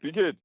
Pick it.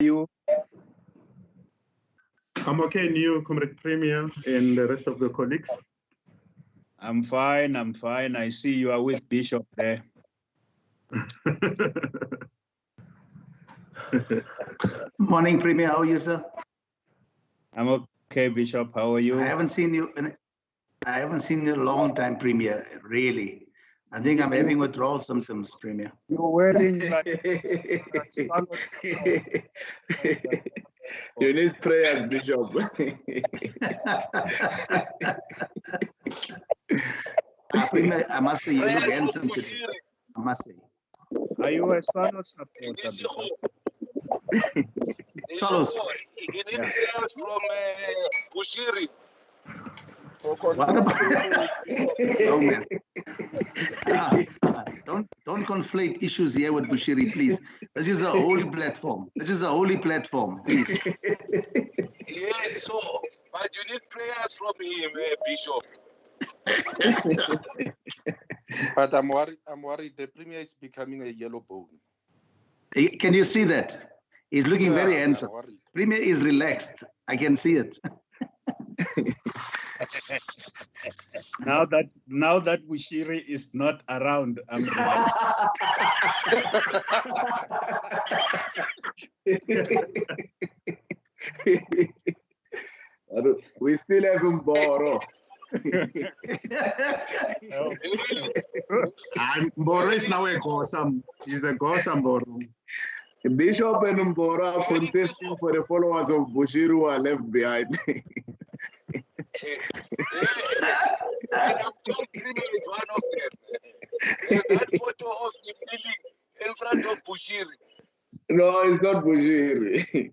You? I'm okay, and you, Comrade Premier, and the rest of the colleagues? I'm fine. I see you are with Bishop there. Morning, Premier. How are you, sir? I'm okay, Bishop. How are you? I haven't seen you in a long time, Premier. Really, I think I'm having withdrawal symptoms, Premier. You're wearing like You need prayers, Bishop. Premier, I must say you look handsome today. I must say. Are you a Swallow supporter, Bishop? Swallows. He needs prayers from Bushiri. What about? Oh, man. Don't conflate issues here with Bushiri, please. This is a holy platform. Please. Yes, so, but you need prayers from him, Bishop. But I'm worried the Premier is becoming a yellow bone. Can you see that? He's looking very handsome. Premier is relaxed. I can see it. Now that Bushiri is not around, I'm relaxed. We still have Mboro. And Mboro is now a Gosam. He's a Gosam Mboro. Bishop and Mboro are contesting for the followers of Bushiri who are left behind. And I'm told Premier is one of them. There's that photo of him kneeling in front of Bushiri. No, it's not Bushiri.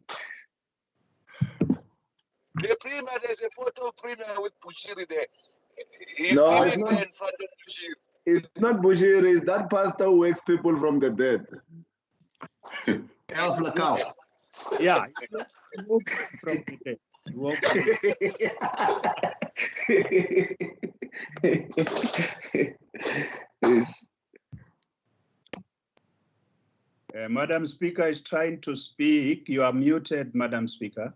The Premier, there's a photo of Premier with Bushiri there. He's No, it's kneeling not. there in front of Bushiri. It's not Bushiri, it's that pastor who wakes people from the dead. El Flacao. Yeah, he woke from the dead. He woke Madam Speaker is trying to speak. You are muted, Madam Speaker.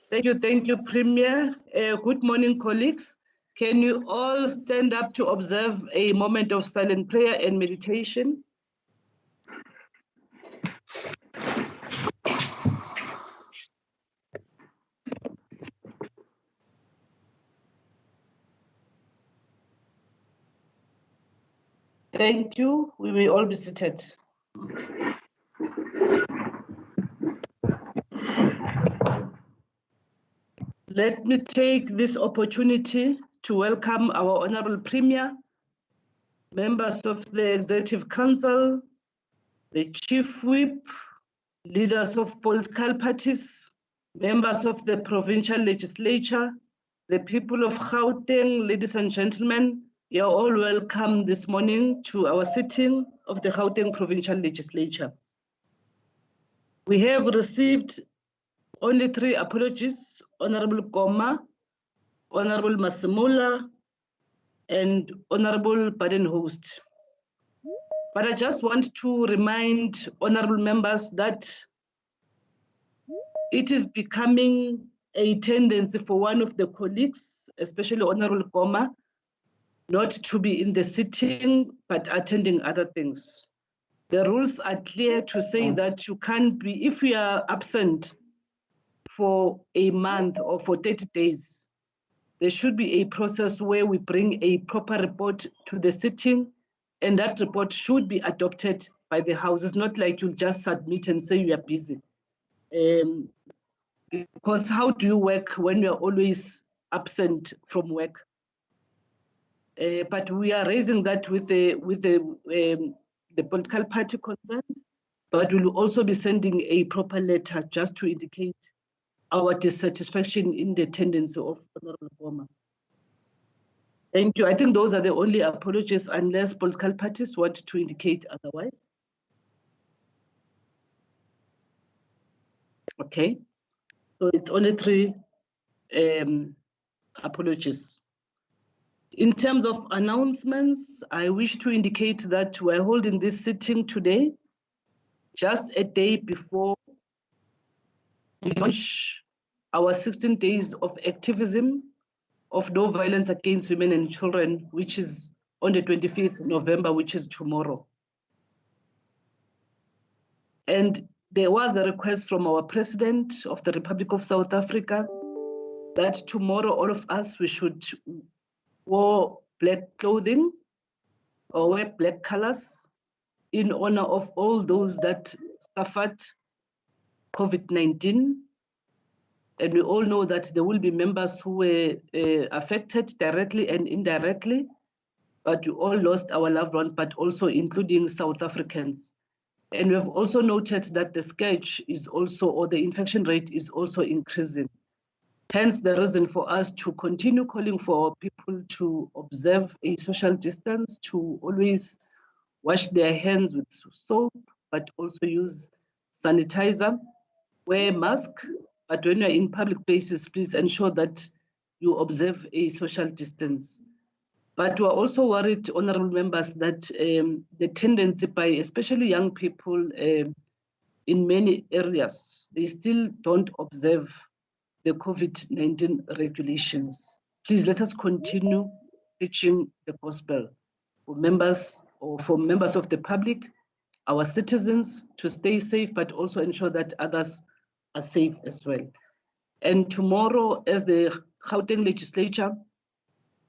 Thank you, Premier. Good morning, colleagues. Can you all stand up to observe a moment of silent prayer and meditation? Thank you. We will all be seated. Let me take this opportunity to welcome our Honorable Premier, members of the Executive Council, the Chief Whip, leaders of political parties, members of the Provincial Legislature, the people of Gauteng, ladies and gentlemen, you are all welcome this morning to our sitting of the Gauteng Provincial Legislature. We have received only 3 apologies: Honorable Goma, Honorable Masimula, and Honorable Badenhorst. But I just want to remind honorable members that it is becoming a tendency for one of the colleagues, especially Honorable Goma, not to be in the sitting, but attending other things. The rules are clear to say that you can't be, if you are absent for a month or for 30 days, there should be a process where we bring a proper report to the sitting, and that report should be adopted by the House. It's not like you'll just submit and say you are busy. Because how do you work when you're always absent from work? But we are raising that with the political party concerned, but we'll also be sending a proper letter just to indicate our dissatisfaction in the tendency of Honorable Goma. Thank you. I think those are the only apologies, unless political parties want to indicate otherwise. Okay, so it's only 3 apologies. In terms of announcements, I wish to indicate that we're holding this sitting today, just a day before we launch our 16 days of activism of no violence against women and children, which is on the 25th November, which is tomorrow. And there was a request from our President of the Republic of South Africa that tomorrow all of us, we should wear black clothing or wear black colors in honor of all those that suffered COVID-19. And we all know that there will be members who were affected directly and indirectly, but we all lost our loved ones, but also including South Africans. And we have also noted that the scourge is also, or the infection rate is also increasing. Hence the reason for us to continue calling for people to observe a social distance, to always wash their hands with soap, but also use sanitizer, wear a mask. But when you're in public places, please ensure that you observe a social distance. But we're also worried, honorable members, that the tendency by especially young people in many areas, they still don't observe the COVID-19 regulations. Please let us continue preaching the gospel for members of the public, our citizens, to stay safe, but also ensure that others are safe as well. And tomorrow, as the Gauteng legislature,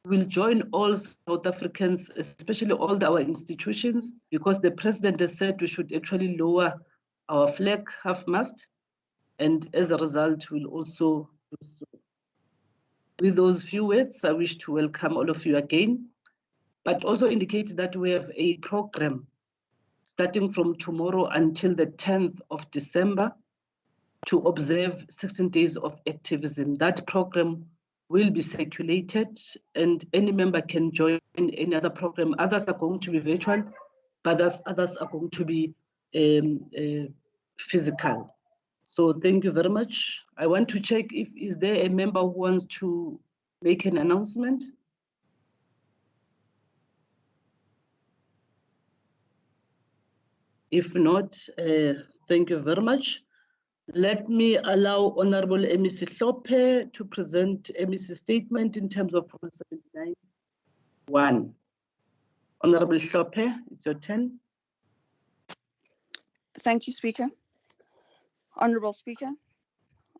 will join all South Africans, especially all our institutions, because the president has said we should actually lower our flag half-mast, and as a result, we'll also do so. With those few words, I wish to welcome all of you again, but also indicate that we have a program starting from tomorrow until the 10th of December to observe 16 days of activism. That program will be circulated and any member can join any other program. Others are going to be virtual, but others are going to be physical. So thank you very much. I want to check is there a member who wants to make an announcement? If not, thank you very much. Let me allow Honorable MEC Hlophe to present MEC statement in terms of Rule 79.1. Honorable Hlophe, it's your turn. Thank you, Speaker. Honorable Speaker,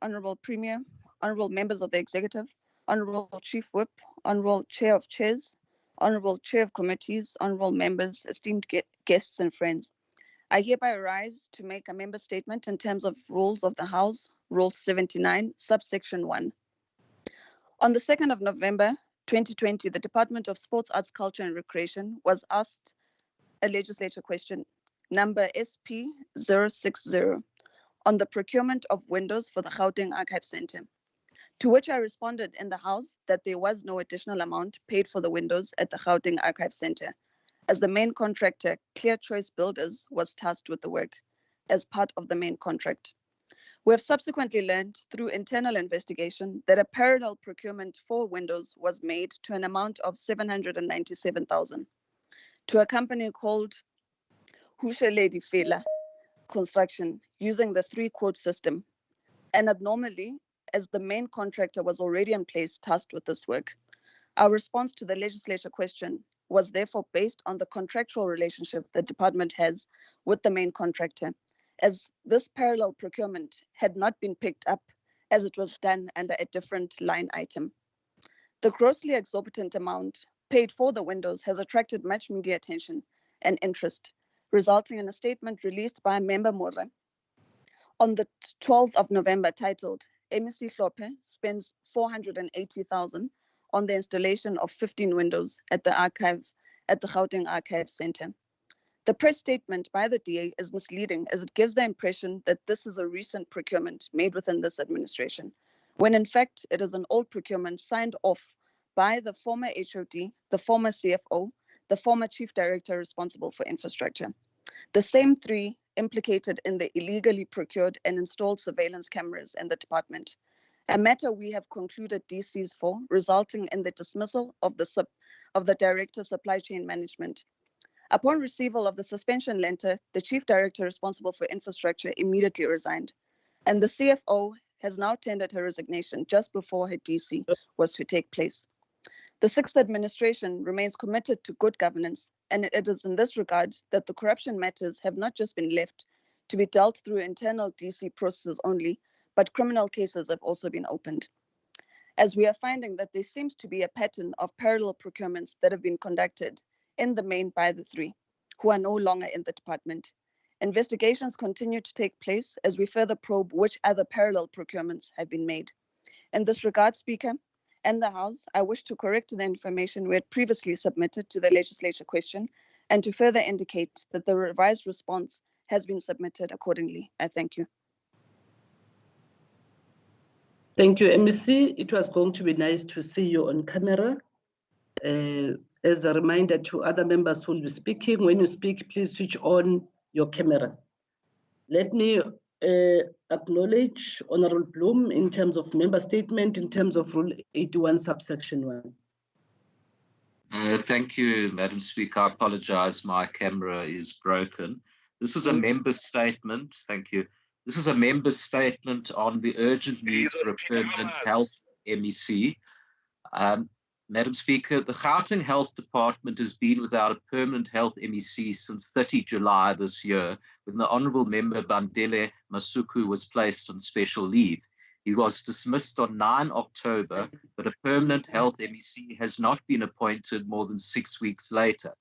Honorable Premier, Honorable Members of the Executive, Honorable Chief Whip, Honorable Chair of Chairs, Honorable Chair of Committees, Honorable Members, esteemed guests and friends. I hereby arise to make a member statement in terms of rules of the House, Rule 79, subsection 1. On the 2nd of November, 2020, the Department of Sports, Arts, Culture and Recreation was asked a legislature question, number SP060, on the procurement of windows for the Gauteng Archive Center, to which I responded in the House that there was no additional amount paid for the windows at the Gauteng Archive Center, as the main contractor, Clear Choice Builders, was tasked with the work as part of the main contract. We have subsequently learned through internal investigation that a parallel procurement for windows was made to an amount of 797,000 to a company called Hushe Lady Fela Construction using the 3-quote system, and abnormally, as the main contractor was already in place tasked with this work. Our response to the legislature question was therefore based on the contractual relationship the department has with the main contractor, as this parallel procurement had not been picked up as it was done under a different line item. The grossly exorbitant amount paid for the windows has attracted much media attention and interest, resulting in a statement released by Member More on the 12th of November titled, MEC Hlophe spends 480,000 on the installation of 15 windows at the Gauteng Archive Center. The press statement by the DA is misleading as it gives the impression that this is a recent procurement made within this administration, when in fact it is an old procurement signed off by the former HOD, the former CFO, the former Chief Director responsible for infrastructure. The same 3 implicated in the illegally procured and installed surveillance cameras in the department, a matter we have concluded DCs for, resulting in the dismissal of the Director of Supply Chain Management. Upon receival of the suspension letter, the Chief Director responsible for infrastructure immediately resigned, and the CFO has now tendered her resignation just before her DC was to take place. The 6th administration remains committed to good governance, and it is in this regard that the corruption matters have not just been left to be dealt through internal DC processes only, but criminal cases have also been opened. As we are finding that there seems to be a pattern of parallel procurements that have been conducted in the main by the 3, who are no longer in the department. Investigations continue to take place as we further probe which other parallel procurements have been made. In this regard, Speaker, and the House, I wish to correct the information we had previously submitted to the legislature question and to further indicate that the revised response has been submitted accordingly. I thank you. Thank you, MEC. It was going to be nice to see you on camera. As a reminder to other members who will be speaking, when you speak, please switch on your camera. Let me acknowledge Honorable Bloom in terms of member statement, in terms of Rule 81, subsection 1. Thank you, Madam Speaker. I apologize, my camera is broken. This is a member statement. Thank you. This is a member statement on the urgent need for a permanent health MEC. Madam Speaker, the Gauteng Health Department has been without a permanent health MEC since 30 July this year, when the Honourable Member Bandile Masuku was placed on special leave. He was dismissed on 9 October, but a permanent health MEC has not been appointed more than 6 weeks later.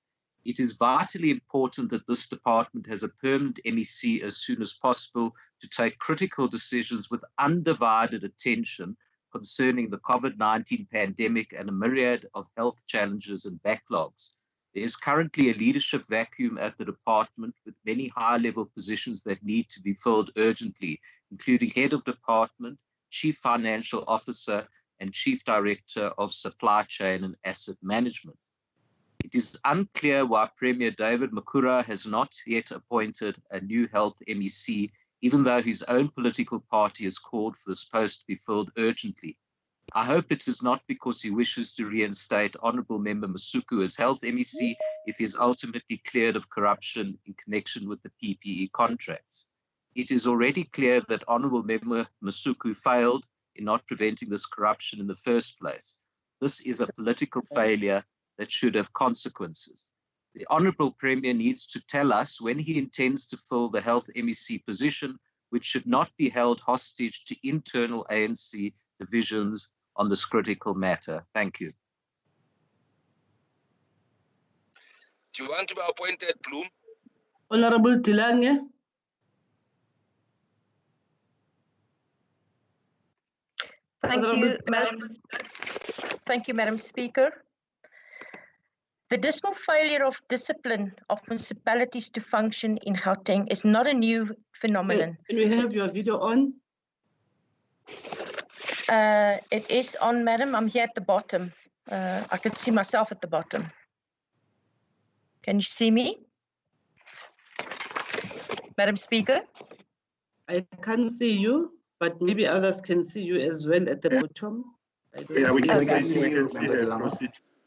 It is vitally important that this department has a permanent MEC as soon as possible to take critical decisions with undivided attention concerning the COVID-19 pandemic and a myriad of health challenges and backlogs. There is currently a leadership vacuum at the department with many high-level positions that need to be filled urgently, including head of department, chief financial officer, and chief director of supply chain and asset management. It is unclear why Premier David Makura has not yet appointed a new health MEC, even though his own political party has called for this post to be filled urgently. I hope it is not because he wishes to reinstate Honourable Member Masuku as health MEC if he is ultimately cleared of corruption in connection with the PPE contracts. It is already clear that Honourable Member Masuku failed in not preventing this corruption in the first place. This is a political failure that should have consequences. The Honourable Premier needs to tell us when he intends to fill the health MEC position, which should not be held hostage to internal ANC divisions on this critical matter. Thank you. Do you want to be appointed, Bloom? Honorable Tilange. Thank you, Madam Speaker. The dismal failure of discipline of municipalities to function in Gauteng is not a new phenomenon. Can we have your video on? It is on, Madam. I'm here at the bottom. I can see myself at the bottom. Can you see me? Madam Speaker? I can't see you, but maybe others can see you as well at the bottom. Yeah, we can see you.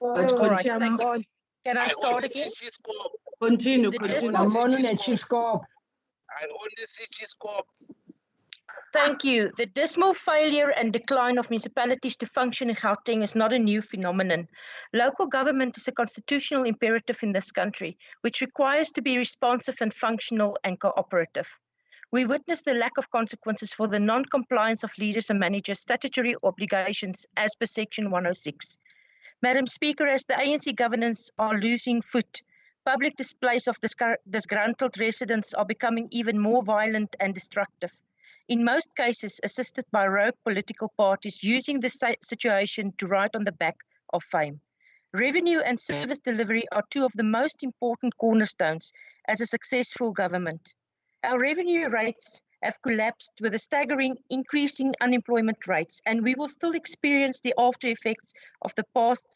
But continue. Can I start again? Continue. I only see Chiscope. Thank you. The dismal failure and decline of municipalities to function in Gauteng is not a new phenomenon. Local government is a constitutional imperative in this country, which requires to be responsive and functional and cooperative. We witness the lack of consequences for the non-compliance of leaders and managers' statutory obligations as per Section 106. Madam Speaker, as the ANC governance are losing foot, public displays of disgruntled residents are becoming even more violent and destructive. In most cases, assisted by rogue political parties using the situation to ride on the back of fame. Revenue and service delivery are two of the most important cornerstones as a successful government. Our revenue rates have collapsed with a staggering increasing unemployment rates, and we will still experience the after effects of the past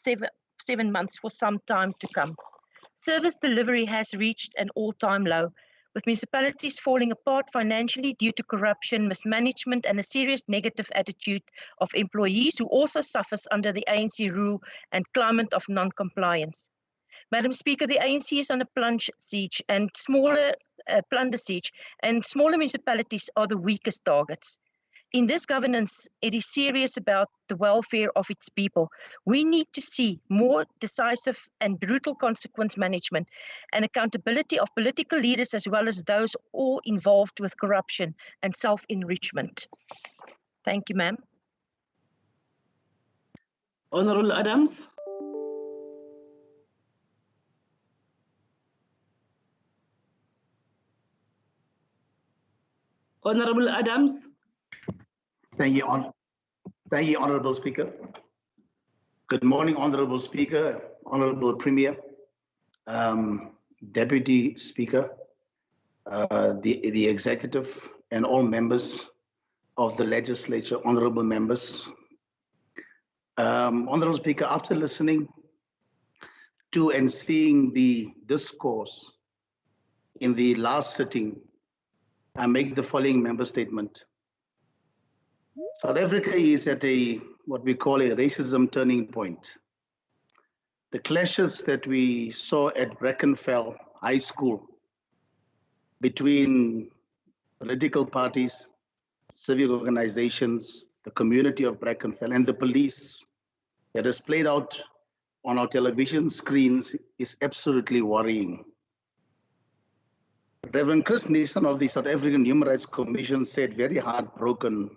seven months for some time to come. Service delivery has reached an all-time low, with municipalities falling apart financially due to corruption, mismanagement, and a serious negative attitude of employees who also suffers under the ANC rule and climate of non-compliance. Madam Speaker, the ANC is on a plunder siege, and smaller municipalities are the weakest targets. In this governance, it is serious about the welfare of its people. We need to see more decisive and brutal consequence management and accountability of political leaders as well as those all involved with corruption and self-enrichment. Thank you, ma'am. Honorable Adams. Honorable Adams. Thank you, Honorable Speaker. Good morning, Honorable Speaker, Honorable Premier, Deputy Speaker, the Executive, and all members of the Legislature, Honorable members. Honorable Speaker, after listening to and seeing the discourse in the last sitting, I make the following member statement. South Africa is at what we call a racism turning point. The clashes that we saw at Brackenfell High School between political parties, civic organizations, the community of Brackenfell, and the police that is played out on our television screens is absolutely worrying. Reverend Chris Neeson of the South African Human Rights Commission said very heartbroken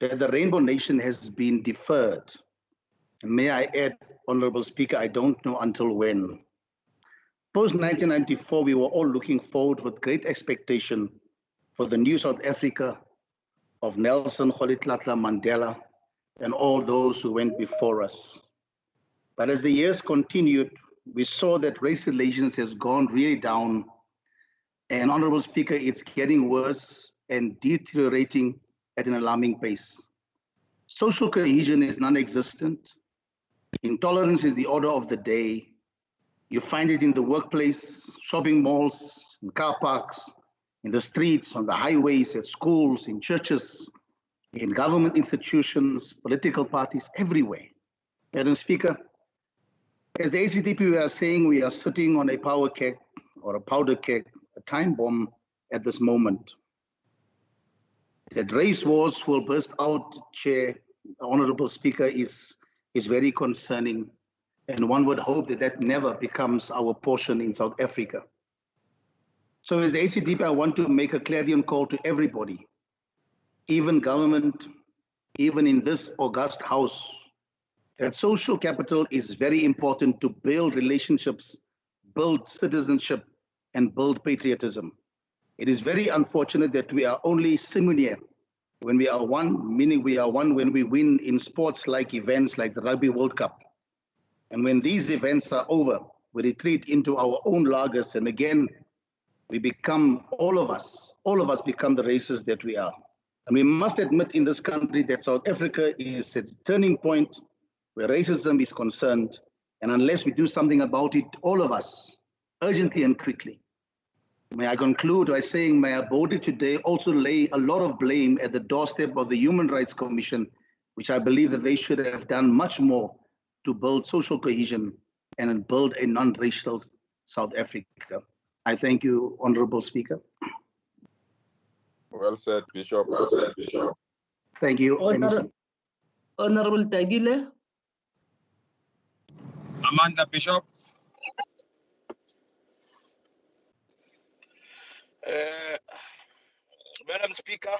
that the Rainbow Nation has been deferred. And may I add, Honorable Speaker, I don't know until when. Post-1994, we were all looking forward with great expectation for the new South Africa of Nelson Rolihlahla Mandela and all those who went before us. But as the years continued, we saw that race relations has gone really down. And Honorable Speaker, it's getting worse and deteriorating at an alarming pace. Social cohesion is non-existent. Intolerance is the order of the day. You find it in the workplace, shopping malls, in car parks, in the streets, on the highways, at schools, in churches, in government institutions, political parties, everywhere. Madam Speaker, as the ACTP, we are saying we are sitting on a power keg or a powder keg, a time bomb at this moment. That race wars will burst out, Chair, Honorable Speaker, is very concerning. And one would hope that that never becomes our portion in South Africa. So as the ACDP, I want to make a clarion call to everybody, even government, even in this august house, that social capital is very important to build relationships, build citizenship, and build patriotism. It is very unfortunate that we are only similar when we are one, meaning we are one when we win in sports like events like the Rugby World Cup. And when these events are over, we retreat into our own lagers, and again, we become, all of us become the racists that we are. And we must admit in this country that South Africa is at a turning point where racism is concerned. And unless we do something about it, all of us, urgently and quickly. May I conclude by saying, may our body today also lay a lot of blame at the doorstep of the Human Rights Commission, which I believe that they should have done much more to build social cohesion and build a non-racial South Africa. I thank you, Honorable Speaker. Well said, Bishop. Well said, Bishop. Thank you. Honorable Tagile. Amanda Bishop. Madam Speaker,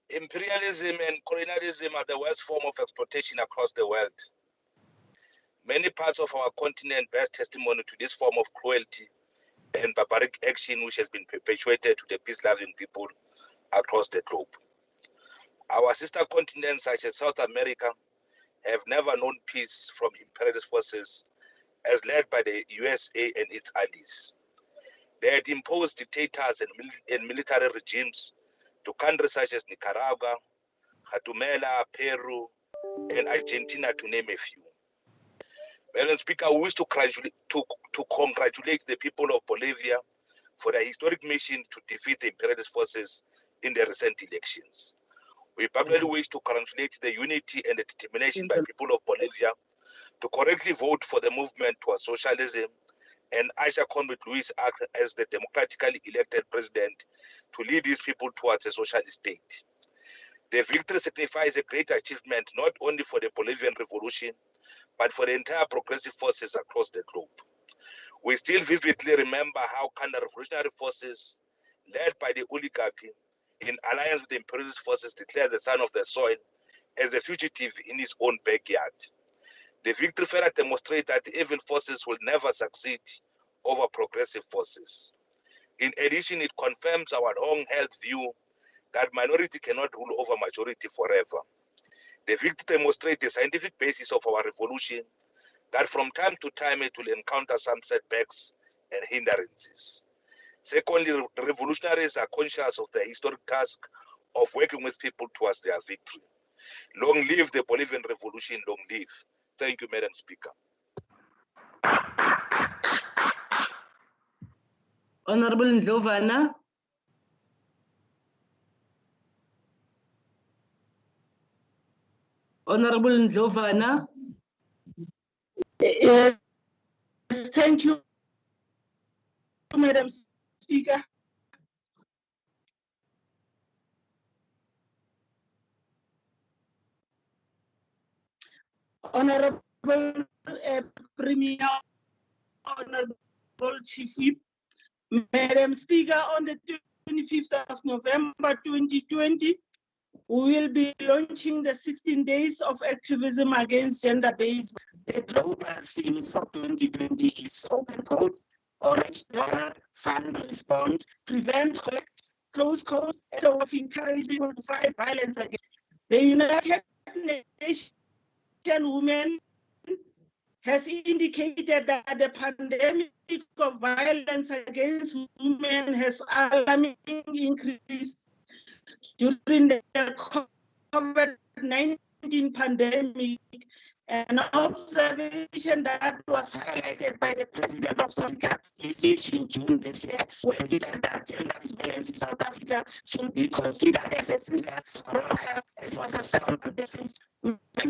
imperialism and colonialism are the worst form of exploitation across the world. Many parts of our continent bear testimony to this form of cruelty and barbaric action which has been perpetuated to the peace-loving people across the globe. Our sister continents such as South America have never known peace from imperialist forces as led by the USA and its allies. They had imposed dictators and military regimes to countries such as Nicaragua, Guatemala, Peru, and Argentina, to name a few. Madam Speaker, we wish to congratulate the people of Bolivia for their historic mission to defeat the imperialist forces in the recent elections. We particularly wish to congratulate the unity and the determination by people of Bolivia to correctly vote for the movement towards socialism and Aisha Conway Luis act as the democratically elected president to lead these people towards a socialist state. The victory signifies a great achievement not only for the Bolivian revolution, but for the entire progressive forces across the globe. We still vividly remember how counter-revolutionary forces led by the oligarchy in alliance with the imperialist forces declared the son of the soil as a fugitive in his own backyard. The victory further demonstrates that evil forces will never succeed over progressive forces. In addition, it confirms our long-held view that minority cannot rule over majority forever. The victory demonstrates the scientific basis of our revolution, that from time to time it will encounter some setbacks and hindrances. Secondly, the revolutionaries are conscious of the historic task of working with people towards their victory. Long live the Bolivian Revolution, long live. Thank you, Madam Speaker. Honorable Ndlovana. Honorable Ndlovana. Yes, thank you, Madam Speaker. Honorable Premier, Honorable Chief Whip, Madam Speaker, on the 25th of November 2020, we will be launching the 16 days of activism against gender-based. The global theme for 2020 is open code, orange dollar, fund, respond, prevent, collect, close code, and of encourage people to fight violence against. The United Nations Women has indicated that the pandemic of violence against women has alarming increased during the COVID-19 pandemic. An observation that was highlighted by the President of South Africa in June this year, where he said that gender violence in South Africa should be considered as a serious as was a self-defense.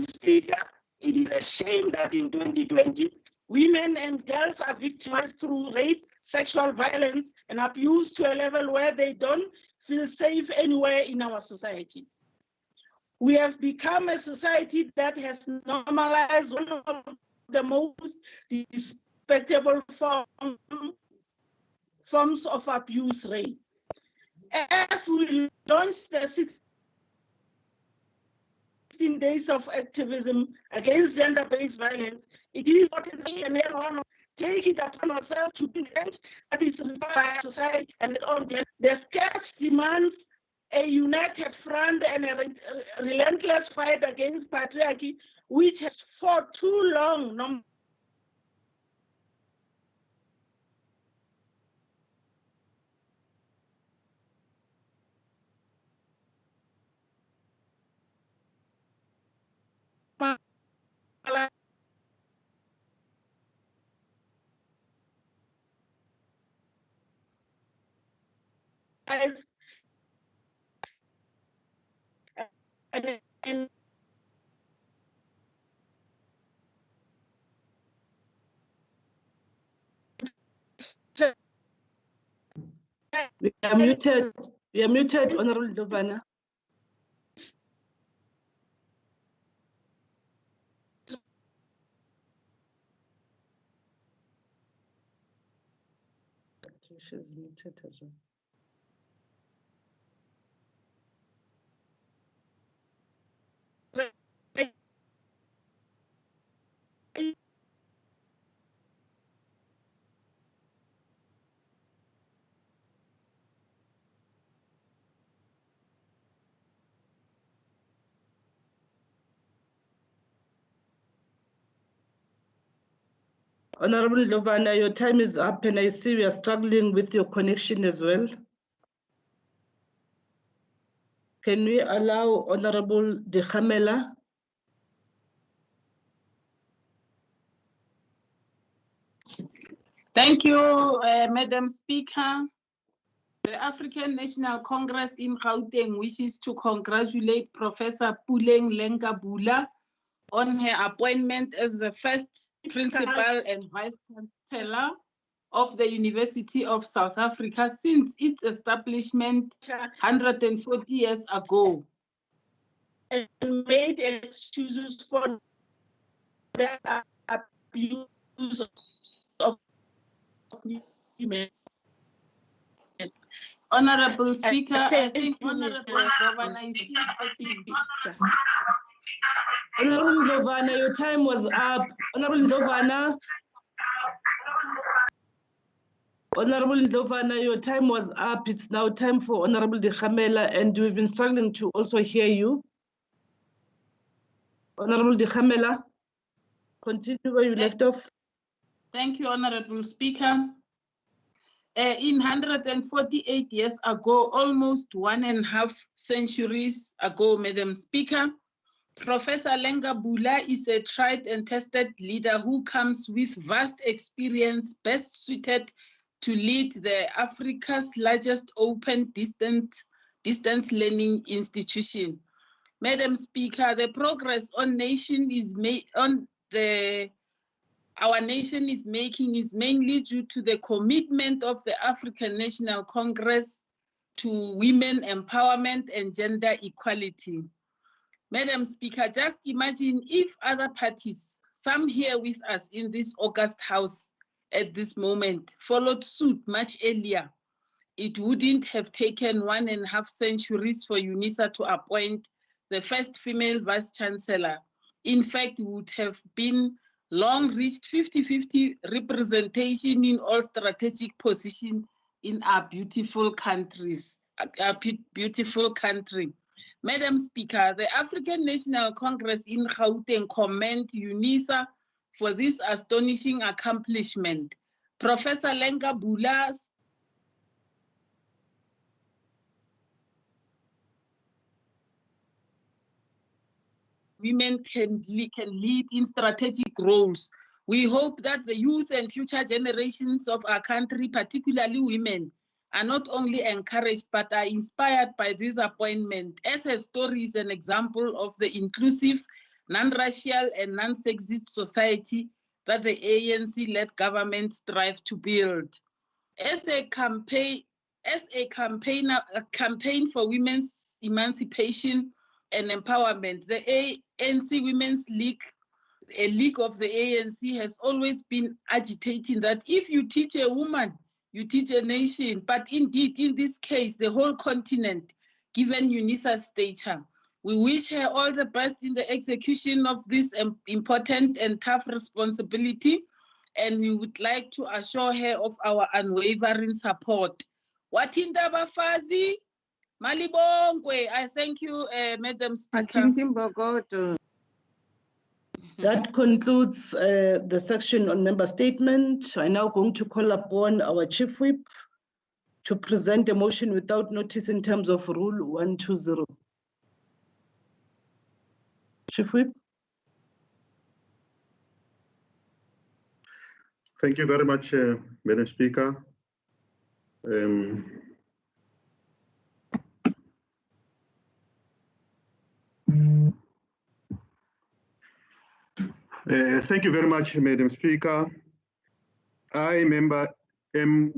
Speaker, it is a shame that in 2020, women and girls are victimized through rape, sexual violence, and abuse to a level where they don't feel safe anywhere in our society. We have become a society that has normalized one of the most despicable forms of abuse, rape. As we launch the 16 days of activism against gender-based violence, it is important that we and everyone take it upon ourselves to do that is required by society and on the sketch demands a united front and a relentless fight against patriarchy, which has for too long and We are muted, Honorable Lovana. She's muted as well. Honorable Lovana, your time is up, and I see we are struggling with your connection as well. Can we allow Honorable Dikhamela? Thank you, Madam Speaker. The African National Congress in Gauteng wishes to congratulate Professor Puleng Lengabula on her appointment as the first principal and vice chancellor of the University of South Africa since its establishment 140 years ago, and made excuses for the abuse of women. Honorable Speaker, I think Honorable Lovana is still talking. Honorable Lovana, your time was up. Honorable Lovana, your time was up. It's now time for Honorable Dikhamela, and we've been struggling to also hear you. Honorable Dikhamela, continue where you left off. Thank you, Honorable Speaker. In 148 years ago, almost 1.5 centuries ago, Madam Speaker, Professor Lengabula is a tried and tested leader who comes with vast experience, best suited to lead the Africa's largest open distance learning institution. Madam Speaker, the progress on nation is made on the our nation is making is mainly due to the commitment of the African National Congress to women empowerment and gender equality. Madam Speaker, just imagine if other parties, some here with us in this August House at this moment, followed suit much earlier. It wouldn't have taken 1.5 centuries for UNISA to appoint the first female vice chancellor. In fact, it would have been long reached 50-50 representation in all strategic positions in our beautiful countries, our beautiful country. Madam Speaker, the African National Congress in Gauteng commend UNISA for this astonishing accomplishment. Professor Lenga Bulas women can lead in strategic roles. We hope that the youth and future generations of our country, particularly women, are not only encouraged but are inspired by this appointment. As her story is an example of the inclusive, non-racial and non-sexist society that the ANC-led government strive to build. As a campaign for women's emancipation and empowerment, the ANC Women's League, a league of the ANC, has always been agitating that if you teach a woman, you teach a nation. But indeed, in this case, the whole continent, given UNISA's stature. We wish her all the best in the execution of this important and tough responsibility, and we would like to assure her of our unwavering support. Watinda Bafazi, Malibongwe, I thank you, Madam Speaker. That concludes the section on member statement. I'm now going to call upon our Chief Whip to present a motion without notice in terms of Rule 120. Chief Whip. Thank you very much, Madam Speaker. Thank you very much, Madam Speaker. I, Member M.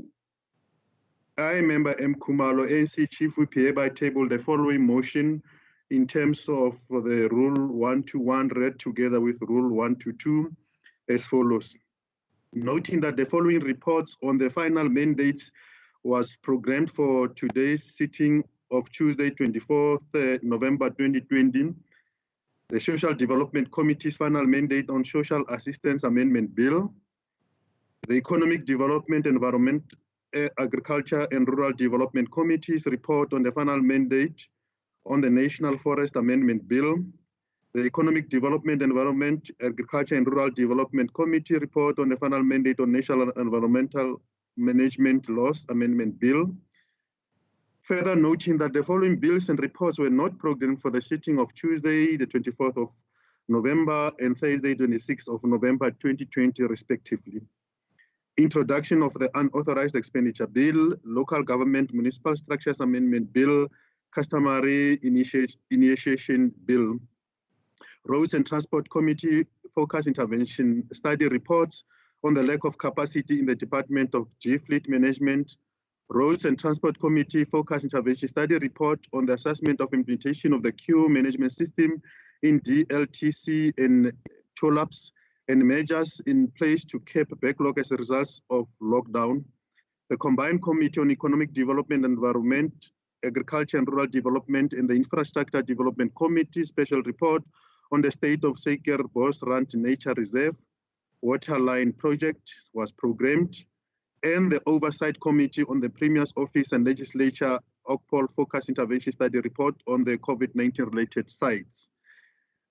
Kumalo, ANC Chief Whip, hereby table the following motion in terms of the Rule 121 read together with Rule 122 as follows. Noting that the following reports on the final mandates was programmed for today's sitting of Tuesday, 24th November 2020. The Social Development Committee's final mandate on Social Assistance Amendment Bill, the Economic Development, Environment, Agriculture and Rural Development Committee's report on the final mandate on the National Forest Amendment Bill, the Economic Development, Environment, Agriculture and Rural Development Committee report on the final mandate on National Environmental Management Laws Amendment Bill. Further noting that the following bills and reports were not programmed for the sitting of Tuesday, the 24th of November and Thursday, 26th of November 2020, respectively. Introduction of the Unauthorized Expenditure Bill, Local Government Municipal Structures Amendment Bill, Customary Initiation Bill. Roads and Transport Committee Focus Intervention Study reports on the lack of capacity in the Department of G-Fleet Management. Roads and Transport Committee Focus Intervention Study report on the assessment of implementation of the queue management system in DLTC and TOLAPS and measures in place to curb backlog as a result of lockdown. The Combined Committee on Economic Development, Environment, Agriculture and Rural Development and the Infrastructure Development Committee special report on the state of Seker Bosrand Nature Reserve waterline project was programmed, and the Oversight Committee on the Premier's Office and Legislature OCPOL Focus Intervention Study report on the COVID-19 related sites.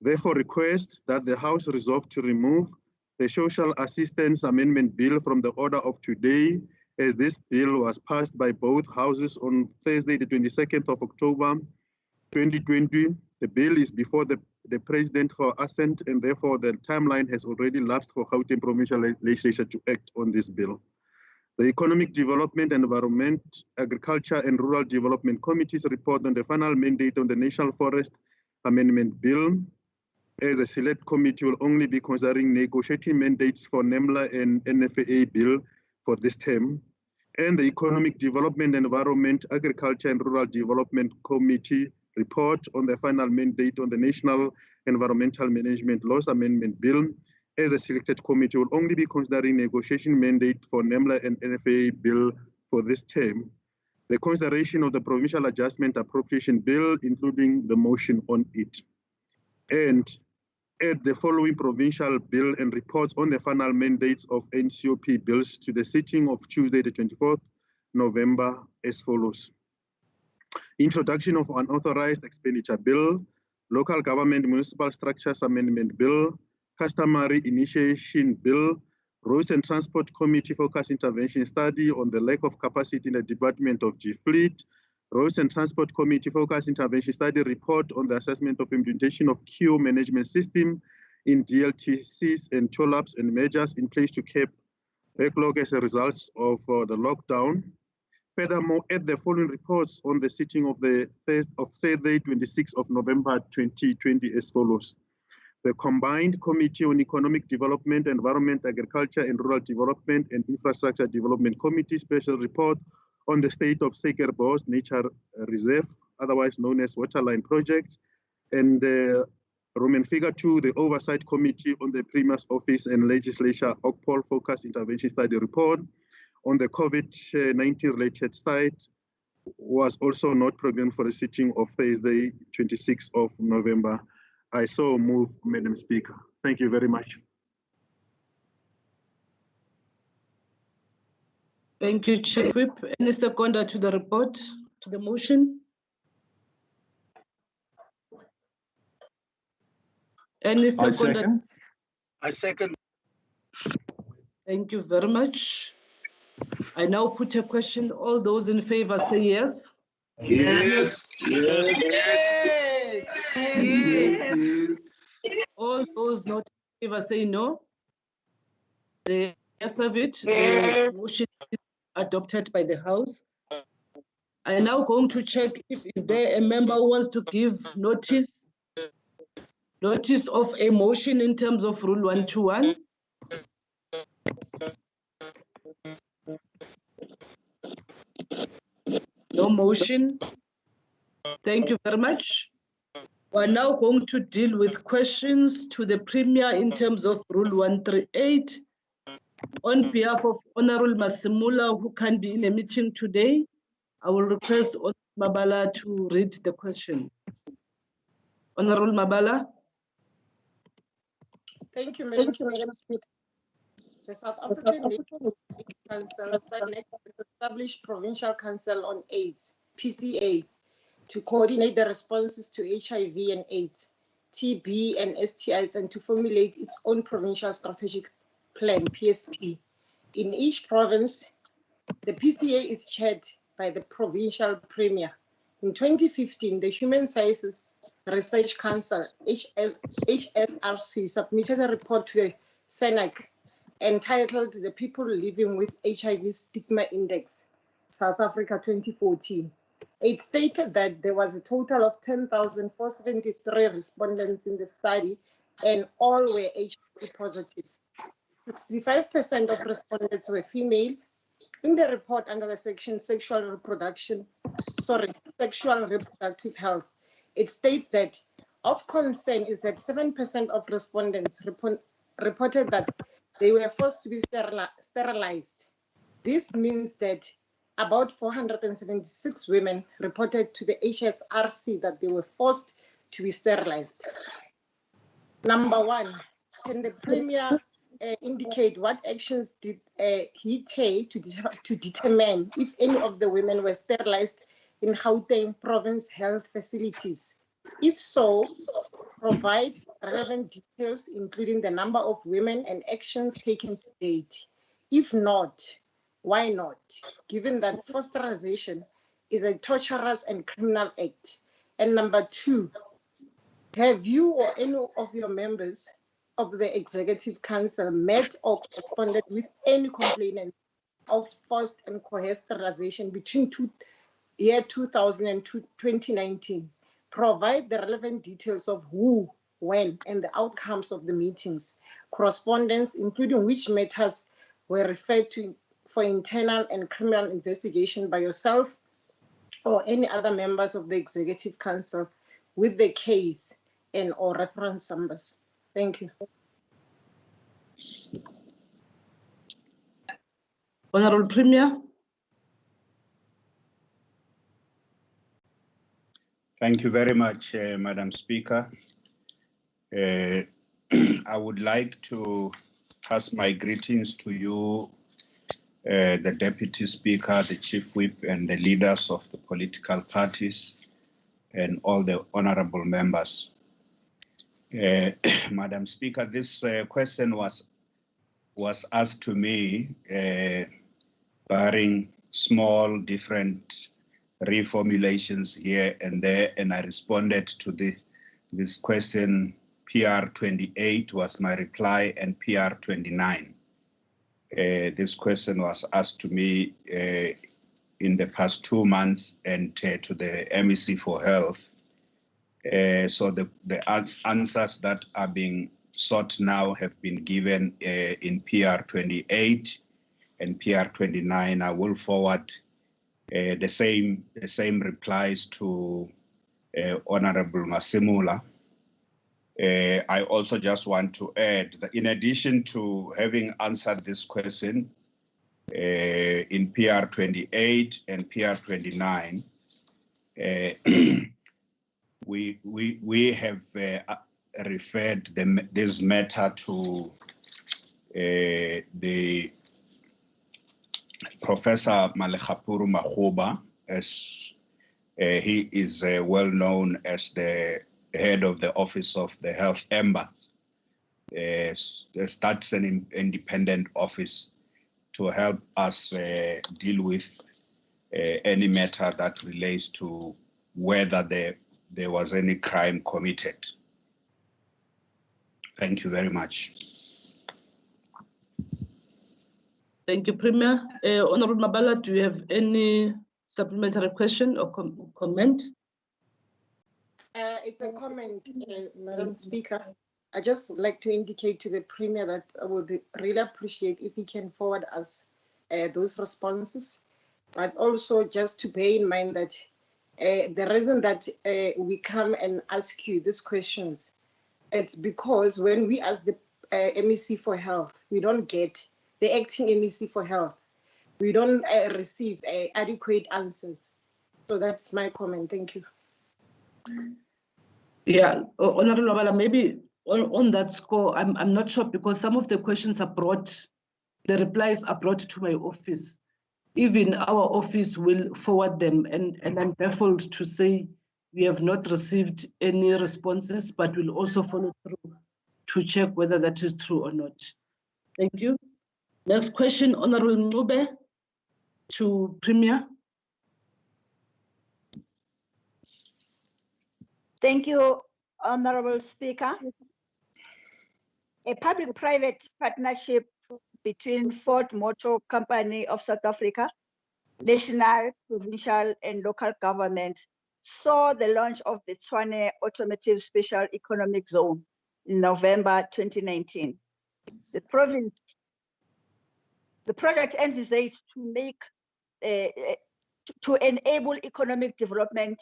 Therefore, request that the House resolve to remove the Social Assistance Amendment Bill from the order of today, as this bill was passed by both houses on Thursday, the 22nd of October, 2020. The bill is before the President for assent, and therefore the timeline has already lapsed for Gauteng Provincial Legislature to act on this bill. The Economic Development, Environment, Agriculture and Rural Development Committee's report on the final mandate on the National Forest Amendment Bill. as a select committee will only be considering negotiating mandates for NEMLA and NFAA bill for this term, and the Economic Development, Environment, Agriculture and Rural Development Committee report on the final mandate on the National Environmental Management Laws Amendment Bill as a selected committee will only be considering negotiation mandate for NEMLA and NFAA bill for this term. The consideration of the Provincial Adjustment Appropriation Bill, including the motion on it. And add the following provincial bill and reports on the final mandates of NCOP bills to the sitting of Tuesday, the 24th November as follows. Introduction of unauthorized expenditure bill, local government municipal structures amendment bill, customary initiation bill, Roads and Transport Committee focus intervention study on the lack of capacity in the Department of G-Fleet, Roads and Transport Committee focus intervention study report on the assessment of implementation of queue management system in DLTCs and toll-ups and measures in place to cap backlog as a result of the lockdown. Furthermore, add the following reports on the sitting of Thursday, 26th of November 2020 as follows. The Combined Committee on Economic Development, Environment, Agriculture and Rural Development and Infrastructure Development Committee special report on the state of Sekerbos Nature Reserve, otherwise known as Waterline Project, and Roman figure 2, the Oversight Committee on the Premier's Office and Legislature OCPOL Focus Intervention Study Report on the COVID-19 related side was also not programmed for the sitting of Thursday, 26th of November. I so move, Madam Speaker. Thank you very much. Thank you, Chief Whip. Any seconder to the report, to the motion? Any seconder? I second. Thank you very much. I now put a question. All those in favor say yes. Yes. Yes. Yes. Yes. Yes. All those not in favor say no. The yes of it, the motion is adopted by the House. I am now going to check if is there a member who wants to give notice of a motion in terms of Rule 121. No motion. Thank you very much. We are now going to deal with questions to the Premier in terms of Rule 138. On behalf of Honorable Masimula, who can be in a meeting today, I will request Honorable Mabala to read the question. Honorable Mabala. Thank you, Madam Speaker. The South African National AIDS Council has established Provincial Council on AIDS, PCA, to coordinate the responses to HIV and AIDS, TB and STIs, and to formulate its own provincial strategic plan, PSP. In each province, the PCA is chaired by the provincial premier. In 2015, the Human Sciences Research Council, HSRC, submitted a report to the SENAC entitled The People Living with HIV Stigma Index, South Africa 2014. It stated that there was a total of 10,473 respondents in the study and all were HIV positive. 65% of respondents were female. In the report under the section sexual reproductive health, it states that of concern is that 7% of respondents reported that they were forced to be sterilized. This means that about 476 women reported to the HSRC that they were forced to be sterilized. Number one, can the Premier indicate what actions did he take to determine if any of the women were sterilized in Gauteng province health facilities? If so, provide relevant details, including the number of women and actions taken to date. If not, why not? Given that forced sterilization is a torturous and criminal act. And number two, have you or any of your members of the Executive Council met or corresponded with any complainants of forced and coerced sterilization between year 2000 and 2019? Provide the relevant details of who when, and the outcomes of the meetings, correspondence, including which matters were referred to for internal and criminal investigation by yourself or any other members of the Executive Council with the case and or reference numbers. Thank you. Honorable Premier. Thank you very much, Madam Speaker. I would like to pass my greetings to you, the Deputy Speaker, the Chief Whip, and the leaders of the political parties, and all the honorable members. Madam Speaker, this question was asked to me, barring small different reformulations here and there, and I responded to this question. PR 28 was my reply, and PR 29. This question was asked to me in the past 2 months, and to the MEC for Health. So the answers that are being sought now have been given in PR 28 and PR 29. I will forward the same replies to Honorable Masimula. I also just want to add that in addition to having answered this question in PR 28 and PR 29, we have referred this matter to the Professor Malekapuru Makhuba, as he is well known as the head of the Office of the Health Embassy. That's an independent office to help us deal with any matter that relates to whether there was any crime committed. Thank you very much. Thank you, Premier. Honorable Mabala, do you have any supplementary question or comment? It's a comment, Madam Speaker. I just would like to indicate to the Premier that I would really appreciate if he can forward us those responses, but also just to bear in mind that the reason that we come and ask you these questions, it's because when we ask the MEC for Health, we don't get the acting MEC for Health. We don't receive adequate answers. So that's my comment. Thank you. Yeah, Honorable Mabala, maybe on that score, I'm not sure, because some of the questions are brought, the replies are brought to my office. Even our office will forward them, and I'm baffled to say we have not received any responses, but we'll also follow through to check whether that is true or not. Thank you. Next question, Honorable Ncube to Premier. Thank you, Honorable Speaker. A public-private partnership between Ford Motor Company of South Africa, national, provincial, and local government saw the launch of the Tshwane Automotive Special Economic Zone in November 2019. The project envisaged to make to enable economic development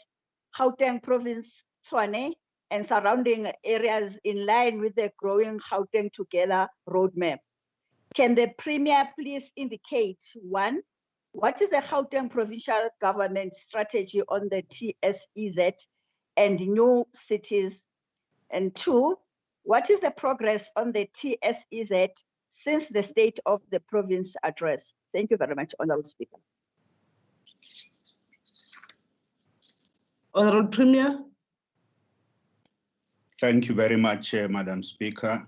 Gauteng Province, Tshwane, and surrounding areas in line with the growing Gauteng Together roadmap. Can the Premier please indicate, one, what is the Gauteng provincial government strategy on the TSEZ and new cities? And two, what is the progress on the TSEZ since the State of the Province address? Thank you very much, Honorable Speaker. Honorable Premier. Thank you very much, Madam Speaker.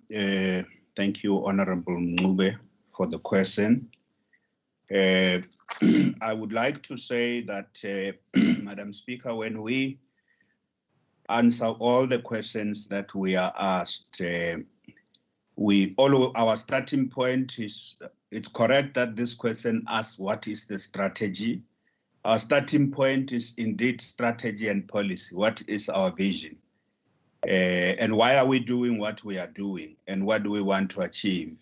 Thank you, Honorable Ncube, for the question. I would like to say that, Madam Speaker, when we answer all the questions that we are asked, our starting point is, it's correct that this question asks what is the strategy. Our starting point is indeed strategy and policy. What is our vision? And why are we doing what we are doing, and what do we want to achieve?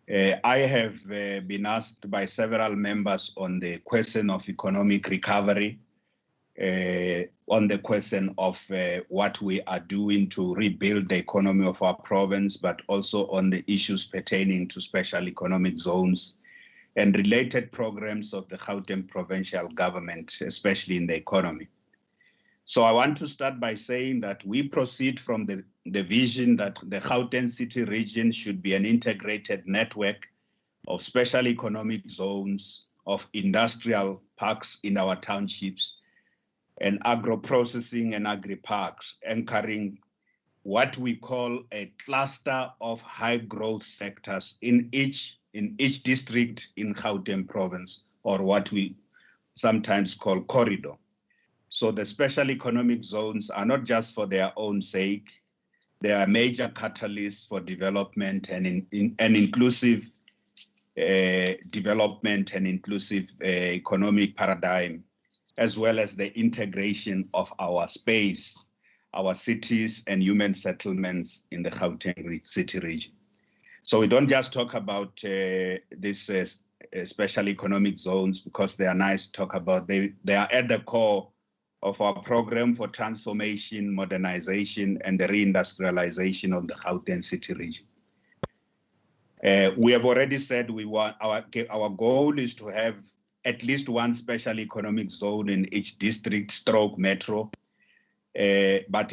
I have been asked by several members on the question of economic recovery, on the question of what we are doing to rebuild the economy of our province, but also on the issues pertaining to special economic zones and related programs of the Gauteng provincial government, especially in the economy. So I want to start by saying that we proceed from the vision that the Gauteng city region should be an integrated network of special economic zones, of industrial parks in our townships, and agro-processing and agri-parks, anchoring what we call a cluster of high-growth sectors in each district in Gauteng province, or what we sometimes call corridor. So the special economic zones are not just for their own sake. They are major catalysts for development and inclusive development and inclusive economic paradigm, as well as the integration of our space, our cities and human settlements in the Gauteng city region. So we don't just talk about these special economic zones because they are nice to talk about. They are at the core of our program for transformation, modernization, and the reindustrialization of the Gauteng city region. We have already said we want our goal is to have at least one special economic zone in each district stroke metro, but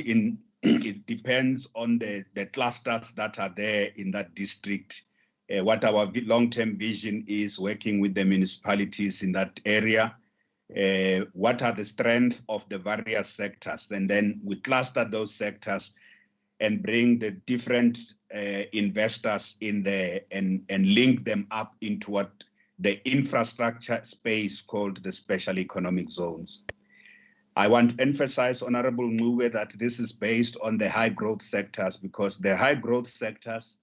it depends on the clusters that are there in that district, what our long-term vision is, working with the municipalities in that area, what are the strengths of the various sectors, and then we cluster those sectors and bring the different investors in there and link them up into what the infrastructure space called the special economic zones. I want to emphasize, Honorable Ngube, that this is based on the high growth sectors, because the high growth sectors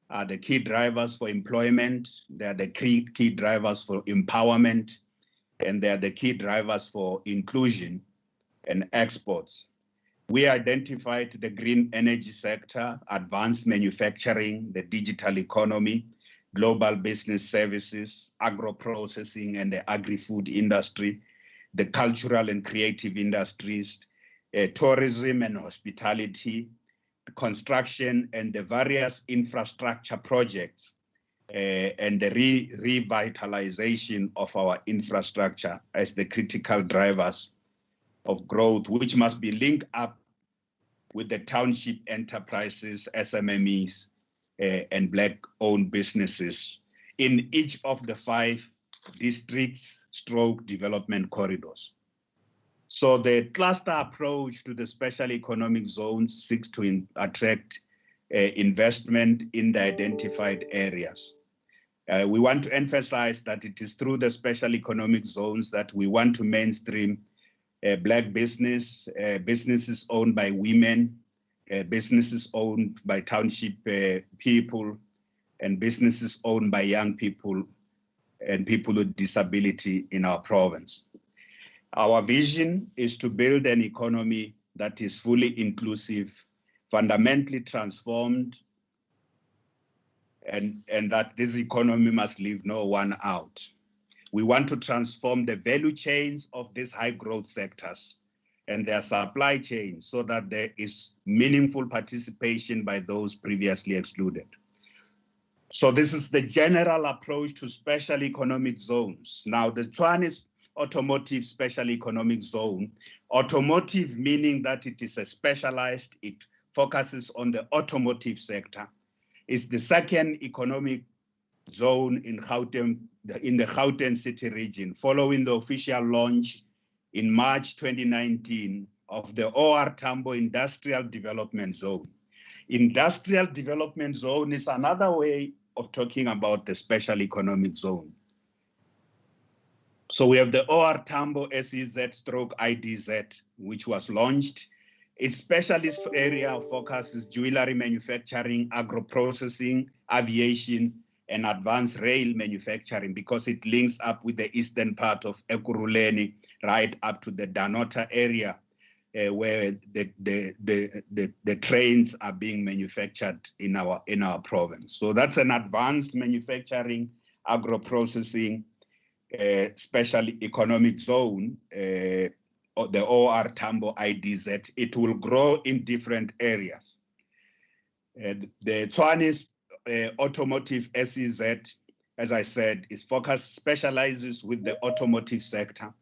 are the key drivers for employment, they are the key drivers for empowerment, and they are the key drivers for inclusion and exports. We identified the green energy sector, advanced manufacturing, the digital economy, global business services, agro-processing and the agri-food industry, the cultural and creative industries, tourism and hospitality, construction and the various infrastructure projects, and the revitalization of our infrastructure as the critical drivers of growth, which must be linked up with the township enterprises, SMMEs, and Black-owned businesses in each of the 5 districts stroke development corridors. So the cluster approach to the special economic zones seeks to attract investment in the identified areas. We want to emphasize that it is through the special economic zones that we want to mainstream Black business, businesses owned by women, businesses owned by township people, and businesses owned by young people and people with disability in our province. Our vision is to build an economy that is fully inclusive, fundamentally transformed, and that this economy must leave no one out. We want to transform the value chains of these high growth sectors and their supply chains so that there is meaningful participation by those previously excluded. So this is the general approach to special economic zones. Now, the one is automotive special economic zone. Automotive meaning that it is a specialized, it focuses on the automotive sector. It's the second economic zone in Gauteng, in the Gauteng city region, following the official launch in March 2019 of the OR Tambo Industrial Development Zone. Industrial Development Zone is another way of talking about the special economic zone. So we have the OR Tambo SEZ/IDZ, which was launched. Its specialist area of focus is jewelry manufacturing, agro-processing, aviation, and advanced rail manufacturing, because it links up with the eastern part of Ekurhuleni, right up to the Danota area, where the trains are being manufactured in our province. So that's an advanced manufacturing, agro-processing, special economic zone, the OR Tambo IDZ. It will grow in different areas. The Tshwane automotive SEZ, as I said, is focused, specializes with the automotive sector.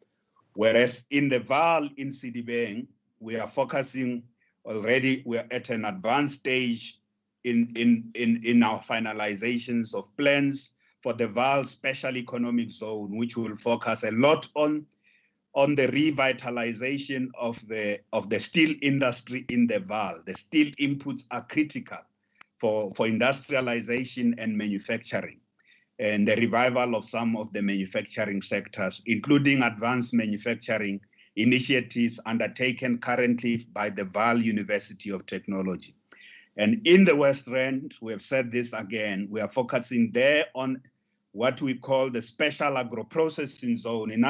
Whereas in the Vaal in Sidibeng, we are focusing already, we're at an advanced stage in our finalizations of plans for the Vaal Special Economic Zone, which will focus a lot on the revitalization of the steel industry in the Vaal. The steel inputs are critical for industrialization and manufacturing, and the revival of some of the manufacturing sectors, including advanced manufacturing initiatives undertaken currently by the Vaal University of Technology. And in the West Rand, we have said this again, we are focusing there on what we call the special agro-processing zone, in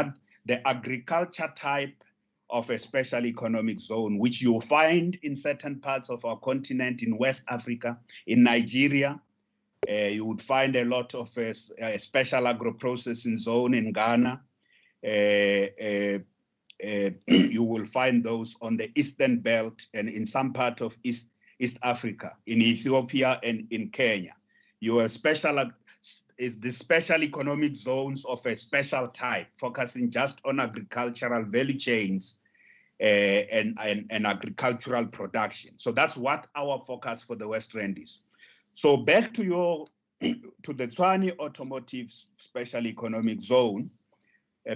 the agriculture type of a special economic zone, which you'll find in certain parts of our continent, in West Africa, in Nigeria. You would find a lot of a special agro-processing zone in Ghana. You will find those on the Eastern Belt and in some part of East Africa, in Ethiopia and in Kenya. The special economic zones of a special type, focusing just on agricultural value chains and agricultural production. So that's what our focus for the West Rand is. So back to the Tshwane Automotive Special Economic Zone,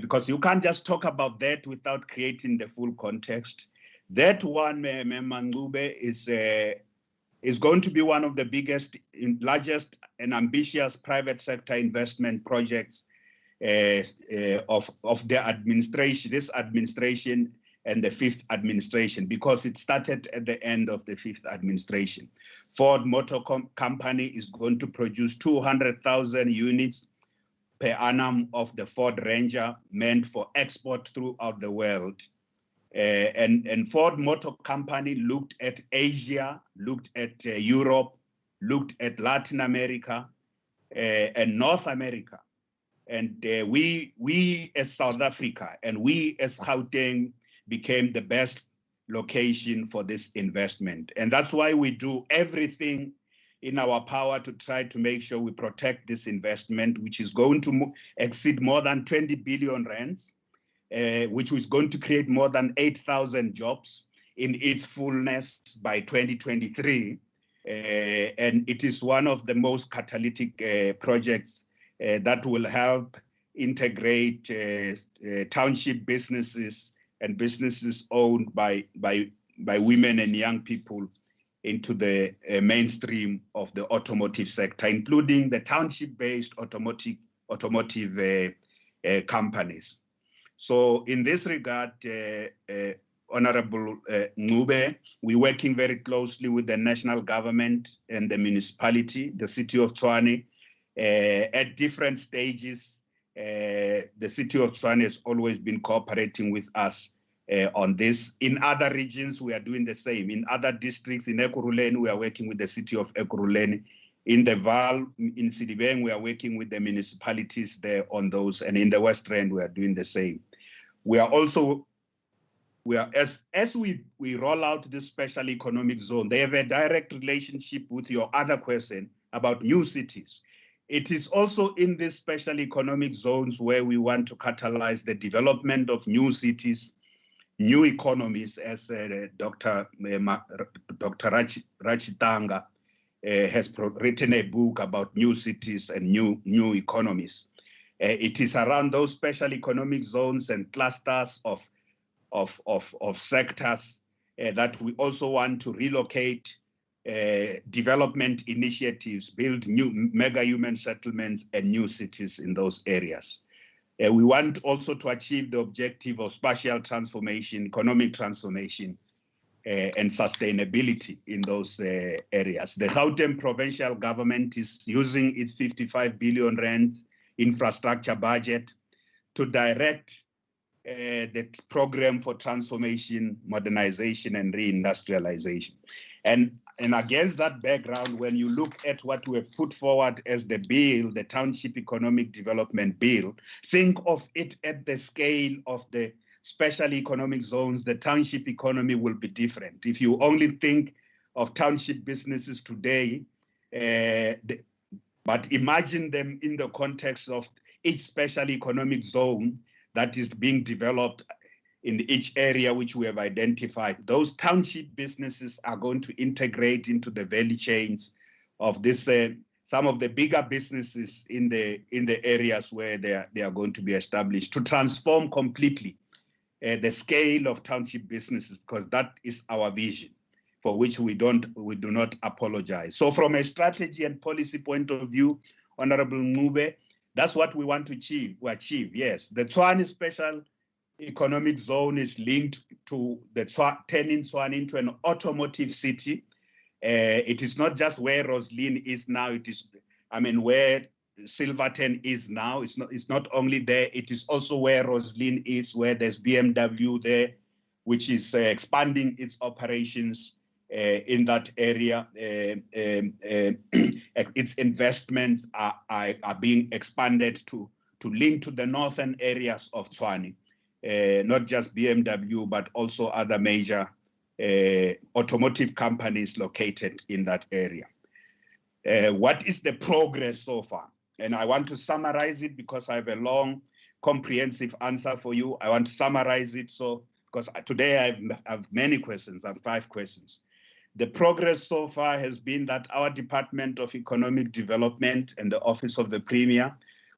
because you can't just talk about that without creating the full context. That one, Mangube, is going to be one of the biggest, largest and ambitious private sector investment projects of the administration, this administration and the fifth administration, because it started at the end of the fifth administration. Ford Motor Company is going to produce 200,000 units per annum of the Ford Ranger, meant for export throughout the world. And Ford Motor Company looked at Asia, looked at Europe, looked at Latin America and North America. And we as South Africa and we as Gauteng became the best location for this investment. And that's why we do everything in our power to try to make sure we protect this investment, which is going to exceed more than 20 billion rands, which is going to create more than 8,000 jobs in its fullness by 2023. And it is one of the most catalytic projects that will help integrate township businesses and businesses owned by women and young people into the mainstream of the automotive sector, including the township-based automotive companies. So in this regard, Honorable Ngube, we're working very closely with the national government and the municipality, the city of Tshwane, at different stages. The city of Tshwane has always been cooperating with us on this. In other regions, we are doing the same. In other districts, in Ekurhuleni, we are working with the city of Ekurhuleni. In the Vaal, in Sidibeng, we are working with the municipalities there on those. And in the West Rand, we are doing the same. We are also, as we roll out this special economic zone, they have a direct relationship with your other question about new cities. It is also in these special economic zones where we want to catalyze the development of new cities, new economies, as Dr. Rachitanga has written a book about new cities and new economies. It is around those special economic zones and clusters of sectors that we also want to relocate development initiatives, build new mega human settlements and new cities in those areas. We want also to achieve the objective of spatial transformation, economic transformation, and sustainability in those areas. The Gauteng provincial government is using its 55 billion rand infrastructure budget to direct the program for transformation, modernization, and reindustrialization. And against that background, when you look at what we have put forward as the bill, the Township Economic Development Bill, think of it at the scale of the special economic zones. The township economy will be different. If you only think of township businesses today, but imagine them in the context of each special economic zone that is being developed in each area which we have identified. Those township businesses are going to integrate into the value chains of this, some of the bigger businesses in the areas where they are going to be established, to transform completely the scale of township businesses, because that is our vision, for which we do not apologize. So from a strategy and policy point of view, Honorable Ngube, that's what we want to achieve. Yes, the Tshwane Special Economic Zone is linked to the turning Tshwane into an automotive city. It is not just where Roslyn is now. It is, I mean, where Silverton is now. It's not only there. It is also where Roslyn is, where there's BMW there, which is expanding its operations in that area. Its investments are being expanded to link to the northern areas of Tshwane, not just BMW, but also other major automotive companies located in that area. What is the progress so far? And I want to summarize it because I have a long, comprehensive answer for you. I want to summarize it because today I have many questions. I have 5 questions. The progress so far has been that our Department of Economic Development and the Office of the Premier,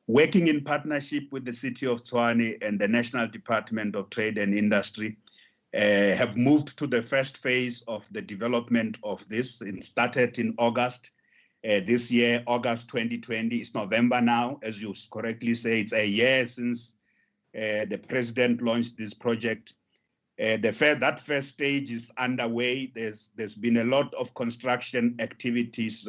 working in partnership with the City of Tshwane and the National Department of Trade and Industry, have moved to the first phase of the development of this. It started in August this year, August 2020. It's November now, as you correctly say. It's a year since the President launched this project. That first stage is underway. There's been a lot of construction activities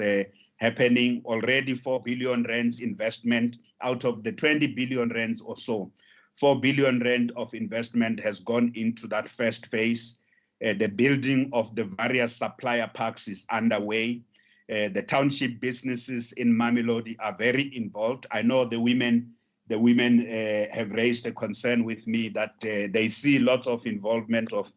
happening already. 4 billion rands investment out of the 20 billion rands or so. 4 billion rand of investment has gone into that first phase. The building of the various supplier parks is underway. The township businesses in Mamelodi are very involved. I know the women have raised a concern with me that they see lots of involvement of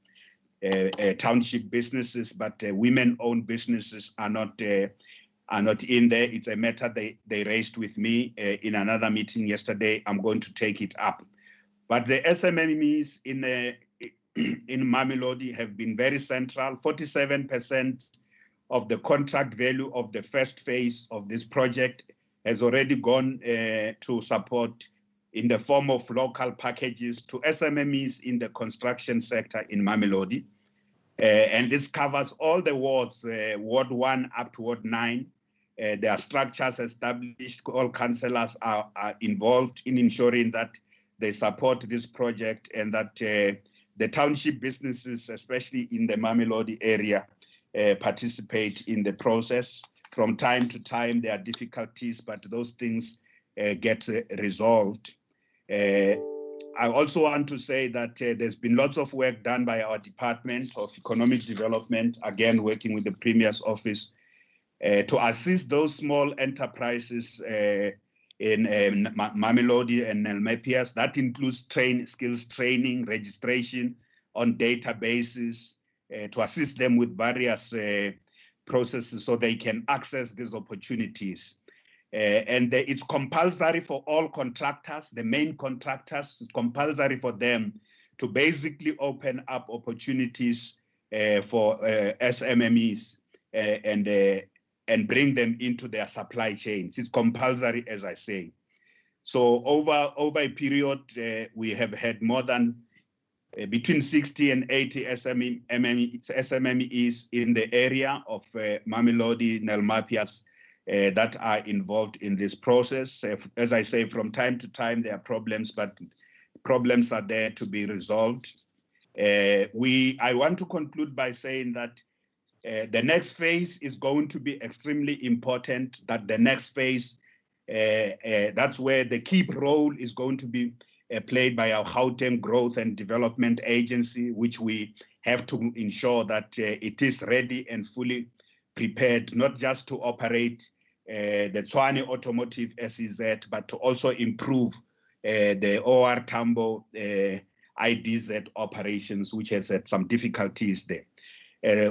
township businesses, but women-owned businesses are not in there. It's a matter they raised with me in another meeting yesterday. I'm going to take it up. But the SMMEs in Mamelodi have been very central. 47% of the contract value of the first phase of this project has already gone to support in the form of local packages to SMMEs in the construction sector in Mamelodi. And this covers all the wards, Ward 1 up to Ward 9. There are structures established. All councillors are involved in ensuring that they support this project and that the township businesses, especially in the Mamelodi area, participate in the process. From time to time, there are difficulties, but those things get resolved. I also want to say that there's been lots of work done by our Department of Economic Development, again, working with the Premier's office, to assist those small enterprises in Mamelodi and Nelmepias. That includes skills training, registration on databases, to assist them with various processes so they can access these opportunities. And it's compulsory for all contractors, the main contractors, it's compulsory for them to basically open up opportunities for SMMEs and bring them into their supply chains. It's compulsory, as I say. So over a period, we have had more than between 60 and 80 SMMEs in the area of Mamelodi, Nelmepias, that are involved in this process. As I say, from time to time, there are problems, but problems are there to be resolved. I want to conclude by saying that the next phase is going to be extremely important, that the next phase, that's where the key role is going to be played by our Gauteng Growth and Development Agency, which we have to ensure that it is ready and fully prepared, not just to operate the Tshwane Automotive SEZ, but to also improve the OR Tambo IDZ operations, which has had some difficulties there.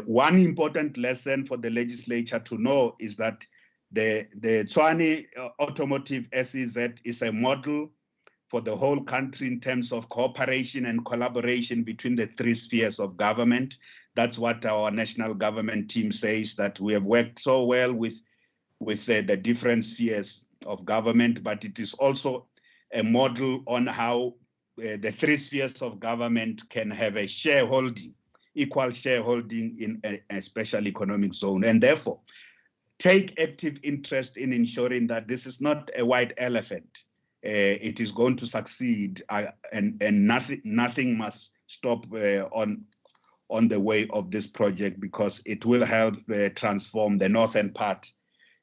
One important lesson for the legislature to know is that the Tshwane Automotive SEZ is a model for the whole country in terms of cooperation and collaboration between the three spheres of government. That's what our national government team says, that we have worked so well with the different spheres of government, but it is also a model on how the three spheres of government can have a shareholding, equal shareholding in a special economic zone, and therefore take active interest in ensuring that this is not a white elephant. It is going to succeed, and nothing must stop on the way of this project, because it will help transform the northern part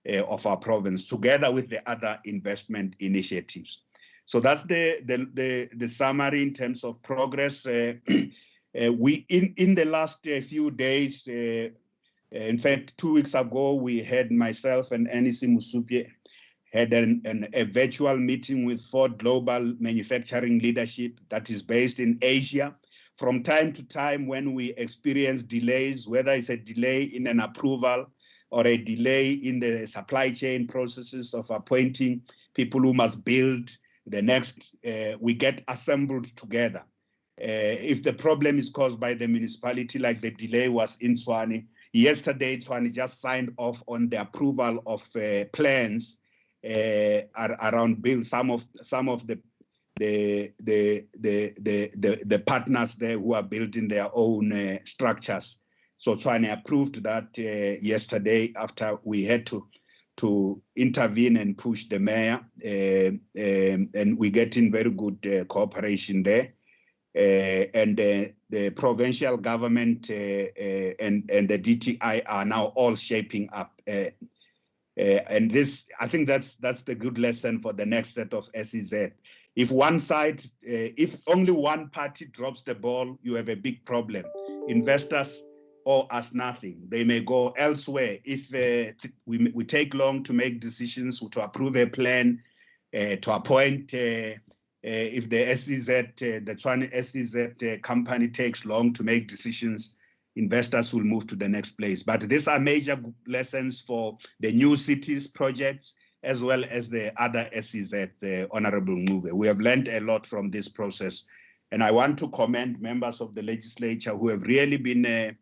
of our province, together with the other investment initiatives. So that's the summary in terms of progress. We in the last few days, in fact, 2 weeks ago, we had myself and Anisi Musupye had a virtual meeting with Ford Global Manufacturing Leadership that is based in Asia. From time to time, when we experience delays, whether it's a delay in an approval or a delay in the supply chain processes of appointing people who must build the next, we get assembled together. If the problem is caused by the municipality, like the delay was in Tshwane, yesterday Tshwane just signed off on the approval of plans around build some of the partners there who are building their own structures. So Tshwane approved that yesterday after we had to intervene and push the mayor, and we get in very good cooperation there. And the provincial government and the DTI are now all shaping up. And this, I think that's the good lesson for the next set of SEZ. If one side, if only one party drops the ball, you have a big problem. Investors owe us nothing. They may go elsewhere. If we take long to make decisions, to approve a plan, to appoint, if the SEZ, the Tshwane SEZ company takes long to make decisions, investors will move to the next place. But these are major lessons for the new cities projects, as well as the other SEZ, Honorable Ngube. We have learned a lot from this process. And I want to commend members of the legislature who have really been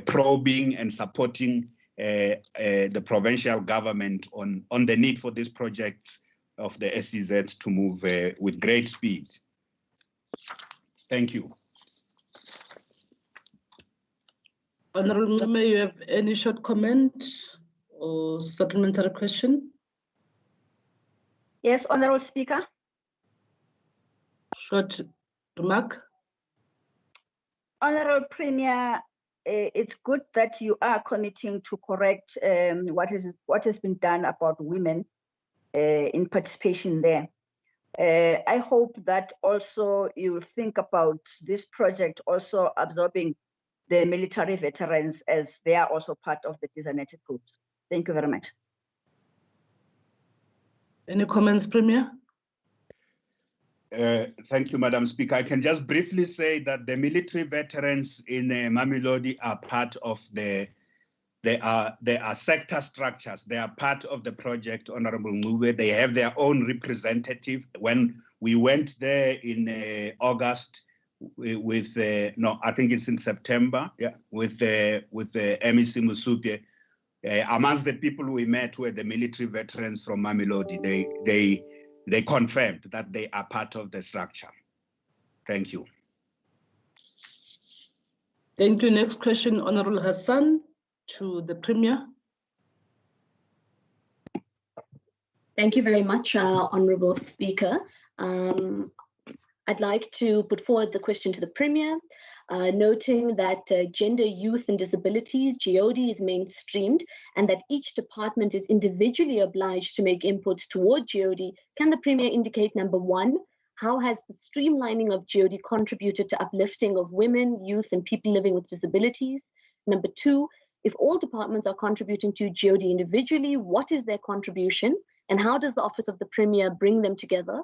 probing and supporting the provincial government on the need for these projects of the SEZ to move with great speed. Thank you. Honorable Ngcume, you have any short comment or supplementary question? Yes, Honorable Speaker. Short remark. Honorable Premier, it's good that you are committing to correct what has been done about women in participation there. I hope that also you think about this project also absorbing the military veterans, as they are also part of the designated groups. Thank you very much. Any comments, Premier? Thank you, Madam Speaker. I can just briefly say that the military veterans in Mamelodi are part of they are sector structures. They are part of the project, Honorable Ngube. They have their own representative. When we went there in August with no, I think it's in September, yeah, with the MEC Musupye, amongst the people we met were the military veterans from Mamelodi. They confirmed that they are part of the structure. Thank you. Thank you. Next question, Honorable Hassan, to the Premier. Thank you very much, Honorable Speaker. I'd like to put forward the question to the Premier, noting that gender, youth and disabilities, GOD, is mainstreamed and that each department is individually obliged to make inputs toward GOD. Can the Premier indicate, number one, how has the streamlining of GOD contributed to uplifting of women, youth and people living with disabilities? Number two, if all departments are contributing to GOD individually, what is their contribution and how does the Office of the Premier bring them together?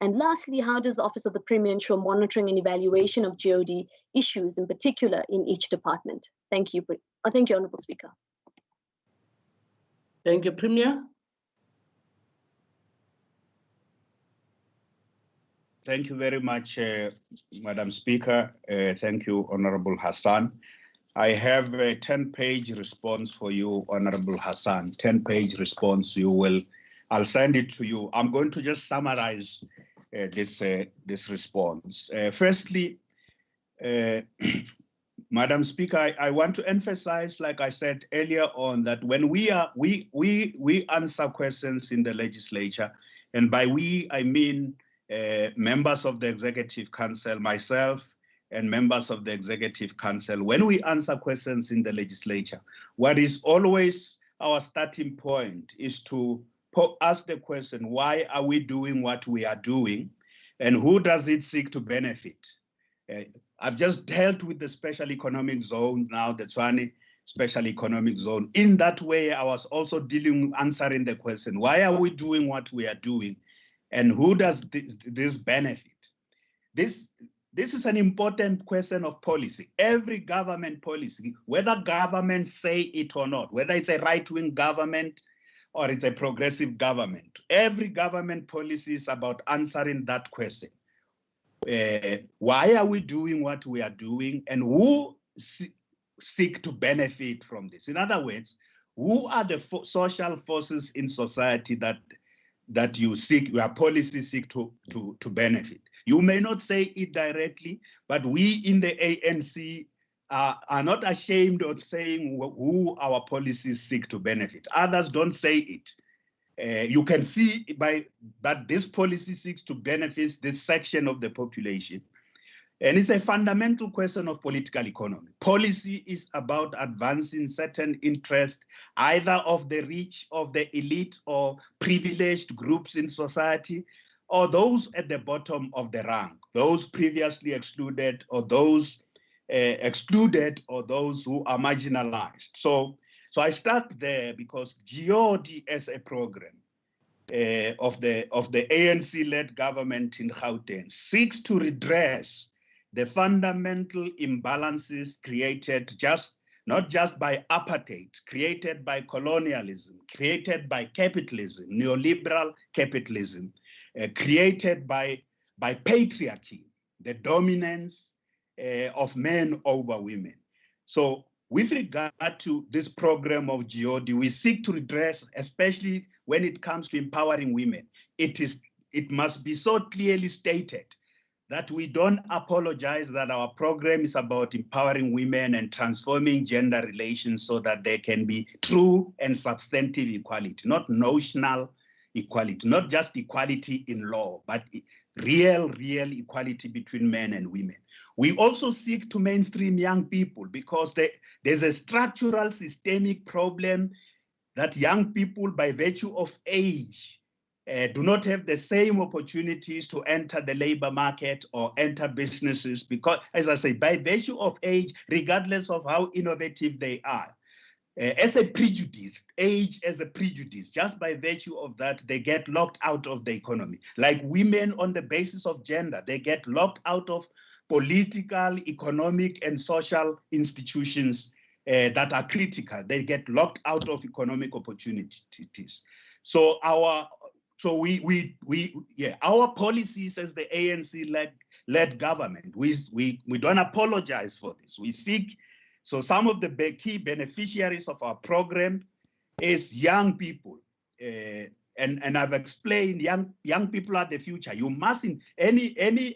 And lastly, how does the Office of the Premier ensure monitoring and evaluation of GOD issues, in particular in each department? Thank you. Thank you, Honourable Speaker. Thank you, Premier. Thank you very much, Madam Speaker. Thank you, Honorable Hassan. I have a 10-page response for you, Honorable Hassan. 10-page response. I'll send it to you. I'm going to just summarize this response. Firstly, Madam Speaker, I want to emphasize, like I said earlier on, that when we answer questions in the legislature, and by we I mean members of the Executive Council, myself, and members of the Executive Council, when we answer questions in the legislature, what is always our starting point is to ask the question, why are we doing what we are doing, and who does it seek to benefit? I've just dealt with the special economic zone, now the Tshwane special economic zone. In that way, I was also answering the question, why are we doing what we are doing, and who does this benefit? This is an important question of policy. Every government policy, whether governments say it or not, whether it's a right-wing government or it's a progressive government, every government policy is about answering that question. Why are we doing what we are doing, and who seek to benefit from this? In other words, who are the social forces in society that your policies seek to benefit? You may not say it directly, but we in the ANC are not ashamed of saying who our policies seek to benefit. Others don't say it. You can see by that this policy seeks to benefit this section of the population. And it's a fundamental question of political economy. Policy is about advancing certain interests, either of the rich, of the elite, or privileged groups in society, or those at the bottom of the rank, those previously excluded, or those excluded, or those who are marginalized. So I start there because GOD as a program of the ANC-led government in Gauteng seeks to redress the fundamental imbalances created not just by apartheid, created by colonialism, created by capitalism, neoliberal capitalism, created by patriarchy, the dominance of men over women. So with regard to this program of GOD, we seek to redress, especially when it comes to empowering women. It must be so clearly stated that we don't apologize that our program is about empowering women and transforming gender relations so that there can be true and substantive equality, not notional equality, not just equality in law, but real equality between men and women. We also seek to mainstream young people because there's a structural systemic problem that young people, by virtue of age, do not have the same opportunities to enter the labor market or enter businesses because, as I say, by virtue of age, regardless of how innovative they are, as a prejudice, age as a prejudice, just by virtue of that, they get locked out of the economy. Like women on the basis of gender, they get locked out of political, economic, and social institutions that are critical. They get locked out of economic opportunities. So our policies as the ANC-led government, we don't apologize for this. We seek. So some of the key beneficiaries of our program is young people. And I've explained young people are the future. You mustn't, any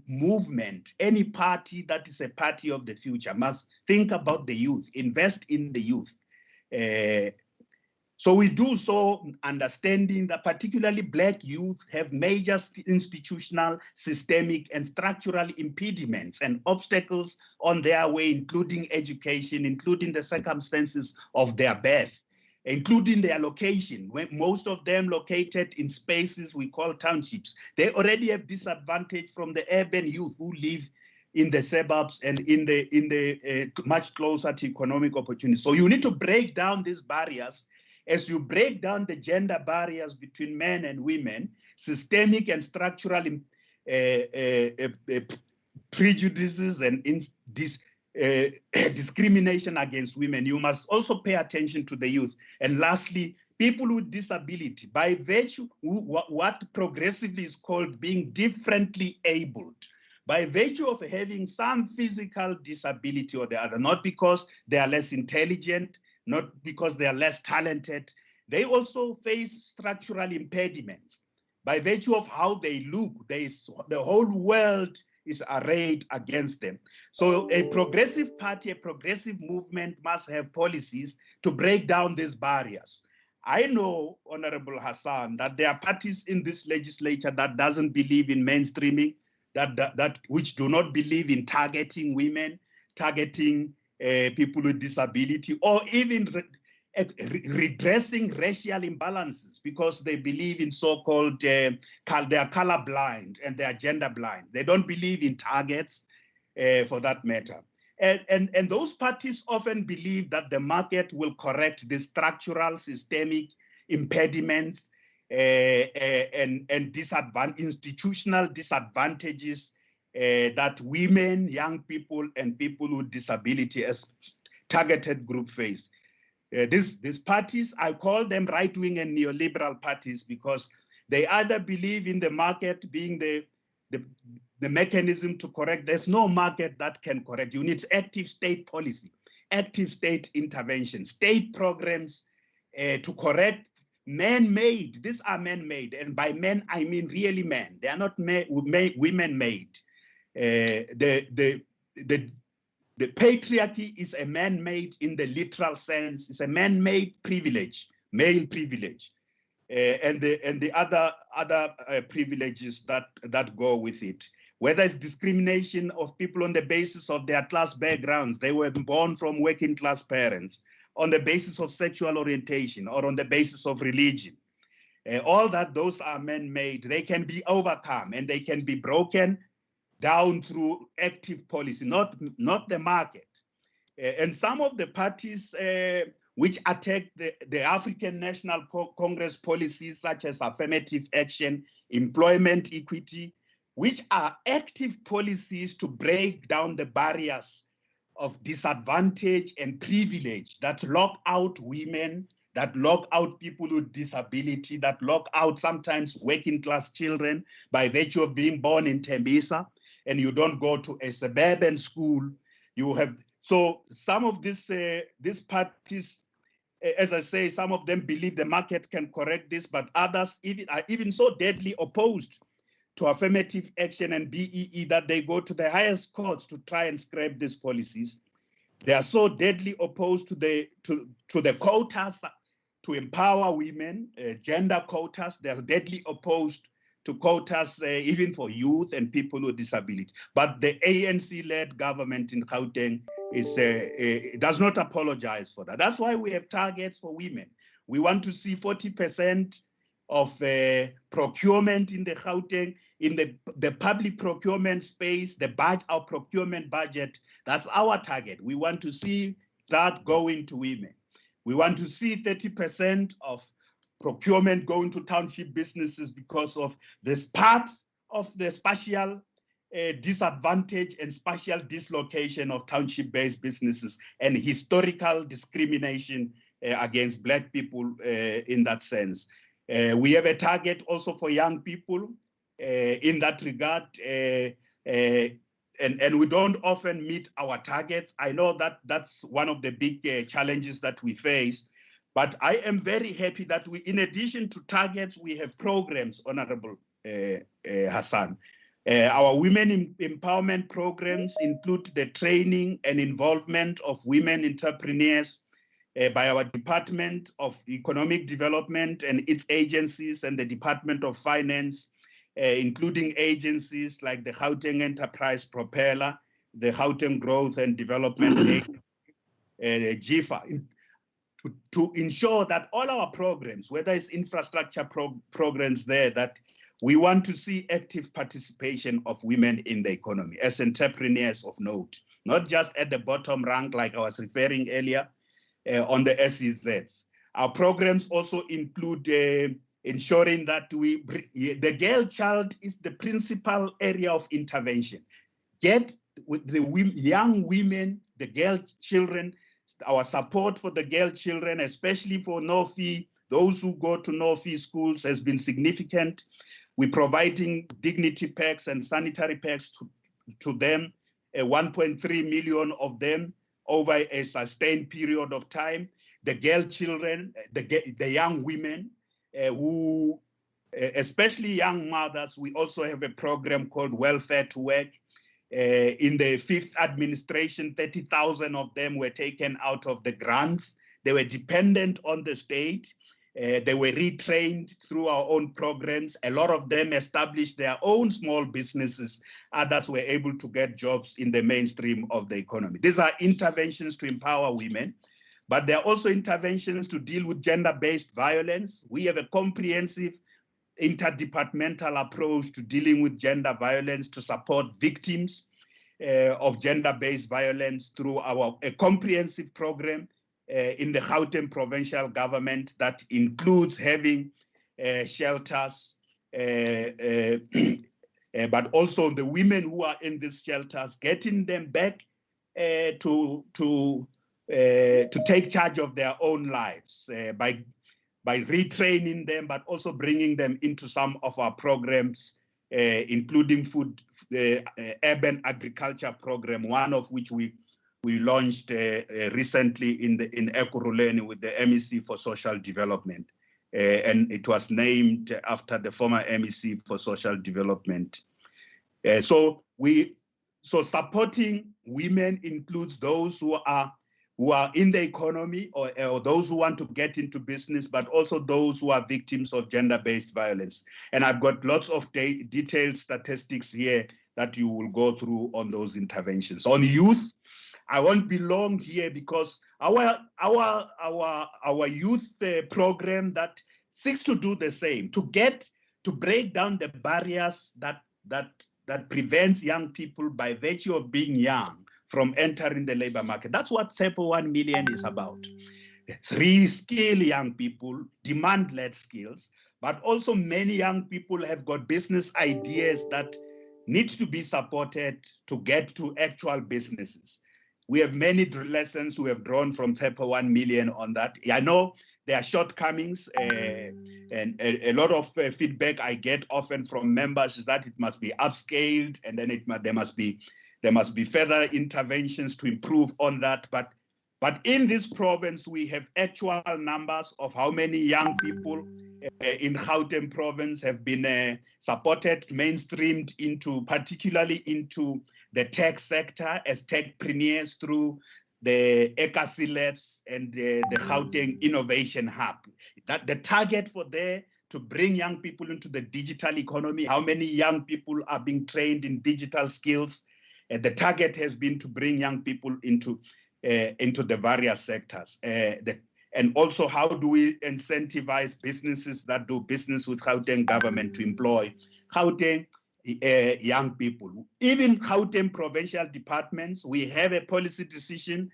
movement, any party that is a party of the future must think about the youth, invest in the youth. So we do so understanding that particularly Black youth have major institutional, systemic, and structural impediments and obstacles on their way, including education, including the circumstances of their birth, including their location, when most of them located in spaces we call townships. They already have disadvantage from the urban youth who live in the suburbs and in the much closer to economic opportunities. So you need to break down these barriers. As you break down the gender barriers between men and women, systemic and structural prejudices and discrimination against women, you must also pay attention to the youth. And lastly, people with disability, by virtue what progressively is called being differently abled, by virtue of having some physical disability or the other, not because they are less intelligent, not because they are less talented, they also face structural impediments. By virtue of how they look, the whole world is arrayed against them. So a progressive party, a progressive movement must have policies to break down these barriers. I know, Honorable Hassan, that there are parties in this legislature that doesn't believe in mainstreaming, which do not believe in targeting women, targeting people with disability, or even redressing racial imbalances because they believe in so-called, they are colorblind and they are gender blind. They don't believe in targets for that matter. And those parties often believe that the market will correct the structural systemic impediments and institutional disadvantages that women, young people, and people with disability as targeted group face. These parties, I call them right-wing and neoliberal parties because they either believe in the market being the mechanism to correct. There's no market that can correct. You need active state policy, active state intervention, state programs to correct man-made. These are man-made, and by men I mean really men. They are not women-made. The patriarchy is a man-made in the literal sense. It's a man-made privilege, male privilege, and the other privileges that go with it. Whether it's discrimination of people on the basis of their class backgrounds, they were born from working class parents, on the basis of sexual orientation, or on the basis of religion. All those are man-made. They can be overcome and they can be broken down through active policy, not the market. And some of the parties which attack the African National Congress policies, such as affirmative action, employment equity, which are active policies to break down the barriers of disadvantage and privilege that lock out women, that lock out people with disability, that lock out sometimes working class children by virtue of being born in Tembisa, and you don't go to a suburban school. You have, so some of these parties, as I say, some of them believe the market can correct this, but others are even so deadly opposed to affirmative action and BEE that they go to the highest courts to try and scrap these policies. They are so deadly opposed to the quotas to empower women, gender quotas. They are deadly opposed to quotas even for youth and people with disability. But the ANC-led government in Gauteng does not apologize for that. That's why we have targets for women. We want to see 40% of procurement in the Gauteng, in the public procurement space, our procurement budget. That's our target. We want to see that going to women. We want to see 30% of procurement going to township businesses because of this part of the spatial disadvantage and spatial dislocation of township-based businesses and historical discrimination against Black people in that sense. We have a target also for young people in that regard, and we don't often meet our targets. I know that that's one of the big challenges that we face, but I am very happy that in addition to targets, we have programs, Honorable Hassan. Our women empowerment programs include the training and involvement of women entrepreneurs by our Department of Economic Development and its agencies and the Department of Finance, including agencies like the Gauteng Enterprise Propeller, the Gauteng Growth and Development Agency, GIFA, to ensure that all our programs, whether it's infrastructure programs there, that we want to see active participation of women in the economy as entrepreneurs of note, not just at the bottom rank like I was referring earlier on the SEZs. Our programs also include ensuring that the girl child is the principal area of intervention. Get with the young women, the girl children, our support for the girl children, especially for no-fee, those who go to no-fee schools has been significant. We're providing dignity packs and sanitary packs to them, 1.3 million of them over a sustained period of time. The girl children, the young women who, especially young mothers, we also have a program called Welfare to Work. In the 5th administration, 30,000 of them were taken out of the grants. They were dependent on the state. They were retrained through our own programs. A lot of them established their own small businesses. Others were able to get jobs in the mainstream of the economy. These are interventions to empower women, but there are also interventions to deal with gender-based violence. We have a comprehensive interdepartmental approach to dealing with gender violence to support victims of gender-based violence through a comprehensive program in the Gauteng provincial government that includes having shelters, but also the women who are in these shelters, getting them back to take charge of their own lives by retraining them, but also bringing them into some of our programs, including urban agriculture program, one of which we launched recently in Ekurhuleni with the MEC for Social Development. And it was named after the former MEC for Social Development. So supporting women includes those who are in the economy or those who want to get into business, but also those who are victims of gender-based violence. And I've got lots of detailed statistics here that you will go through on those interventions. On youth, I won't be long here because our youth program that seeks to do the same, to break down the barriers that prevents young people by virtue of being young from entering the labor market. That's what SEPO 1 million is about. Reskill young people, demand-led skills, but also many young people have got business ideas that need to be supported to get to actual businesses. We have many lessons we have drawn from SEPO 1 million on that. I know there are shortcomings and a lot of feedback I get often from members is that it must be upscaled and then there must be further interventions to improve on that. But in this province, we have actual numbers of how many young people in Gauteng province have been supported, mainstreamed particularly into the tech sector as techpreneurs through the ECASI Labs and the Gauteng Innovation Hub. That the target for there to bring young people into the digital economy, how many young people are being trained in digital skills. The target has been to bring young people into the various sectors. And also, how do we incentivize businesses that do business with Gauteng government to employ Gauteng young people? Even Gauteng provincial departments, we have a policy decision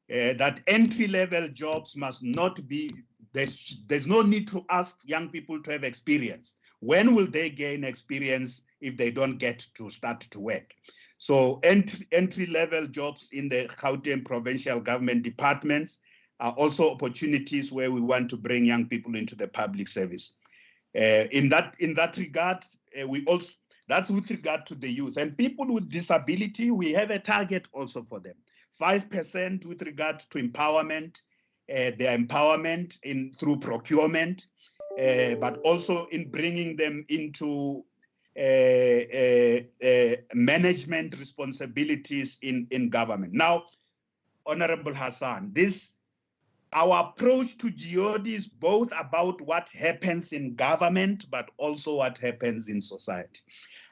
that entry-level jobs must not be, there's no need to ask young people to have experience. When will they gain experience if they don't get to start to work? So entry-level jobs in the Gauteng provincial government departments are also opportunities where we want to bring young people into the public service. In that regard, that's with regard to the youth. And people with disability, we have a target also for them. 5% with regard to empowerment, their empowerment through procurement, but also in bringing them into management responsibilities in government. Now, Honorable Hassan, this Our approach to GOD is both about what happens in government, but also what happens in society.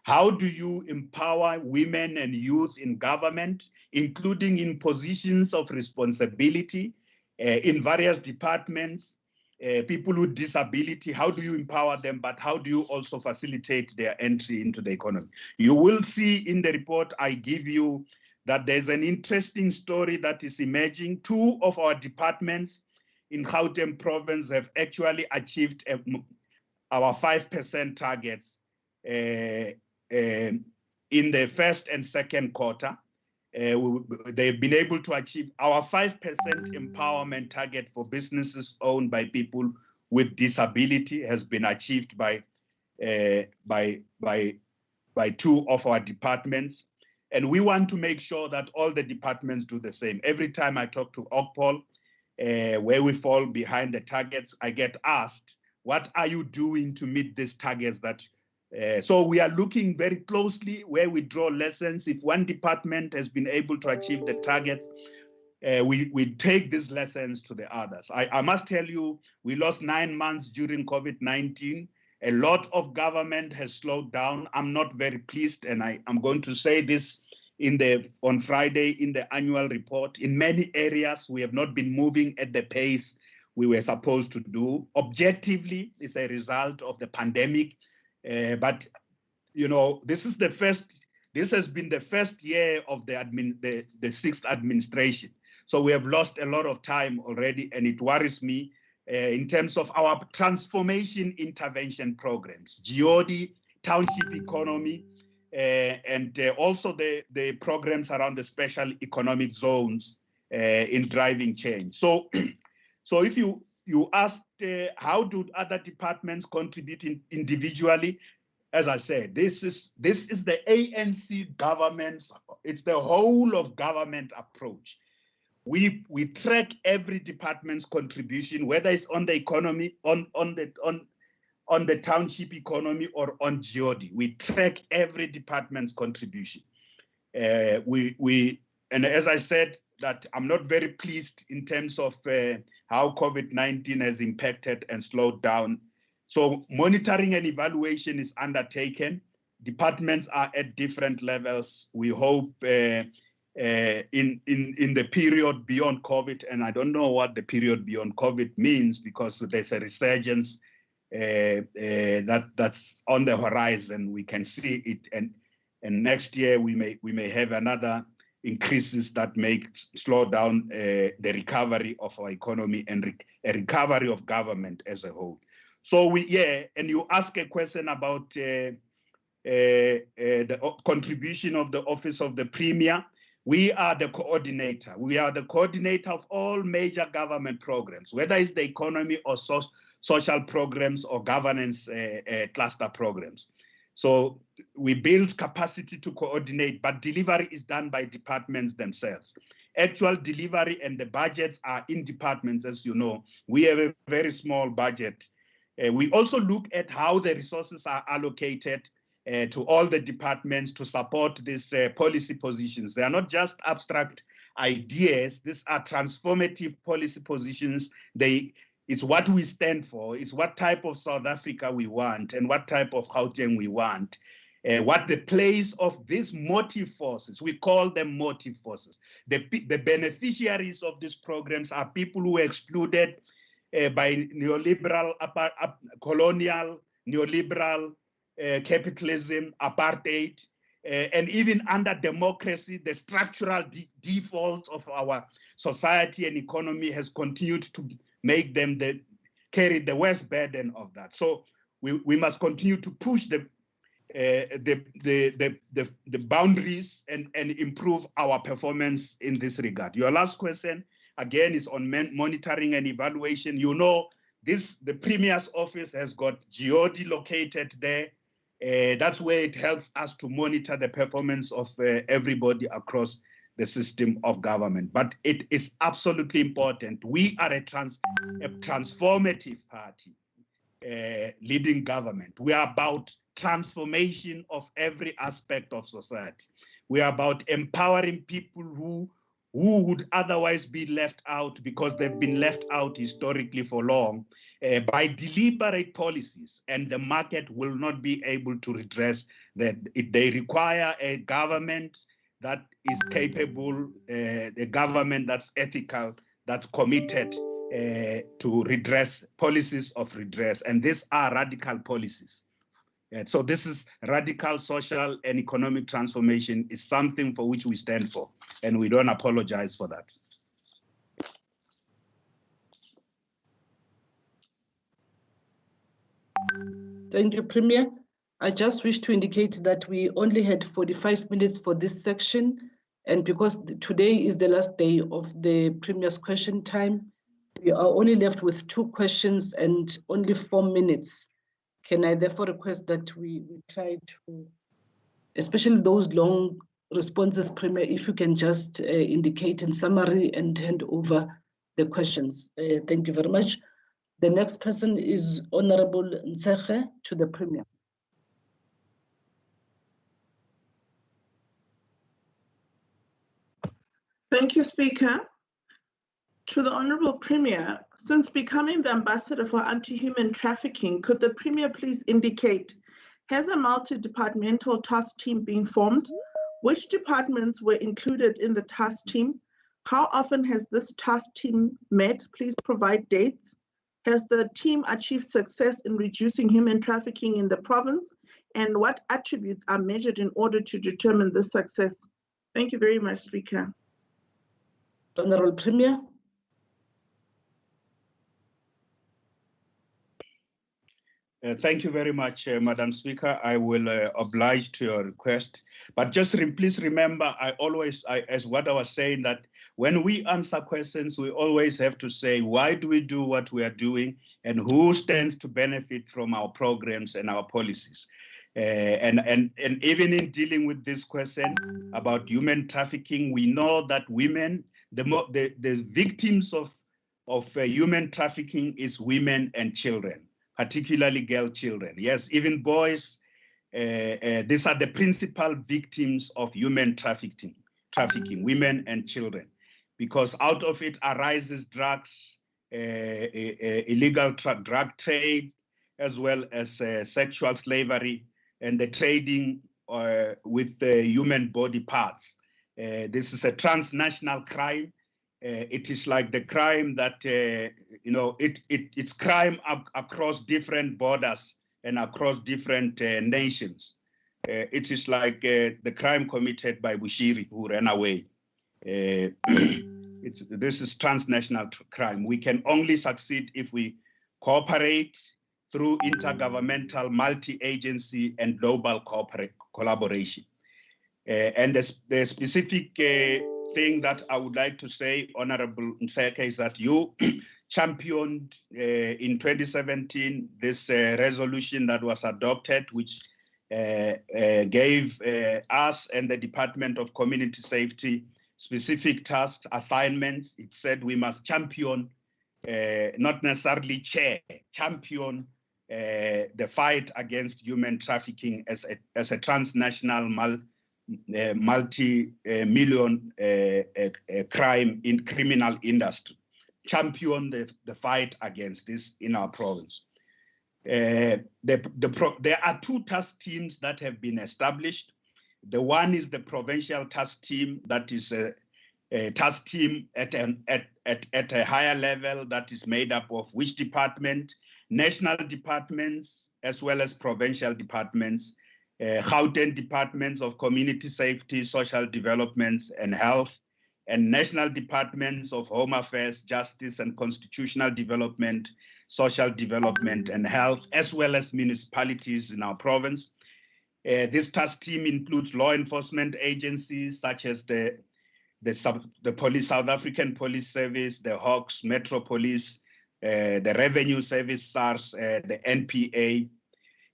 How do you empower women and youth in government, including in positions of responsibility in various departments, people with disability? How do you empower them, but how do you also facilitate their entry into the economy? You will see in the report I give you that there's an interesting story that is emerging. 2 of our departments in Gauteng province have actually achieved our 5% targets in the first and second quarter. They've been able to achieve our 5% empowerment target for businesses owned by people with disability has been achieved by 2 of our departments. And we want to make sure that all the departments do the same. Every time I talk to OCPOL, where we fall behind the targets, I get asked, what are you doing to meet these targets? So we are looking very closely where we draw lessons. If one department has been able to achieve the targets, we take these lessons to the others. I must tell you, we lost 9 months during COVID-19. A lot of government has slowed down. I'm not very pleased, and I'm going to say this on Friday in the annual report. In many areas, we have not been moving at the pace we were supposed to do. Objectively, it's a result of the pandemic, but you know, this has been the first year of the 6th administration. So we have lost a lot of time already, and it worries me. In terms of our transformation intervention programs, GOD, township economy, and also the programs around the special economic zones in driving change. So if you asked how do other departments contribute individually, as I said, this is the ANC government's, it's the whole of government approach. We track every department's contribution, whether it's on the economy, on the township economy, or on GOD. We track every department's contribution. And as I said, that I'm not very pleased in terms of how COVID-19 has impacted and slowed down. So monitoring and evaluation is undertaken. Departments are at different levels. We hope in the period beyond COVID, and I don't know what the period beyond COVID means, because there's a resurgence that's on the horizon. We can see it, and next year we may have another increases that may slow down the recovery of our economy and a recovery of government as a whole. So and you ask a question about the contribution of the Office of the Premier. We are the coordinator. We are the coordinator of all major government programs, whether it's the economy or social programs or governance cluster programs. So we build capacity to coordinate, but delivery is done by departments themselves. Actual delivery and the budgets are in departments, as you know. We have a very small budget. We also look at how the resources are allocated to all the departments to support these policy positions. They are not just abstract ideas. These are transformative policy positions. It's what we stand for. It's what type of South Africa we want and what type of Gauteng we want. What the place of these motive forces, we call them motive forces. The beneficiaries of these programs are people who were excluded by neoliberal, colonial, neoliberal capitalism, apartheid, and even under democracy, the structural default of our society and economy has continued to make them carry the worst burden of that. So we must continue to push the boundaries and improve our performance in this regard. Your last question, again, is on monitoring and evaluation. You know, the Premier's office has got GOD located there. That's where it helps us to monitor the performance of everybody across the system of government. But it is absolutely important. We are a transformative party leading government. We are about transformation of every aspect of society. We are about empowering people who who would otherwise be left out because they've been left out historically for long by deliberate policies, and the market will not be able to redress that. They require a government that is capable, a government that's ethical, that's committed to redress, policies of redress, and these are radical policies. So this is radical social and economic transformation is something for which we stand for, and we don't apologize for that. Thank you, Premier. I just wish to indicate that we only had 45 minutes for this section, and because today is the last day of the Premier's question time, we are only left with 2 questions and only 4 minutes. Can I therefore request that we try to, especially those long responses, Premier, if you can just indicate in summary and hand over the questions. Thank you very much. The next person is Honorable Ntsege to the Premier. Thank you, Speaker. To the Honorable Premier, since becoming the Ambassador for Anti-Human Trafficking, could the Premier please indicate, has a multi-departmental task team been formed? Which departments were included in the task team? How often has this task team met? Please provide dates. Has the team achieved success in reducing human trafficking in the province? And what attributes are measured in order to determine this success? Thank you very much, Speaker. Honorable Premier. Thank you very much, Madam Speaker. I will oblige to your request. But just please remember, as what I was saying, that when we answer questions, we always have to say, why do we do what we are doing, and who stands to benefit from our programs and our policies? And even in dealing with this question about human trafficking, we know that women, the victims of human trafficking is women and children, particularly girl children. Yes, even boys, these are the principal victims of human trafficking, women and children, because out of it arises drugs, illegal drug trade, as well as sexual slavery and the trading with human body parts. This is a transnational crime. It is like the crime that, it's crime across different borders and across different nations. It is like the crime committed by Bushiri, who ran away. This is transnational crime. We can only succeed if we cooperate through intergovernmental, multi-agency and global collaboration. And the specific thing that I would like to say, Honorable Ntsege, is that you championed in 2017 this resolution that was adopted, which gave us and the Department of Community Safety specific tasks, assignments. It said we must champion, not necessarily chair, champion the fight against human trafficking as a transnational multi-million crime in criminal industry. Champion the fight against this in our province. There are 2 task teams that have been established. The one is the provincial task team, that is a task team at a higher level that is made up of which department? National departments as well as provincial departments, Gauteng departments of community safety, social developments and health, and national departments of home affairs, justice and constitutional development, social development and health, as well as municipalities in our province. This task team includes law enforcement agencies such as the South African Police Service, the Hawks, Metro Police, the Revenue Service, SARS, the NPA.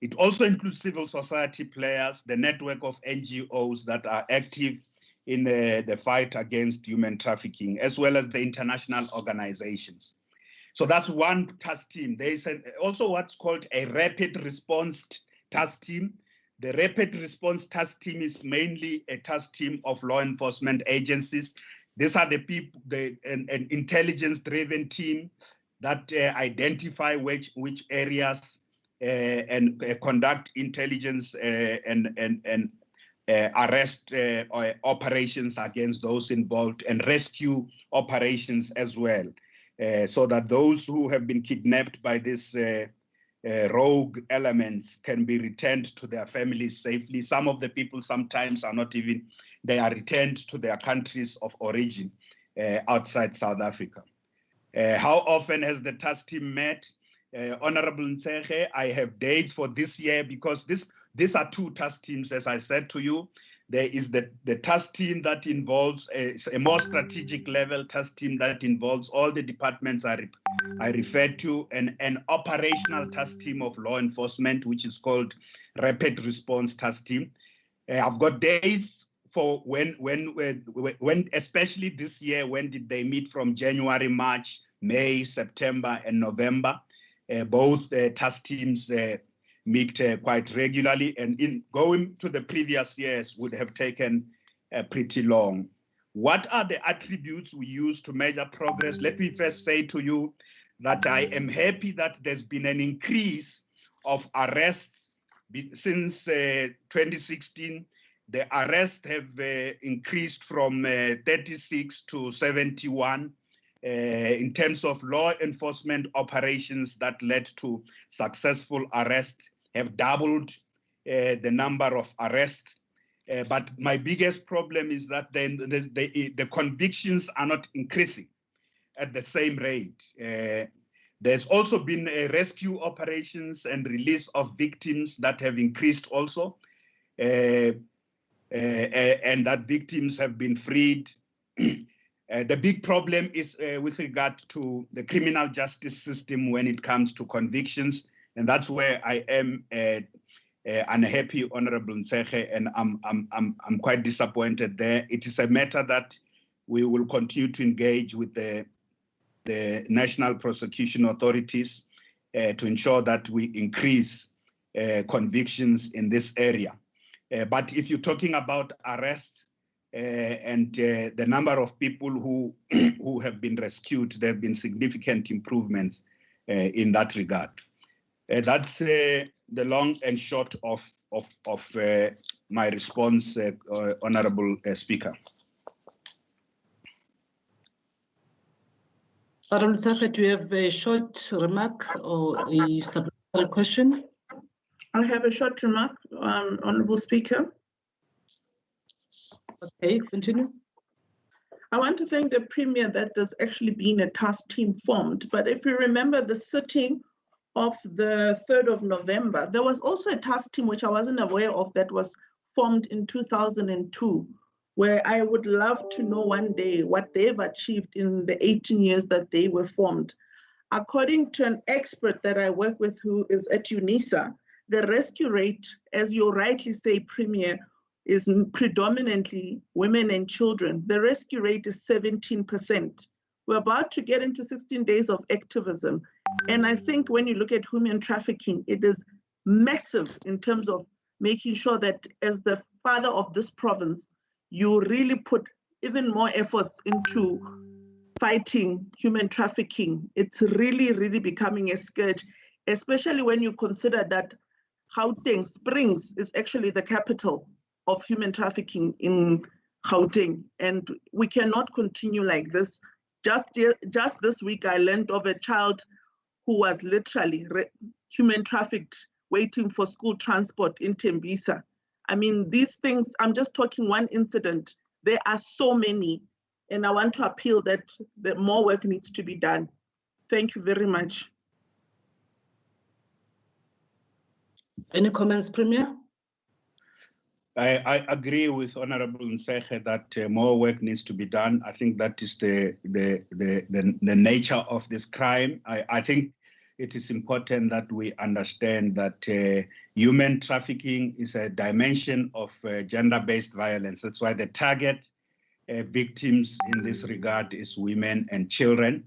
It also includes civil society players, the network of NGOs that are active in the fight against human trafficking, as well as the international organizations. So that's one task team. There is also what's called a rapid response task team. The rapid response task team is mainly a task team of law enforcement agencies These are the people, an intelligence-driven team that identify which areas and conduct intelligence and arrest operations against those involved, and rescue operations as well, so that those who have been kidnapped by these rogue elements can be returned to their families safely. Some of the people sometimes are not even, they are returned to their countries of origin outside South Africa. How often has the task team met? Honorable Ntsege, I have dates for this year, because these are two task teams, as I said to you. There is the task team that involves a more strategic level task team that involves all the departments I referred to, and an operational task team of law enforcement, which is called Rapid Response Task Team. I've got dates for when, especially this year, when did they meet? From January, March, May, September, and November. Both task teams meet quite regularly, and in going to the previous years would have taken pretty long. What are the attributes we use to measure progress? Let me first say to you that I am happy that there's been an increase of arrests since 2016. The arrests have increased from 36 to 71. In terms of law enforcement operations that led to successful arrest, have doubled the number of arrests. But my biggest problem is that then the convictions are not increasing at the same rate. There's also been rescue operations and release of victims that have increased also, and that victims have been freed. The big problem is with regard to the criminal justice system when it comes to convictions, and that's where I am unhappy, Honorable Ntsege, and I'm quite disappointed there. It is a matter that we will continue to engage with the national prosecution authorities to ensure that we increase convictions in this area. But if you're talking about arrests, and the number of people who have been rescued, there have been significant improvements in that regard. That's the long and short of my response, Honorable Speaker. Honorable Ntsege, do you have a short remark or a supplementary question? I have a short remark, Honorable Speaker. Okay, continue. I want to thank the Premier that there's actually been a task team formed. But if you remember the sitting of the 3rd of November, there was also a task team which I wasn't aware of that was formed in 2002, where I would love to know one day what they've achieved in the 18 years that they were formed. According to an expert that I work with who is at UNISA, the rescue rate, as you rightly say, Premier, is predominantly women and children. The rescue rate is 17%. We're about to get into 16 days of activism. And I think when you look at human trafficking, it is massive in terms of making sure that as the father of this province, you really put even more efforts into fighting human trafficking. It's really, really becoming a scourge, especially when you consider that Gauteng Springs is actually the capital of human trafficking in Gauteng, and we cannot continue like this. Just this week, I learned of a child who was literally human trafficked, waiting for school transport in Tembisa. I mean, these things, I'm just talking one incident. There are so many, and I want to appeal that more work needs to be done. Thank you very much. Any comments, Premier? I agree with Honorable Ntsege that more work needs to be done. I think that is the nature of this crime. I think it is important that we understand that human trafficking is a dimension of gender-based violence. That's why the target victims in this regard is women and children.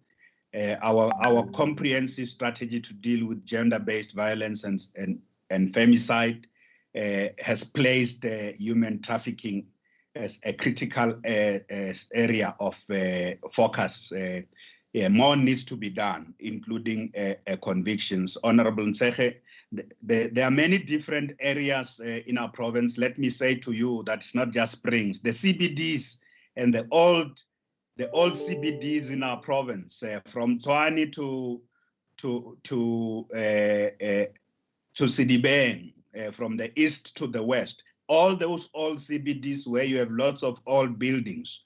Our comprehensive strategy to deal with gender-based violence and femicide has placed human trafficking as a critical area of focus. More needs to be done, including convictions. Honorable Nseche, there are many different areas in our province. Let me say to you that it's not just Springs. The CBDs and the old CBDs in our province, from Tshwane to Sidibeng, from the east to the west, all those old CBDs where you have lots of old buildings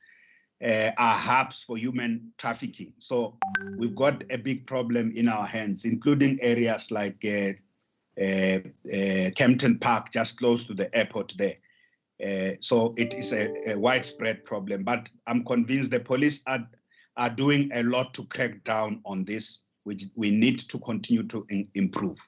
are hubs for human trafficking. So we've got a big problem in our hands, including areas like Kempton Park, just close to the airport there. So it is a widespread problem, but I'm convinced the police are doing a lot to crack down on this, which we need to continue to improve.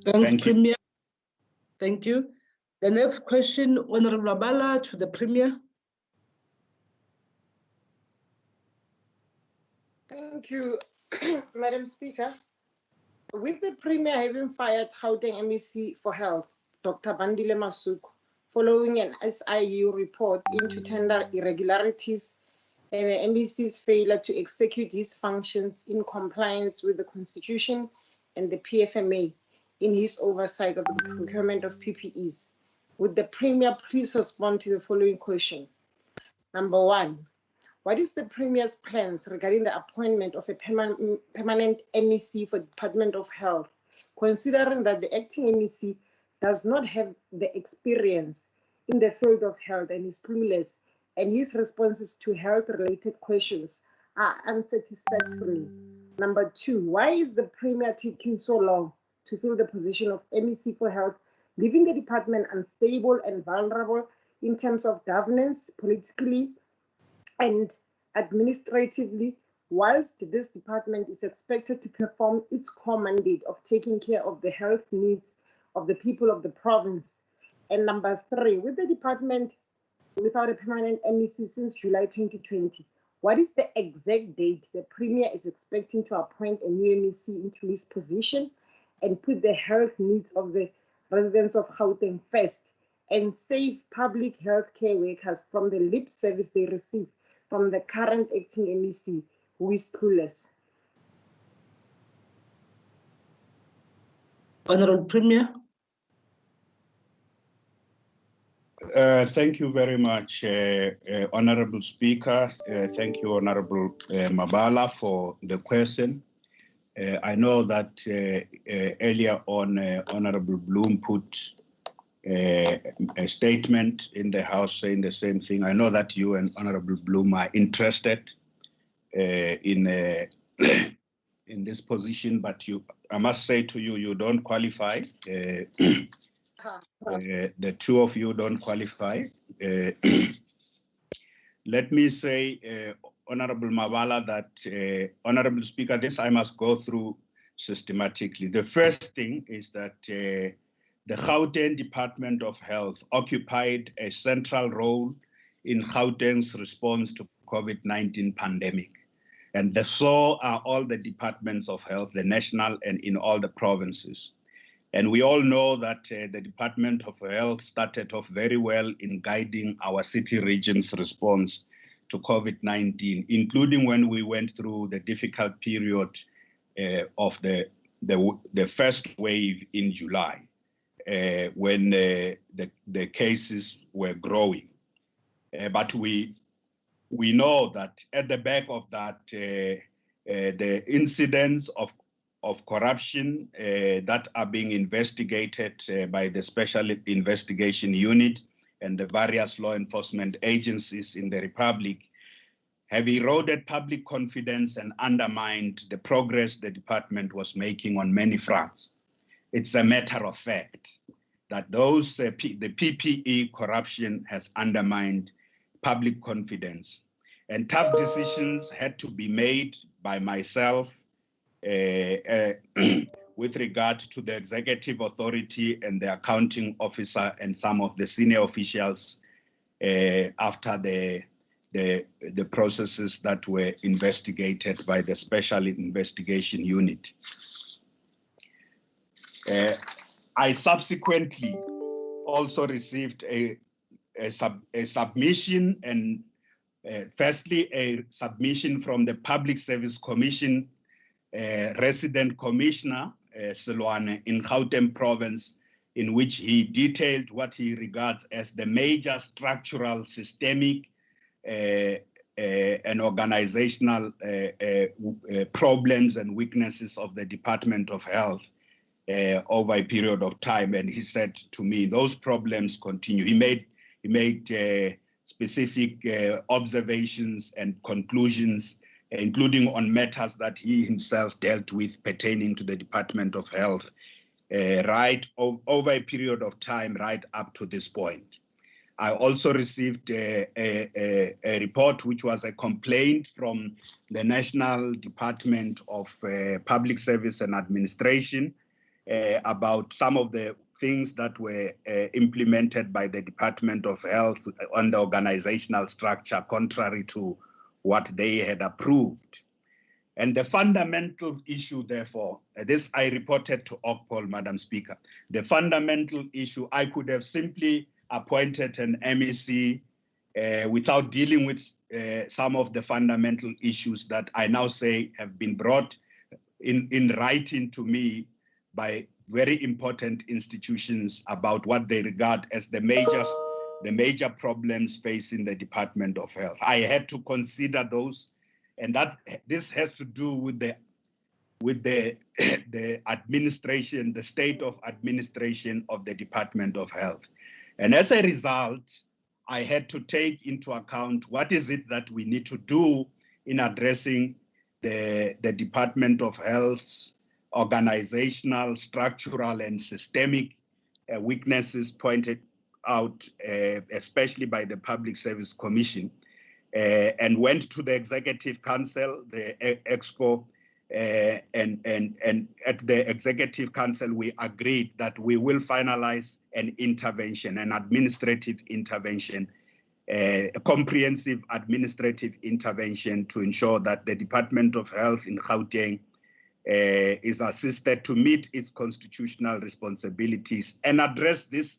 Thanks, Premier. Thank you. The next question, Honorable Mabala, to the Premier. Thank you, Madam Speaker. With the Premier having fired Gauteng MEC for Health, Dr. Bandile Masuku, following an SIU report into tender irregularities and the MEC's failure to execute his functions in compliance with the Constitution and the PFMA in his oversight of the procurement of PPEs, would the Premier please respond to the following question? Number one, what is the Premier's plans regarding the appointment of a permanent MEC for the Department of Health, considering that the acting MEC does not have the experience in the field of health and is clueless, and his responses to health-related questions are unsatisfactory? Number two, why is the Premier taking so long to fill the position of MEC for Health, leaving the department unstable and vulnerable in terms of governance, politically and administratively, whilst this department is expected to perform its core mandate of taking care of the health needs of the people of the province? And number three, with the department without a permanent MEC since July 2020, what is the exact date the Premier is expecting to appoint a new MEC into this position and put the health needs of the residents of Gauteng first and save public health care workers from the lip service they receive from the current acting MEC, who is clueless? Honorable Premier. Thank you very much, Honorable Speaker. Thank you, Honorable Mabala, for the question. I know that earlier on, Honorable Bloom put a statement in the House saying the same thing. I know that you and Honorable Bloom are interested in this position, but I must say to you, you don't qualify. The two of you don't qualify. Let me say, Honorable Mabala, that Honorable Speaker, this I must go through systematically. The first thing is that the Gauteng Department of Health occupied a central role in Gauteng's response to COVID-19 pandemic. And so are all the departments of health, the national and in all the provinces. And we all know that the Department of Health started off very well in guiding our city region's response to COVID-19, including when we went through the difficult period of the first wave in July, when the cases were growing. But we know that at the back of that, the incidents of corruption that are being investigated by the Special Investigation Unit and the various law enforcement agencies in the Republic have eroded public confidence and undermined the progress the department was making on many fronts. It's a matter of fact that the PPE corruption has undermined public confidence, and tough decisions had to be made by myself with regard to the executive authority and the accounting officer and some of the senior officials after the processes that were investigated by the Special Investigation Unit. I subsequently also received a submission, and firstly a submission from the Public Service Commission resident commissioner Silwane in Gauteng province, in which he detailed what he regards as the major structural, systemic and organizational problems and weaknesses of the Department of Health over a period of time. And he said to me, those problems continue. He made specific observations and conclusions, including on matters that he himself dealt with pertaining to the Department of Health, right over a period of time, right up to this point. I also received a report, which was a complaint from the National Department of Public Service and Administration about some of the things that were implemented by the Department of Health on the organizational structure, contrary to what they had approved. And the fundamental issue, therefore, this I reported to OCPOL, Madam Speaker. The fundamental issue, I could have simply appointed an MEC without dealing with some of the fundamental issues that I now say have been brought in writing to me by very important institutions about what they regard as the major problems facing the Department of Health. I had to consider those, and this has to do with the administration, the state of administration of the Department of Health. And as a result, I had to take into account what is it that we need to do in addressing the Department of Health's organizational, structural, and systemic weaknesses pointed out, especially by the Public Service Commission, and went to the Executive Council, the EXCO, and at the Executive Council, we agreed that we will finalize an intervention, an administrative intervention, a comprehensive administrative intervention to ensure that the Department of Health in Gauteng is assisted to meet its constitutional responsibilities and address these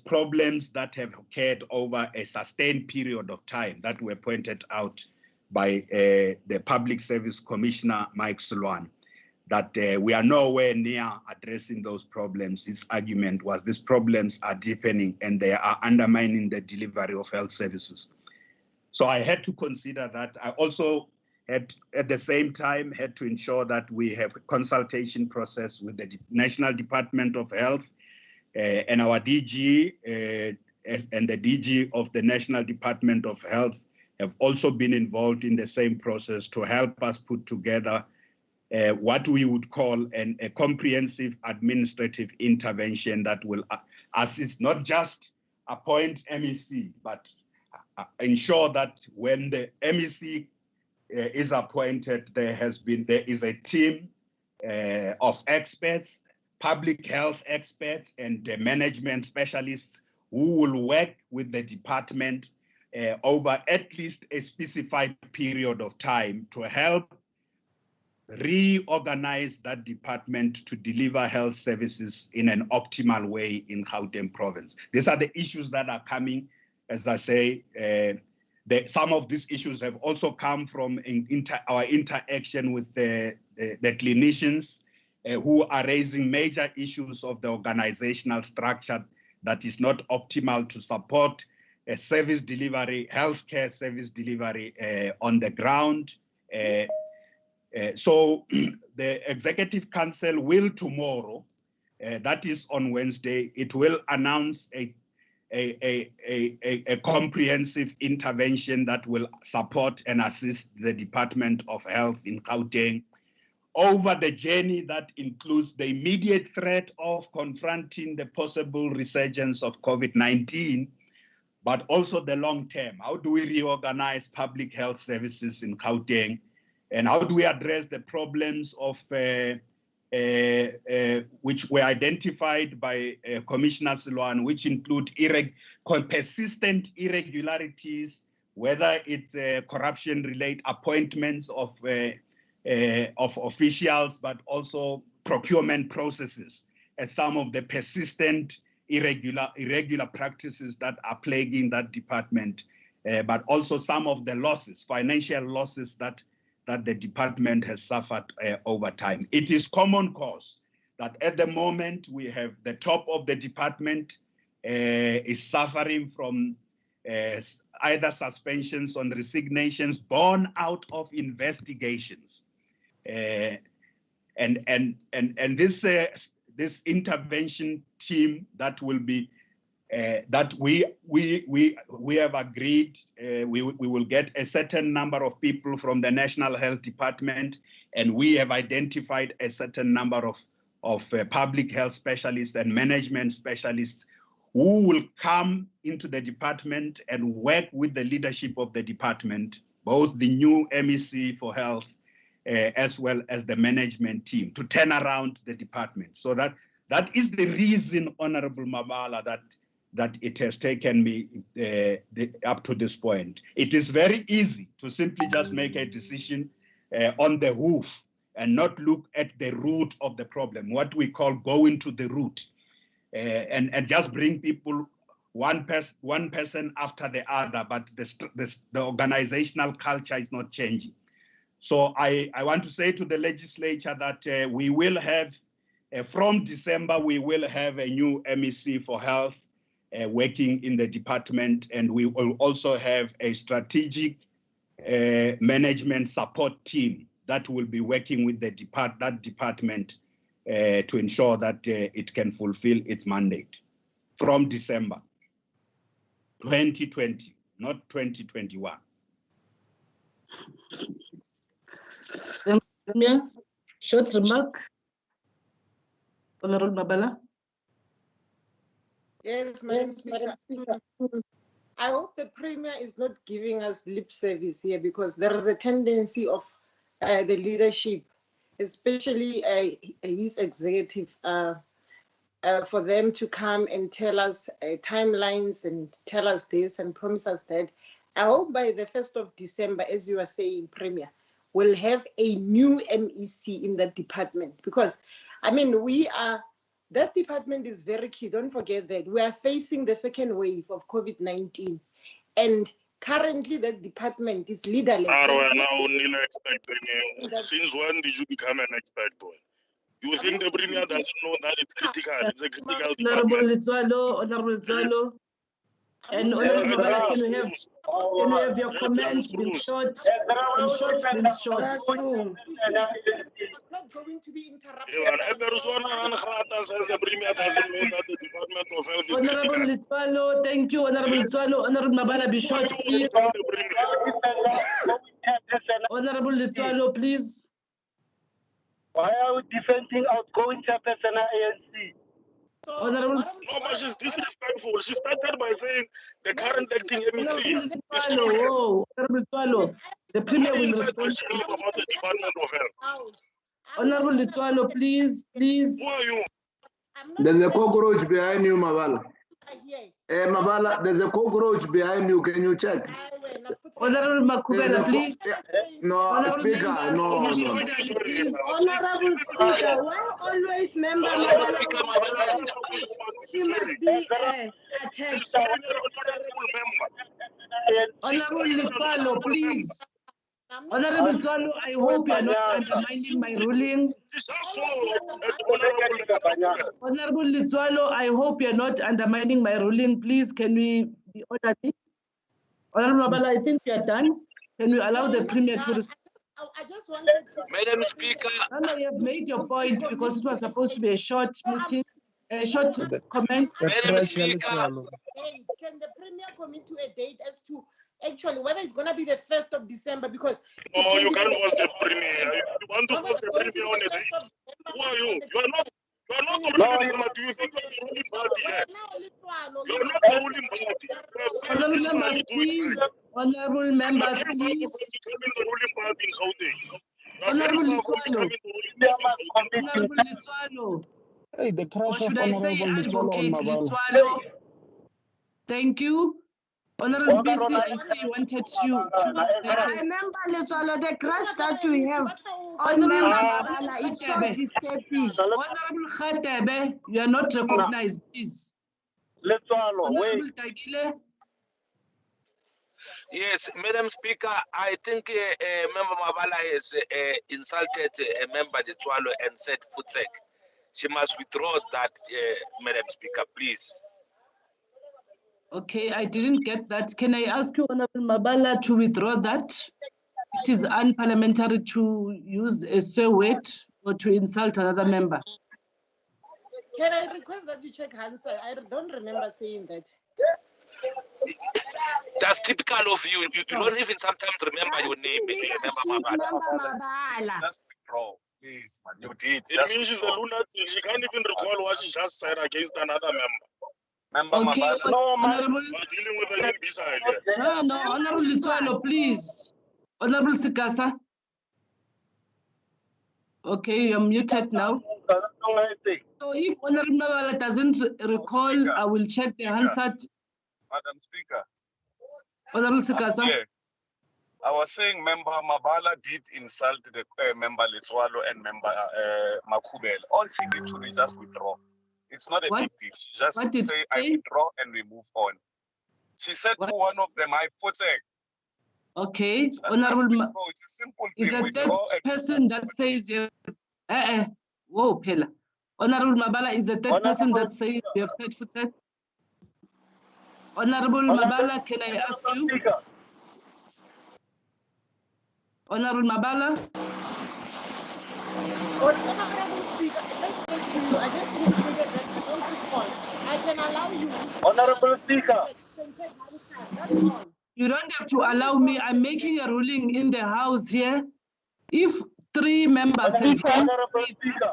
problems that have occurred over a sustained period of time that were pointed out by the Public Service Commissioner, Mike Silwane, that we are nowhere near addressing those problems. His argument was these problems are deepening and they are undermining the delivery of health services. So I had to consider that. I also had, at the same time, had to ensure that we have a consultation process with the National Department of Health and our DG and the DG of the National Department of Health have also been involved in the same process to help us put together what we would call a comprehensive administrative intervention that will assist, not just appoint MEC, but ensure that when the MEC is appointed, there is a team of experts, public health experts and management specialists who will work with the department over at least a specified period of time to help reorganize that department to deliver health services in an optimal way in Gauteng province. These are the issues that are coming, as I say. Some of these issues have also come from our interaction with the clinicians who are raising major issues of the organizational structure that is not optimal to support service delivery, healthcare service delivery on the ground. So the Executive Council will tomorrow, that is on Wednesday, it will announce a comprehensive intervention that will support and assist the Department of Health in Gauteng over the journey that includes the immediate threat of confronting the possible resurgence of COVID-19, but also the long term. How do we reorganize public health services in Gauteng? And how do we address the problems of which were identified by Commissioner Silwane, which include persistent irregularities, whether it's corruption-related appointments of officials, but also procurement processes. some of the persistent irregular practices that are plaguing that department, but also some of the losses, financial losses that the department has suffered over time. It is common cause that at the moment we have the top of the department is suffering from either suspensions or resignations born out of investigations, and this intervention team that will be that we have agreed we will get a certain number of people from the National Health Department, and we have identified a certain number of public health specialists and management specialists who will come into the department and work with the leadership of the department, both the new MEC for health as well as the management team, to turn around the department. So that is the reason, Honorable Mabala, that it has taken me up to this point. It is very easy to simply just make a decision on the hoof and not look at the root of the problem, what we call going to the root, and just bring people one person after the other, but the organizational culture is not changing. So I want to say to the legislature that we will have, from December, we will have a new MEC for health working in the department, and we will also have a strategic management support team that will be working with that department to ensure that it can fulfill its mandate from December 2020, not 2021. Premier, short remark. Honorable Mabala. Yes, Madam Speaker. I hope the Premier is not giving us lip service here, because there is a tendency of the leadership, especially his executive, for them to come and tell us timelines and tell us this and promise us that. I hope by the 1st of December, as you are saying, Premier, we'll have a new MEC in that department, because, I mean, that department is very key. Don't forget that we are facing the second wave of COVID-19, and currently that department is leaderless. Since when did you become an expert boy? You think the Premier doesn't know that it's critical? It's a critical department. Honorable Zwalo, and Honorable Mabala, can we have your comments been short? Not going to be interrupted. Honorable Litwalo, thank you. Honorable Litwalo, Honorable Mabala, be short, please. Honorable Litwalo, please. Why are we defending outgoing chairperson of ANC? Honorable, no, but she's disrespectful. She started by saying the current acting MEC. Honorable Litwalo, the Premier will respond about the Department of Health. Honorable Litwalo, please. Who are you? There's a cockroach behind you, Mabala. Mabala, there's a cockroach behind you. Can you check? Honorable Makubela, please. No, Speaker, no. Please, Honorable Speaker, why always member she must be attacked? Honorable Litwalo, please. Honorable Zwalo, I hope you are not undermining my ruling. Honorable Litwalo, I hope you are not undermining my ruling. Please, can we be orderly? Honorable Mabala, I think we are done. Can we allow the Premier to respond? I just wanted to... Madam Speaker. You have made your point, because it was supposed to be a short meeting, a short comment. Madam Speaker. Can the Premier commit to a date as to actually whether it's going to be the 1st of December? Because no, you can't force the Premier. You want to force the Premier on a date? Who are you? You are not the ruling party. You think you're the ruling party here? You're not the ruling party. Honorable members, please. Honorable members, please. Becoming the ruling party in Gauteng. Honorable Litwalo. Honorable Litwalo. Hey, the crash or should of I say Honorable Advocate Litwalo. Litwalo? Thank you. Honorable BC, I see you wanted you to. Remember, the crush that we have on Honorable Member Mabala, it's so disturbing. Honorable Khatebe, you are not recognized, please. Honorable Tagile. Yes, Madam Speaker, I think Member Mabala has insulted a member Letsoalo and said Futsek. She must withdraw that, Madam Speaker, please. Okay, I didn't get that. Can I ask you, Honorable Mabala, to withdraw that? It is unparliamentary to use a swear word or to insult another member. Can I request that you check Hansel? I don't remember saying that. That's typical of you. You don't even sometimes remember your name. Member Mabala. Just withdraw, please, man. You did. It means she's a lunatic. She can't even recall what she just said against another member. Member Okay, Mabala. no, Honorable. We're dealing with a beside. No, Honorable Letsoalo, please. Honorable Sikasa. Okay, you're muted now. So if Honorable Mabala doesn't recall, I will check the Hansard. Madam Speaker. Honorable Sikasa. Yeah. I was saying Member Mabala did insult the Member Letsoalo and Member Makubel. All she did to is just withdraw. It's not a big deal. She just say, I withdraw and we move on. She said to one of them, I Futsek. Okay, Honorable. It's a simple Is thing. it that person that says yes? Whoa, Pela. Honorable Mabala, is it that person that says you have said Futsek? Honorable Mabala, can I ask you? Honorable Mabala? Honorable Speaker, I just said to you, I just indicated that I don't recall. I can allow you. Honorable Speaker. You can check Hansard, that's all. You don't have to allow me. I'm making a ruling in the House here. If 3 members have... Honorable Speaker.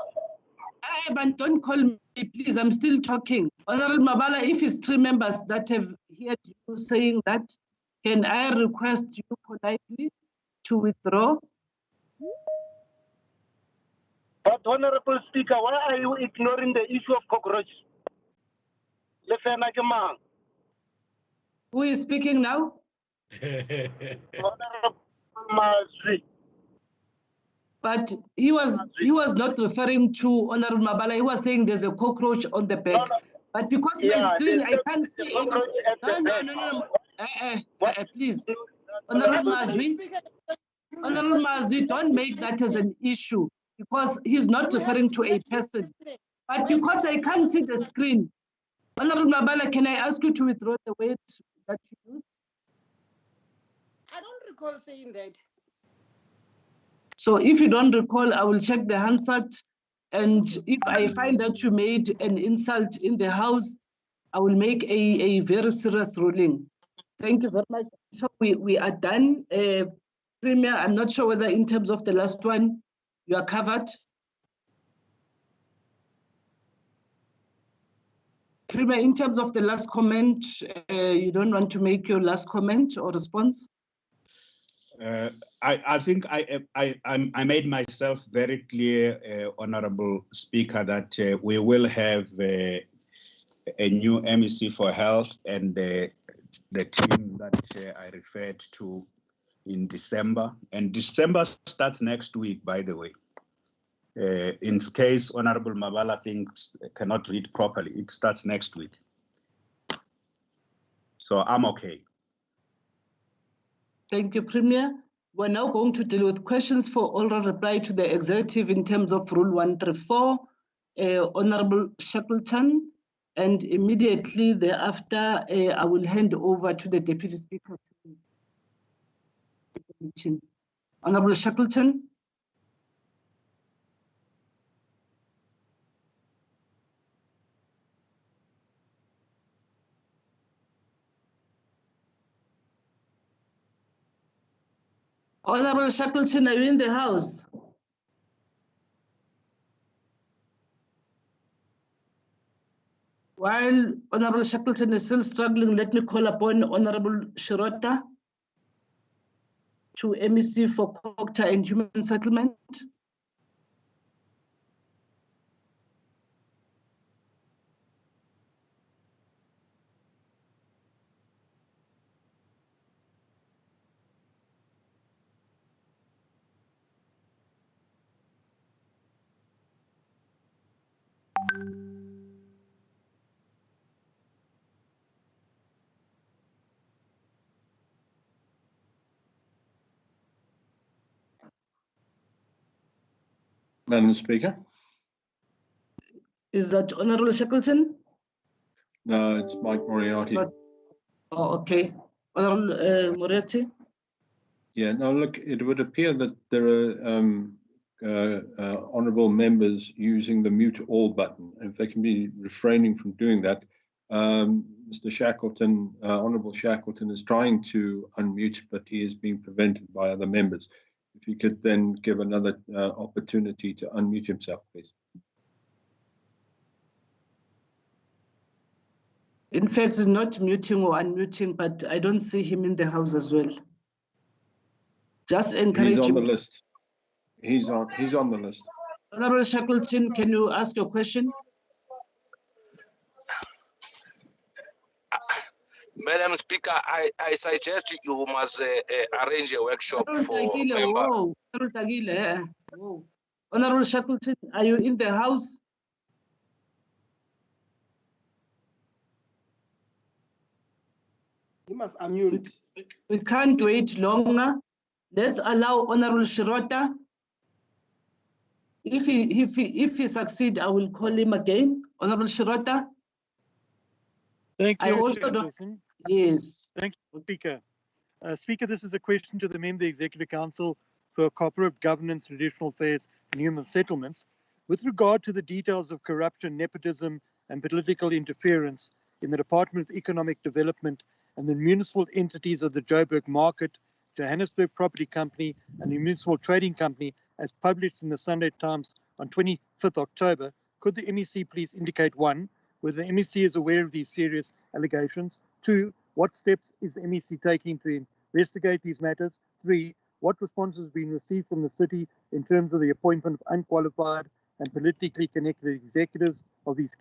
But don't call me, please. I'm still talking. Honorable Mabala, if it's 3 members that have heard you saying that, can I request you politely to withdraw? But Honorable Speaker, why are you ignoring the issue of cockroach? Who is speaking now? Honorable Mazri. But he was not referring to Honorable Mabala. He was saying there's a cockroach on the back. But because my screen, I can't see any. No. Please. Honorable Mazri, don't make that as an issue because he's not referring to a person. But because I can't see the screen, Honorable Mabala, can I ask you to withdraw the word that you used? I don't recall saying that. So if you don't recall, I will check the Hansard. And if I find that you made an insult in the House, I will make a very serious ruling. Thank you very much. So we are done. Premier, I'm not sure whether in terms of the last one, you are covered. Premier, in terms of the last comment, you don't want to make your last comment or response? I think I made myself very clear, Honorable Speaker, that we will have a new MEC for health and the team that I referred to in December. And December starts next week, by the way. In case Honorable Mabala thinks cannot read properly, it starts next week. So I'm okay. Thank you, Premier. We're now going to deal with questions for oral reply to the executive in terms of Rule 134, Honorable Shackleton, and immediately thereafter, I will hand over to the Deputy Speaker. Honorable Shackleton. Honorable Shackleton, are you in the House? While Honorable Shackleton is still struggling, let me call upon Honorable Shirota to MEC for Cocta and Human Settlement. Madam Speaker. Is that Honorable Shackleton? No, it's Mike Moriarty. Oh, okay. Honorable Moriarty? Yeah, no, look, it would appear that there are honourable members using the mute all button. If they can be refraining from doing that, Mr. Shackleton, Honourable Shackleton is trying to unmute, but he is being prevented by other members. If you could then give another opportunity to unmute himself, please. In fact, he's not muting or unmuting, but I don't see him in the house as well. Just encourage him. He's on the list. He's on the list. Honorable Shackleton, can you ask your question? Madam Speaker, I suggest you must arrange a workshop for members. Whoa. Whoa. Honorable Shackleton, are you in the house? You must unmute. We can't wait longer. Let's allow Honorable Shirota. If he succeeds, I will call him again. Honorable Shirota. Thank you, I also Chairperson. Yes. Thank you, Speaker. Speaker, this is a question to the member of the Executive Council for Cooperative Governance, Traditional Affairs and Human Settlements. With regard to the details of corruption, nepotism and political interference in the Department of Economic Development and the municipal entities of the Joburg Market, Johannesburg Property Company and the Municipal Trading Company as published in the Sunday Times on 25th October, could the MEC please indicate 1, whether the MEC is aware of these serious allegations, 2, what steps is the MEC taking to investigate these matters, 3, what responses have been received from the city in terms of the appointment of unqualified and politically connected executives of these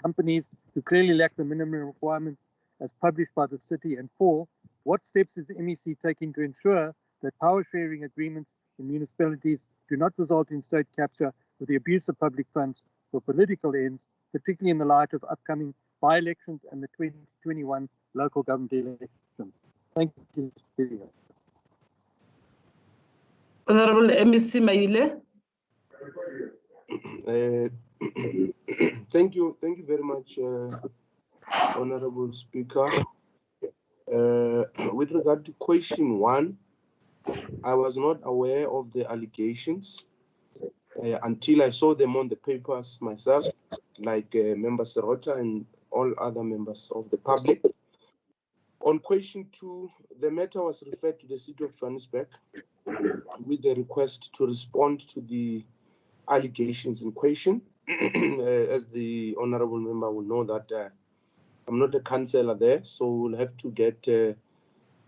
companies who clearly lack the minimum requirements as published by the city, and 4, what steps is the MEC taking to ensure that power sharing agreements in municipalities do not result in state capture with the abuse of public funds for political ends, particularly in the light of upcoming by-elections and the 2021 local government elections. Thank you, Speaker. Honorable MEC Maile. Thank you very much, Honorable Speaker. With regard to question 1, I was not aware of the allegations until I saw them on the papers myself, like Member Serota and all other members of the public. On question 2, the matter was referred to the City of Johannesburg with the request to respond to the allegations in question. As the Honorable Member will know that I'm not a councillor there, so we'll have to get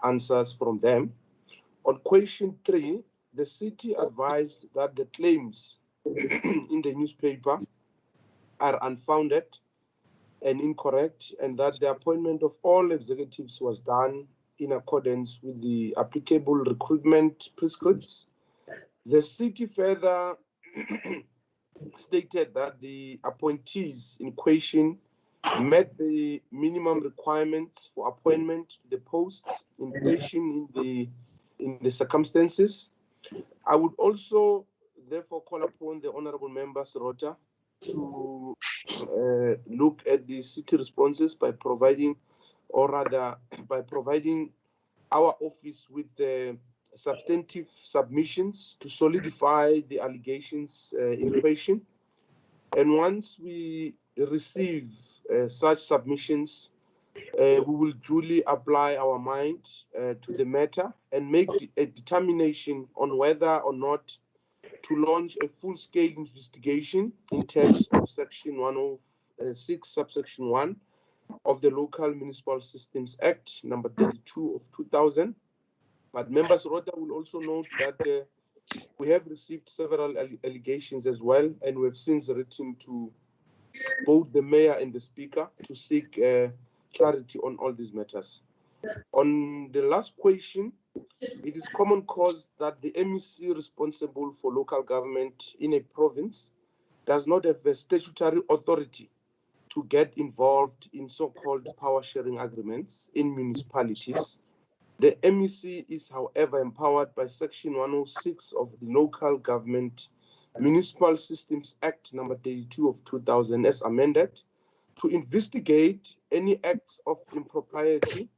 answers from them. On question 3, the city advised that the claims in the newspaper are unfounded and incorrect, and that the appointment of all executives was done in accordance with the applicable recruitment prescripts. The city further stated that the appointees in question met the minimum requirements for appointment to the posts in question in the circumstances. I would also therefore call upon the Honourable Member Serota to look at the city responses by providing, or rather by providing our office with the substantive submissions to solidify the allegations in question. And once we receive such submissions, we will duly apply our mind to the matter and make a determination on whether or not to launch a full-scale investigation in terms of Section 106, subsection 1 of the Local Municipal Systems Act, number 32 of 2000. But members Rota will also note that we have received several allegations as well, and we have since written to both the mayor and the speaker to seek clarity on all these matters. On the last question, it is common cause that the MEC responsible for local government in a province does not have a statutory authority to get involved in so-called power sharing agreements in municipalities. The MEC is, however, empowered by Section 106 of the Local Government Municipal Systems Act number 32 of 2000 as amended, to investigate any acts of impropriety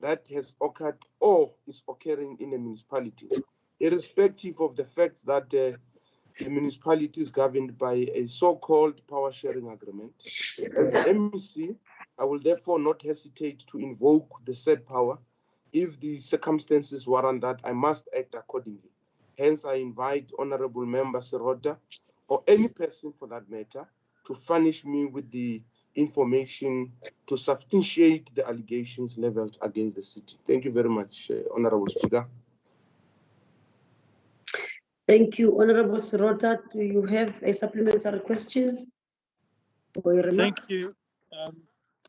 that has occurred or is occurring in a municipality, irrespective of the fact that the municipality is governed by a so-called power sharing agreement. As the MEC, I will therefore not hesitate to invoke the said power if the circumstances warrant that I must act accordingly. Hence, I invite Honorable Member Serota, or any person for that matter, to furnish me with the information to substantiate the allegations leveled against the city. Thank you very much, Honorable Speaker. Thank you, Honorable Serota. Do you have a supplementary question or a remark?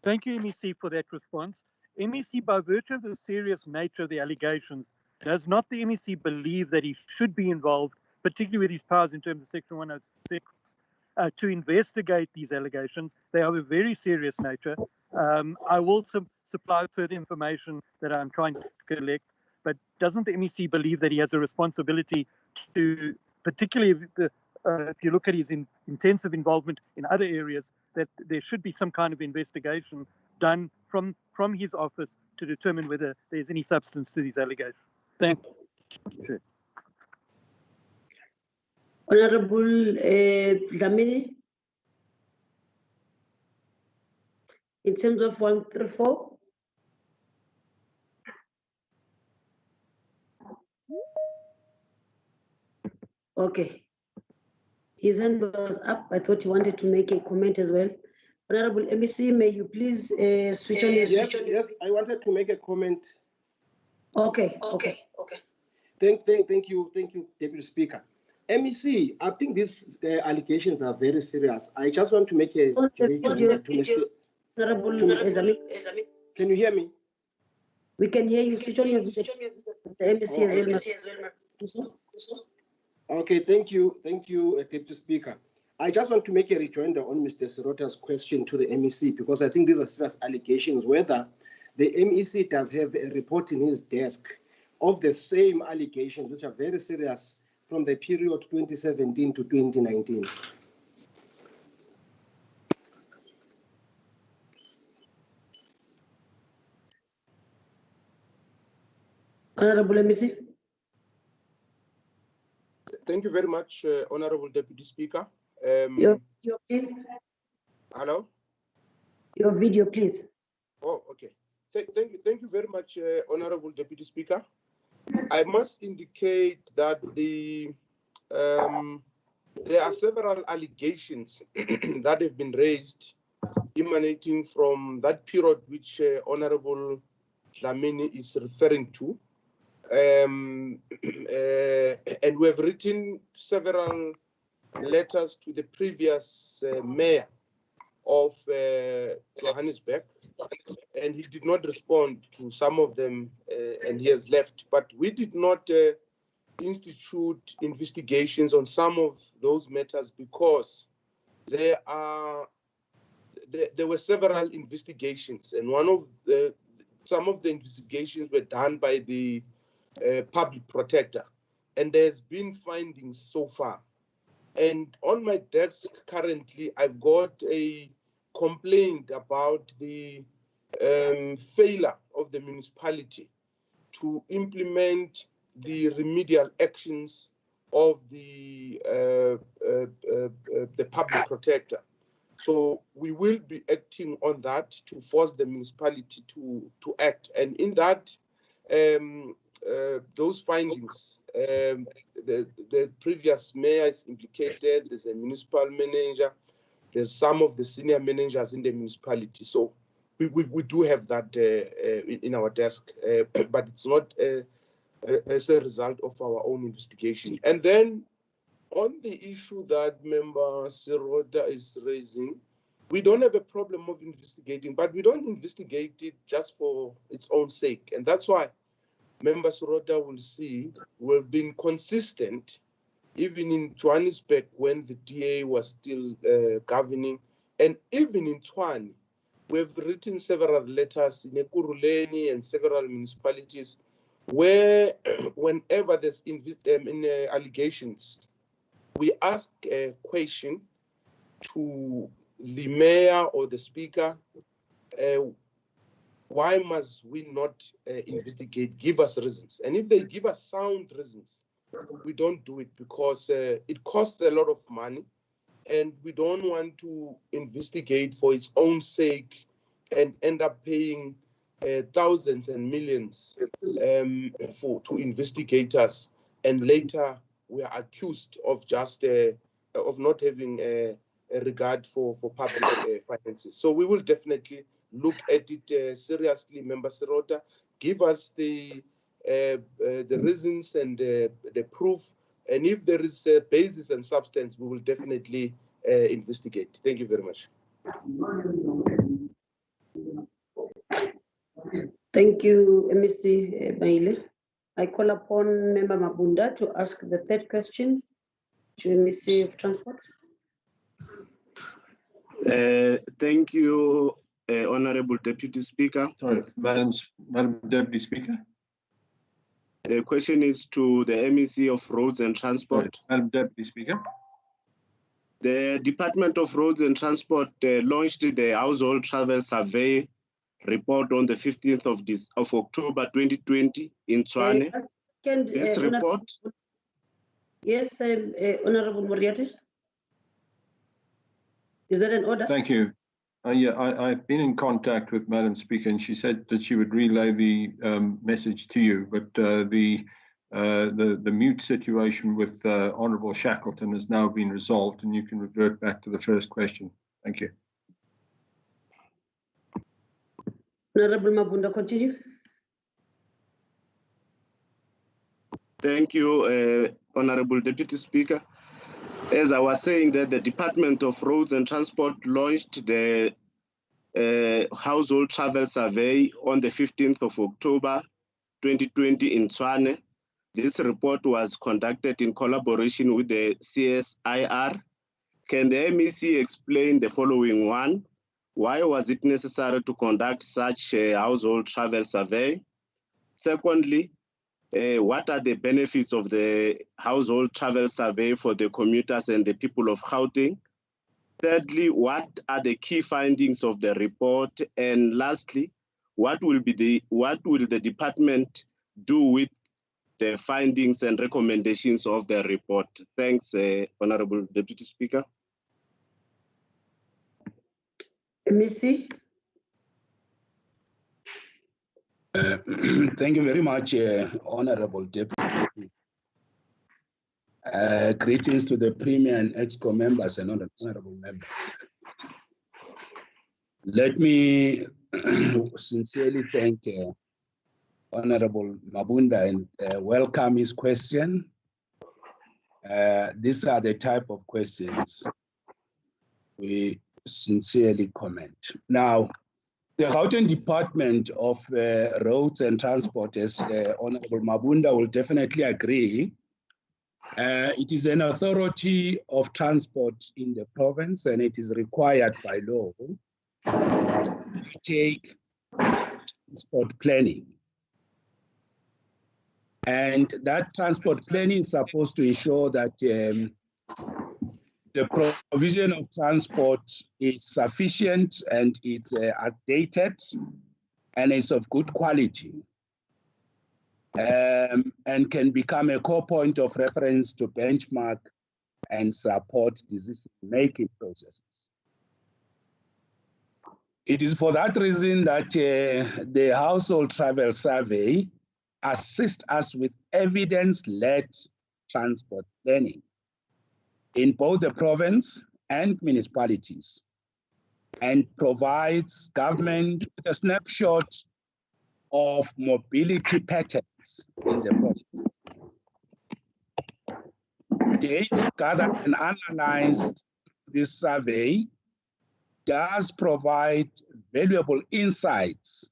Thank you, MEC, for that response. MEC, by virtue of the serious nature of the allegations, does not the MEC believe that he should be involved, particularly with his powers in terms of Section 106, to investigate these allegations? They are of a very serious nature. I will supply further information that I'm trying to collect, but doesn't the MEC believe that he has a responsibility to, particularly if you look at his intensive involvement in other areas, that there should be some kind of investigation done from his office to determine whether there's any substance to these allegations? Thank you. Honorable Dlamini, in terms of 134. Okay. His hand was up. I thought he wanted to make a comment as well. Honorable MEC, may you please switch on your Yes, I wanted to make a comment. Okay. Thank you, Deputy Speaker. MEC, I think these allegations are very serious. I just want to make a Can you hear me? We can hear you. Switch on your video. The MEC as well. Okay, thank you, Deputy Speaker. I just want to make a rejoinder on Mr. Serota's question to the MEC, because I think these are serious allegations, whether the MEC does have a report in his desk of the same allegations, which are very serious, from the period 2017 to 2019. Honorable MEC. Thank you very much, Honorable Deputy Speaker. Your video, please. Hello? Your video, please. Oh, okay. Thank you very much, Honorable Deputy Speaker. I must indicate that there are several allegations that have been raised emanating from that period which Honorable Dlamini is referring to. And we have written several letters to the previous mayor of Johannesburg, and he did not respond to some of them, and he has left. But we did not institute investigations on some of those matters because there were several investigations, and some of the investigations were done by the public protector, and there's been findings so far. And on my desk currently, I've got a complaint about the failure of the municipality to implement the remedial actions of the public protector. So we will be acting on that to force the municipality to act. And in that, those findings, the previous mayor is implicated, there's a municipal manager, there's some of the senior managers in the municipality. So we do have that in our desk, but it's not as a result of our own investigation. And then on the issue that Member Serota is raising, we don't have a problem of investigating, but we don't investigate it just for its own sake. And that's why Member Serota will see we've been consistent, even in Johannesburg when the DA was still governing, and even in Tshwane. We've written several letters in Ekurhuleni and several municipalities where whenever there's allegations, we ask a question to the mayor or the speaker, why must we not investigate? Give us reasons. And if they give us sound reasons, we don't do it because it costs a lot of money and we don't want to investigate for its own sake and end up paying thousands and millions to investigators, and later we are accused of just of not having a regard for public finances. So we will definitely look at it seriously, Member Sirota. Give us the reasons and the proof, and if there is a basis and substance, we will definitely investigate. Thank you very much. Thank you, MEC Maile. I call upon Member Mabunda to ask the third question to MEC of Transport. Thank you, Honorable Deputy Speaker. Sorry, Madam Deputy Speaker. The question is to the MEC of Roads and Transport. Sorry, Madam Deputy Speaker. The Department of Roads and Transport launched the Household Travel Survey report on the 15th of October 2020 in Tshwane. This report. Yes, Honorable Moriati. Is that an order? Thank you. Yeah, I've been in contact with Madam Speaker, and she said that she would relay the message to you. But the mute situation with Honourable Shackleton has now been resolved, and you can revert back to the first question. Thank you. Honourable Mabunda, continue. Thank you, Honourable Deputy Speaker. As I was saying, that the Department of Roads and Transport launched the Household Travel Survey on the 15th of October 2020 in Tshwane. This report was conducted in collaboration with the CSIR. Can the MEC explain the following one? Why was it necessary to conduct such a household travel survey? Secondly, what are the benefits of the household travel survey for the commuters and the people of Gauteng? Thirdly, what are the key findings of the report? And lastly, what will the department do with the findings and recommendations of the report? Thanks, Honourable Deputy Speaker. MEC. Thank you very much, Honourable Deputy. Greetings to the Premier and EXCO members and honourable members. Let me sincerely thank Honourable Mabunda and welcome his question. These are the type of questions we sincerely comment. Now, the Gauteng Department of Roads and Transport, as Honourable Mabunda will definitely agree, it is an authority of transport in the province, and it is required by law to take transport planning. And that transport planning is supposed to ensure that the provision of transport is sufficient and it's updated and is of good quality, and can become a core point of reference to benchmark and support decision-making processes. It is for that reason that the Household Travel Survey assists us with evidence-led transport planning in both the province and municipalities, and provides government with a snapshot of mobility patterns in the province. Data gathered and analyzed this survey does provide valuable insights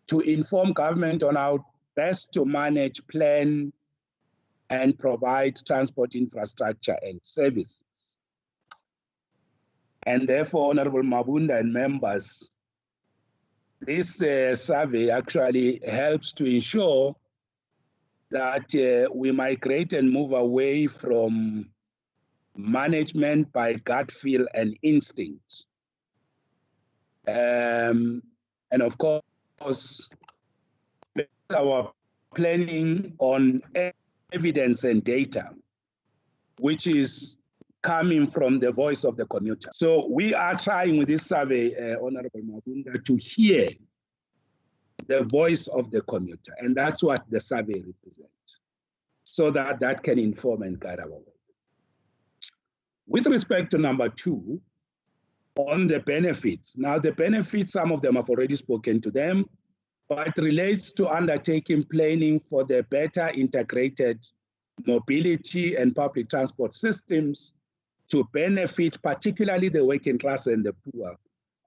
to inform government on how best to manage, plan, and provide transport infrastructure and services. And therefore, Honourable Mabunda and members, this survey actually helps to ensure that we migrate and move away from management by gut feel and instinct. And of course, our planning on evidence and data, which is coming from the voice of the commuter. So we are trying with this survey, Honorable Mabunda, to hear the voice of the commuter, and that's what the survey represents, so that that can inform and guide our work. With respect to number 2, on the benefits. Now the benefits, some of them have already spoken to them, but it relates to undertaking planning for the better integrated mobility and public transport systems to benefit particularly the working class and the poor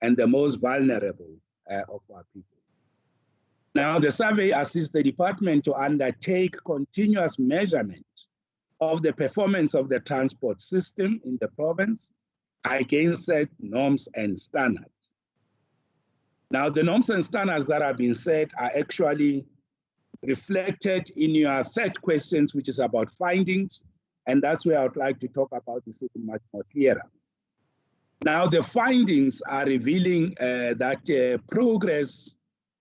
and the most vulnerable of our people. Now, the survey assists the department to undertake continuous measurement of the performance of the transport system in the province against set norms and standards. Now, the norms and standards that have been set are actually reflected in your third questions, which is about findings, and that's where I would like to talk about this much more clearer. Now, the findings are revealing that progress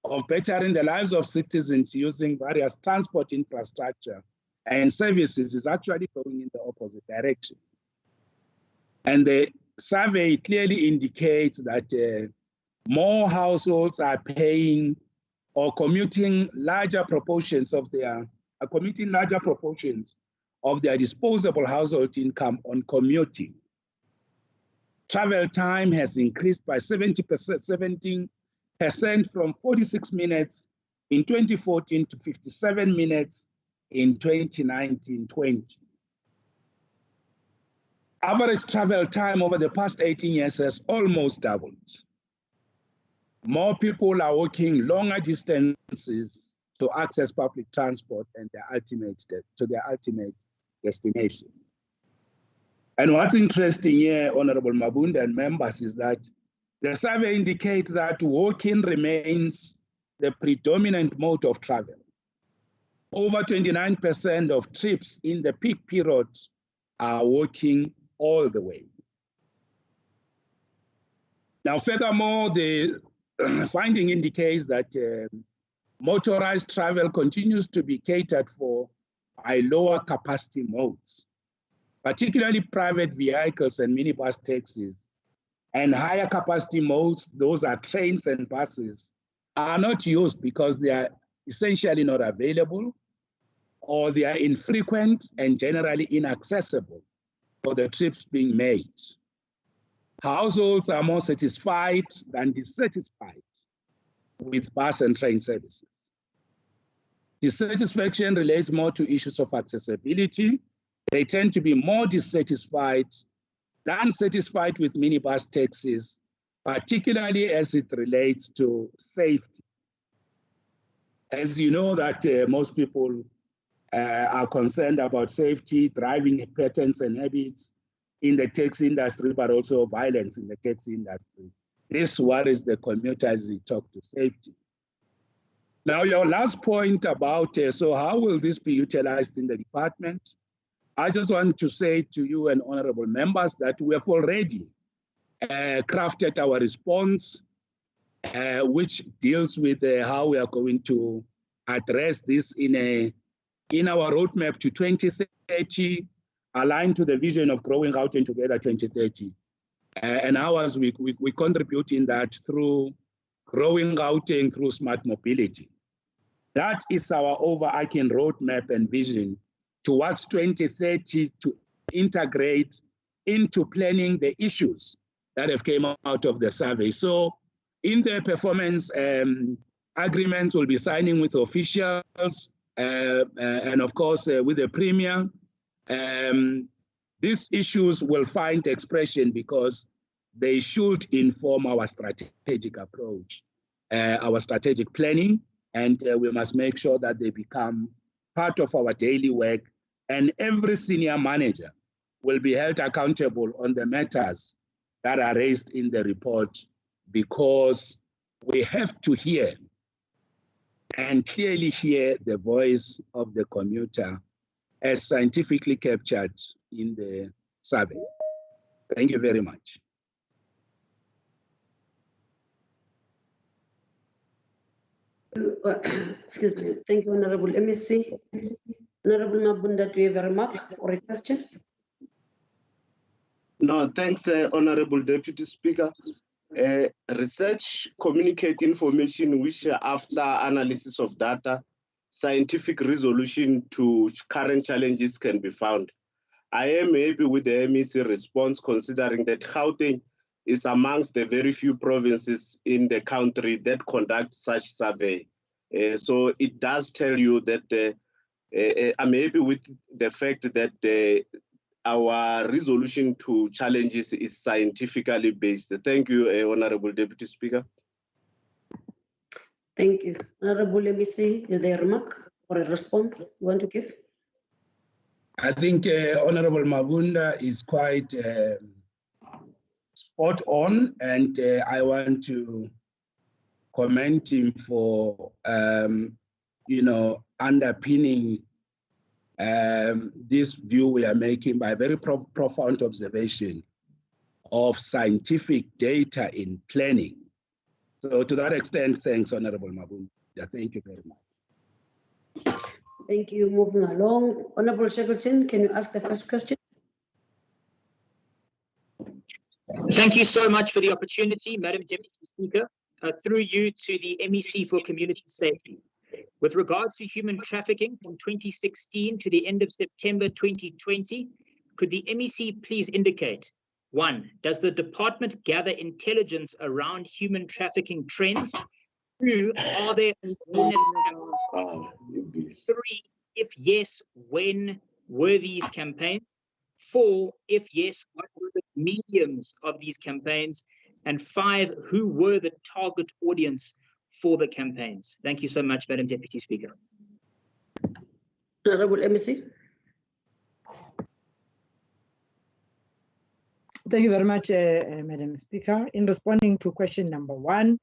of bettering the lives of citizens using various transport infrastructure and services is actually going in the opposite direction. And the survey clearly indicates that more households are paying or commuting larger proportions of their disposable household income on commuting. Travel time has increased by 17% from 46 minutes in 2014 to 57 minutes in 2019-20. Average travel time over the past 18 years has almost doubled. More people are walking longer distances to access public transport and their ultimate destination. And what's interesting here, Honorable Mabunda and members, is that the survey indicates that walking remains the predominant mode of travel. Over 29% of trips in the peak period are walking all the way. Now, furthermore, the finding indicates that motorized travel continues to be catered for by lower capacity modes, particularly private vehicles and minibus taxis, and higher capacity modes, those are trains and buses, are not used because they are essentially not available, or they are infrequent and generally inaccessible for the trips being made. Households are more satisfied than dissatisfied with bus and train services. Dissatisfaction relates more to issues of accessibility. They tend to be more dissatisfied than satisfied with minibus taxis, particularly as it relates to safety. As you know that most people are concerned about safety, driving patterns and habits in the taxi industry, but also violence in the taxi industry. This worries the commuter as we talk to safety. Now, your last point about, so how will this be utilized in the department? I just want to say to you and honorable members that we have already crafted our response, which deals with how we are going to address this in our roadmap to 2030, aligned to the vision of Growing Out and Together 2030. And ours, we contribute in that through growing out and through smart mobility. That is our overarching roadmap and vision towards 2030 to integrate into planning the issues that have came out of the survey. So in the performance agreements, we'll be signing with officials and of course with the Premier. These issues will find expression because they should inform our strategic approach, our strategic planning, and we must make sure that they become part of our daily work, and every senior manager will be held accountable on the matters that are raised in the report, because we have to hear and clearly hear the voice of the commuter as scientifically captured in the survey. Thank you very much. Excuse me. Thank you, Honorable MEC. Honorable Mabunda, do you have a remark or a question? No, thanks, Honorable Deputy Speaker. Research communicate information which after analysis of data, scientific resolution to current challenges can be found. I am happy with the MEC response, considering that Gauteng is amongst the very few provinces in the country that conduct such survey. So it does tell you that I'm happy with the fact that our resolution to challenges is scientifically based. Thank you, Honorable Deputy Speaker. Thank you. Honorable MEC, is there a remark or a response you want to give? I think Honorable Mabunda is quite spot on, and I want to commend him for, underpinning this view we are making by very profound observation of scientific data in planning. So to that extent, thanks, Honorable Mabunda. Thank you very much. Thank you. Moving along. Honorable Shackleton, can you ask the first question? Thank you so much for the opportunity, Madam Deputy Speaker. Through you to the MEC for Community Safety. With regards to human trafficking from 2016 to the end of September 2020, could the MEC please indicate, 1, does the department gather intelligence around human trafficking trends? 2, are there awareness campaigns? 3, if yes, when were these campaigns? 4, if yes, what were the mediums of these campaigns? And 5, who were the target audience for the campaigns? Thank you so much, Madam Deputy Speaker. Honorable MEC. Thank you very much, Madam Speaker. In responding to question number 1,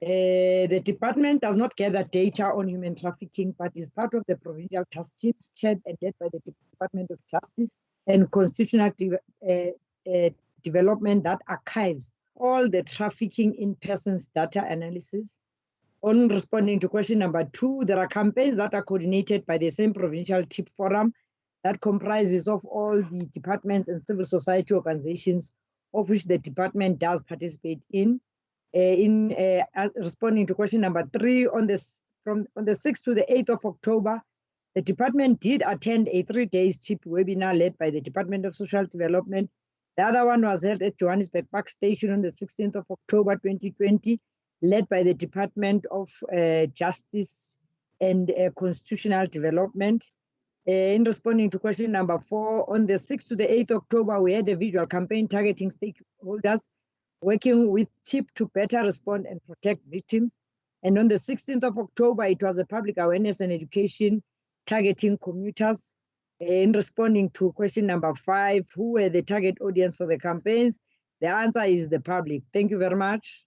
the department does not gather data on human trafficking, but is part of the provincial task teams chaired and led by the Department of Justice and Constitutional Development that archives all the trafficking in persons data analysis. On responding to question number 2, there are campaigns that are coordinated by the same provincial TIP forum that comprises of all the departments and civil society organizations of which the department does participate in. Responding to question number 3, on the 6th to the 8th of October, the department did attend a 3-day TIP webinar led by the Department of Social Development. The other one was held at Johannesburg Park Station on the 16th of October 2020, led by the Department of Justice and Constitutional Development. In responding to question number 4, on the 6th to the 8th October, we had a visual campaign targeting stakeholders working with TIP to better respond and protect victims. And on the 16th of October, it was a public awareness and education targeting commuters. In responding to question number 5, who were the target audience for the campaigns? The answer is the public. Thank you very much.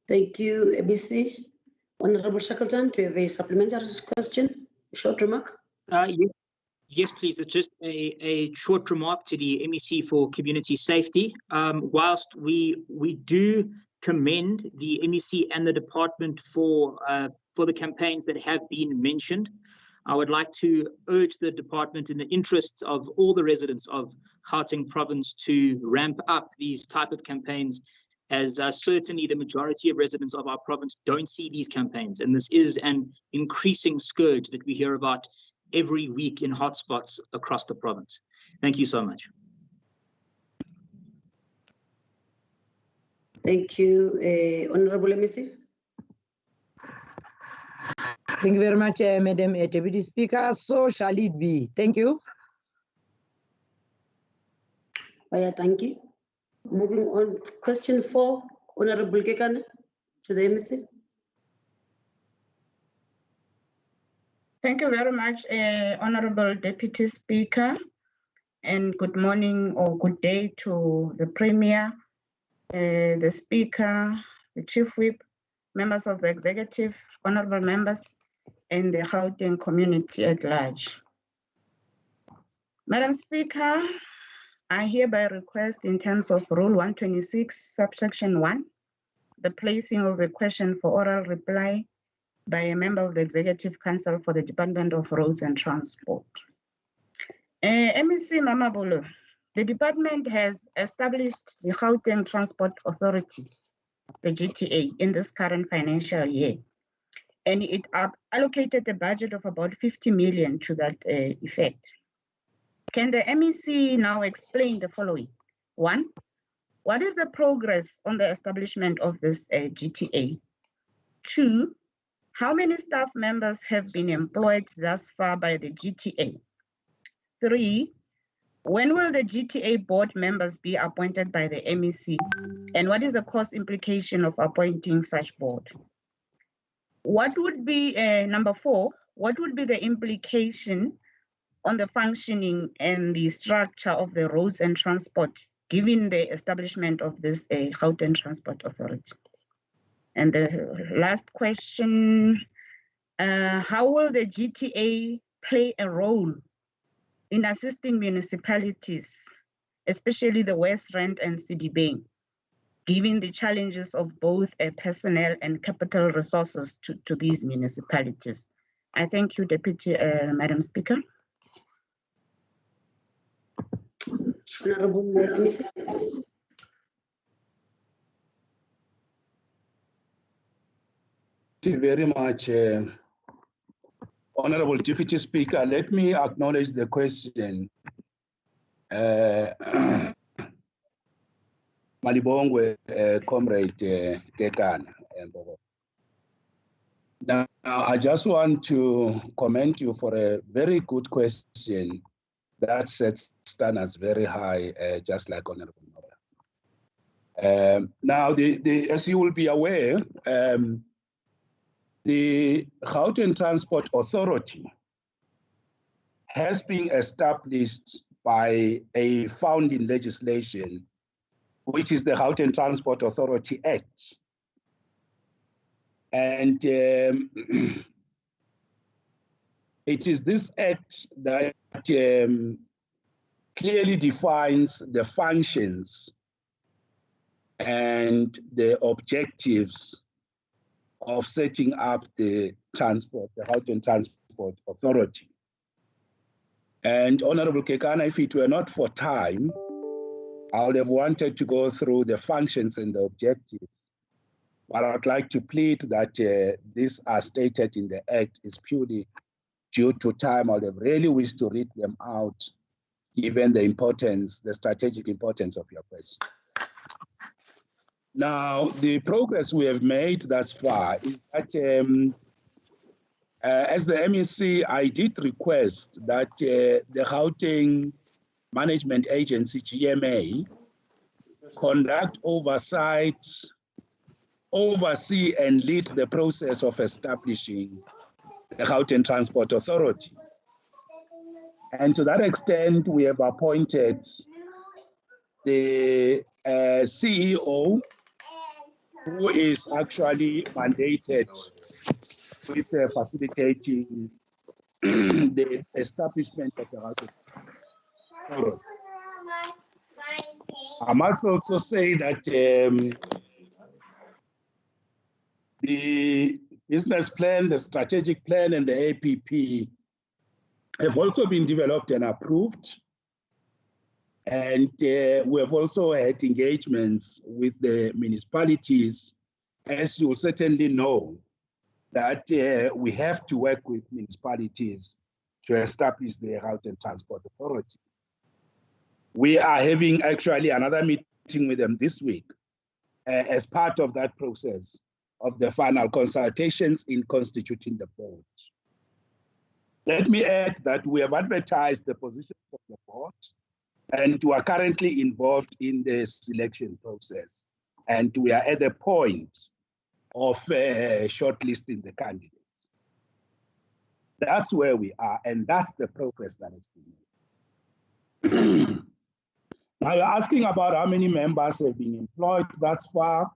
Thank you, ABC. Honorable Shackleton, do you have a supplementary question? A short remark? Yes, please. It's just a short remark to the MEC for Community Safety. Whilst we do commend the MEC and the department for the campaigns that have been mentioned, I would like to urge the department, in the interests of all the residents of Gauteng province, to ramp up these type of campaigns, as certainly the majority of residents of our province don't see these campaigns. And this is an increasing scourge that we hear about every week in hotspots across the province. Thank you so much. Thank you, Honorable MEC. Thank you very much, Madam Deputy Speaker. So shall it be. Thank you. Thank you. Moving on, question 4, Honorable Kekane, to the MEC. Thank you very much, Honorable Deputy Speaker, and good morning or good day to the Premier, the Speaker, the Chief Whip, members of the executive, honorable members, and the Gauteng community at large. Madam Speaker, I hereby request in terms of Rule 126, subsection 1, the placing of the question for oral reply by a member of the Executive Council for the Department of Roads and Transport. MEC Mamabolo, the department has established the Gauteng Transport Authority, the GTA, in this current financial year, and it allocated a budget of about 50 million to that effect. Can the MEC now explain the following? One, what is the progress on the establishment of this GTA? Two, how many staff members have been employed thus far by the GTA? Three, when will the GTA board members be appointed by the MEC? And what is the cost implication of appointing such board? What would be, number four, what would be the implication on the functioning and the structure of the roads and transport, given the establishment of this Gauteng Transport Authority? And the last question, how will the GTA play a role in assisting municipalities, especially the West Rand and Sidibeng, given the challenges of both personnel and capital resources to these municipalities? I thank you, Deputy Madam Speaker. Honorable MEC. Thank you very much, Honorable Deputy Speaker. Let me acknowledge the question. Malibongwe, Comrade Kekana. Now, I just want to commend you for a very good question that sets standards very high, just like Honorable Mabala. Now, as you will be aware, the Gauteng Transport Authority has been established by a founding legislation, which is the Gauteng Transport Authority Act. And it is this act that clearly defines the functions and the objectives of setting up the Gauteng Transport Authority. And Honorable Kekana, if it were not for time, I would have wanted to go through the functions and the objectives. But I would like to plead that these are stated in the Act is purely due to time. I would have really wished to read them out, given the importance, the strategic importance of your question. Now, the progress we have made thus far is that as the MEC, I did request that the Gauteng Management Agency, GMA, conduct oversight, oversee and lead the process of establishing the Gauteng Transport Authority. And to that extent, we have appointed the CEO, who is actually mandated with facilitating the establishment of the Gauteng Authority. I must also say that the business plan, the strategic plan, and the APP have also been developed and approved. And we have also had engagements with the municipalities. As you certainly know, that we have to work with municipalities to establish the Gauteng Transport Authority. We are having actually another meeting with them this week as part of that process of the final consultations in constituting the board. Let me add that we have advertised the positions of the board, and we are currently involved in the selection process. And we are at the point of shortlisting the candidates. That's where we are, and that's the progress that has been made. Now you're asking about how many members have been employed thus far.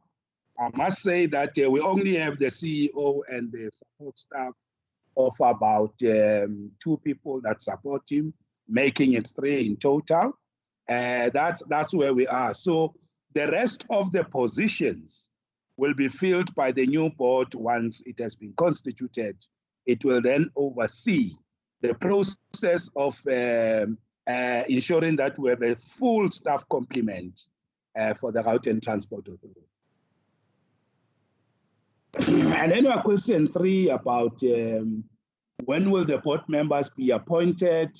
I must say that we only have the CEO and the support staff of about 2 people that support him, making it 3 in total. That's where we are. So the rest of the positions will be filled by the new board once it has been constituted. It will then oversee the process of ensuring that we have a full staff complement for the Route and Transport Authority. And then our question 3 about when will the board members be appointed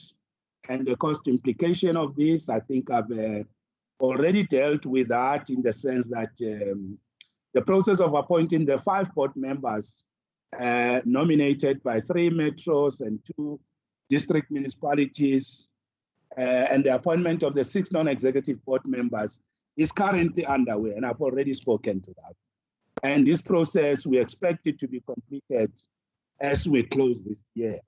and the cost implication of this. I think I've already dealt with that in the sense that the process of appointing the 5 board members nominated by 3 metros and 2 district municipalities and the appointment of the 6 non-executive board members is currently underway, and I've already spoken to that. And this process, we expect it to be completed as we close this year.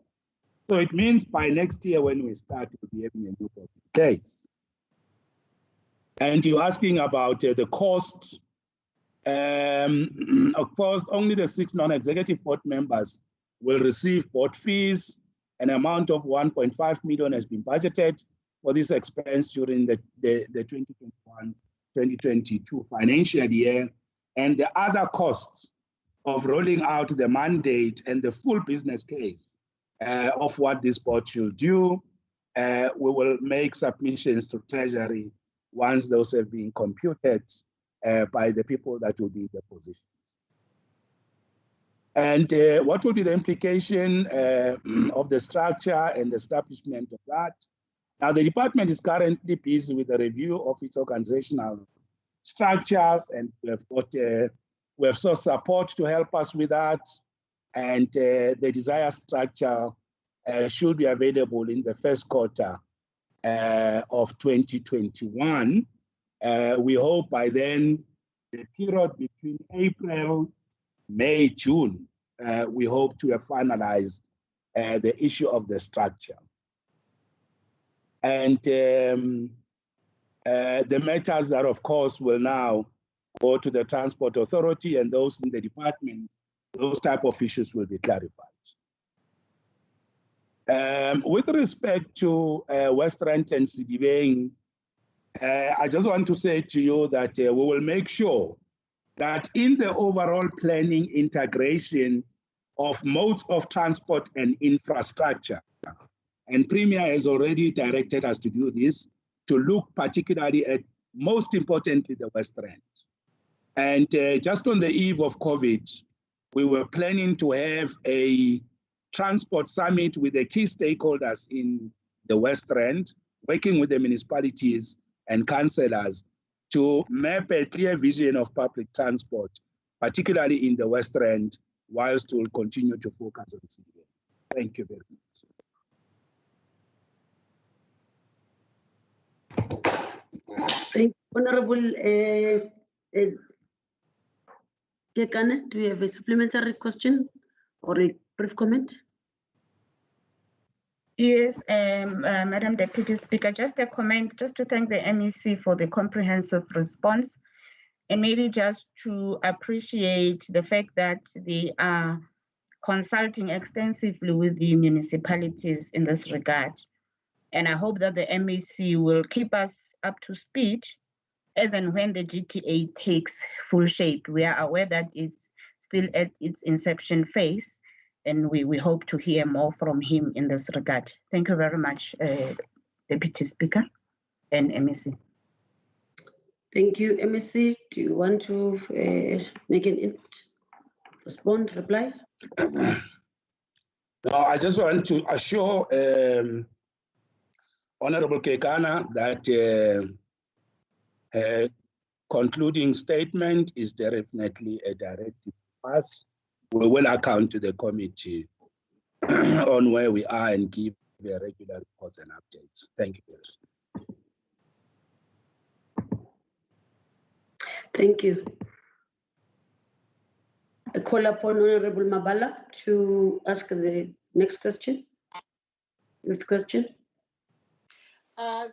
So it means by next year when we start, we'll be having a new case. And you're asking about the cost. Of course, only the 6 non-executive board members will receive board fees. An amount of 1.5 million has been budgeted for this expense during the 2021-2022 financial year. And the other costs of rolling out the mandate and the full business case of what this board should do, we will make submissions to Treasury once those have been computed by the people that will be in the positions. And what will be the implication of the structure and the establishment of that? Now, the department is currently busy with a review of its organizational structures, and we have sought support to help us with that. And the desired structure should be available in the first quarter of 2021. We hope by then, the period between April, May, June, we hope to have finalized the issue of the structure. And the matters that, of course, will now go to the Transport Authority and those in the department, those type of issues will be clarified. With respect to West Rand and Sidibeng, I just want to say to you that we will make sure that in the overall planning integration of modes of transport and infrastructure, and Premier has already directed us to do this, to look particularly at, most importantly, the West Rand. And just on the eve of COVID, we were planning to have a transport summit with the key stakeholders in the West Rand, working with the municipalities and councillors to map a clear vision of public transport, particularly in the West Rand, whilst we'll continue to focus on CBA. Thank you very much. Thank you, Honorable Kekana. Do you have a supplementary question or a brief comment? Yes, Madam Deputy Speaker, just a comment, just to thank the MEC for the comprehensive response, and maybe just to appreciate the fact that they are consulting extensively with the municipalities in this regard. And I hope that the MEC will keep us up to speed as and when the GTA takes full shape. We are aware that it's still at its inception phase, and we hope to hear more from him in this regard. Thank you very much, Deputy Speaker and MEC. Thank you, MEC. Do you want to make an input, respond, reply? No, I just want to assure Honorable Kekana that concluding statement is definitely a directive pass. We will account to the committee on where we are and give the regular reports and updates. Thank you. Thank you. I call upon Honorable Mabala to ask the next question. Next question.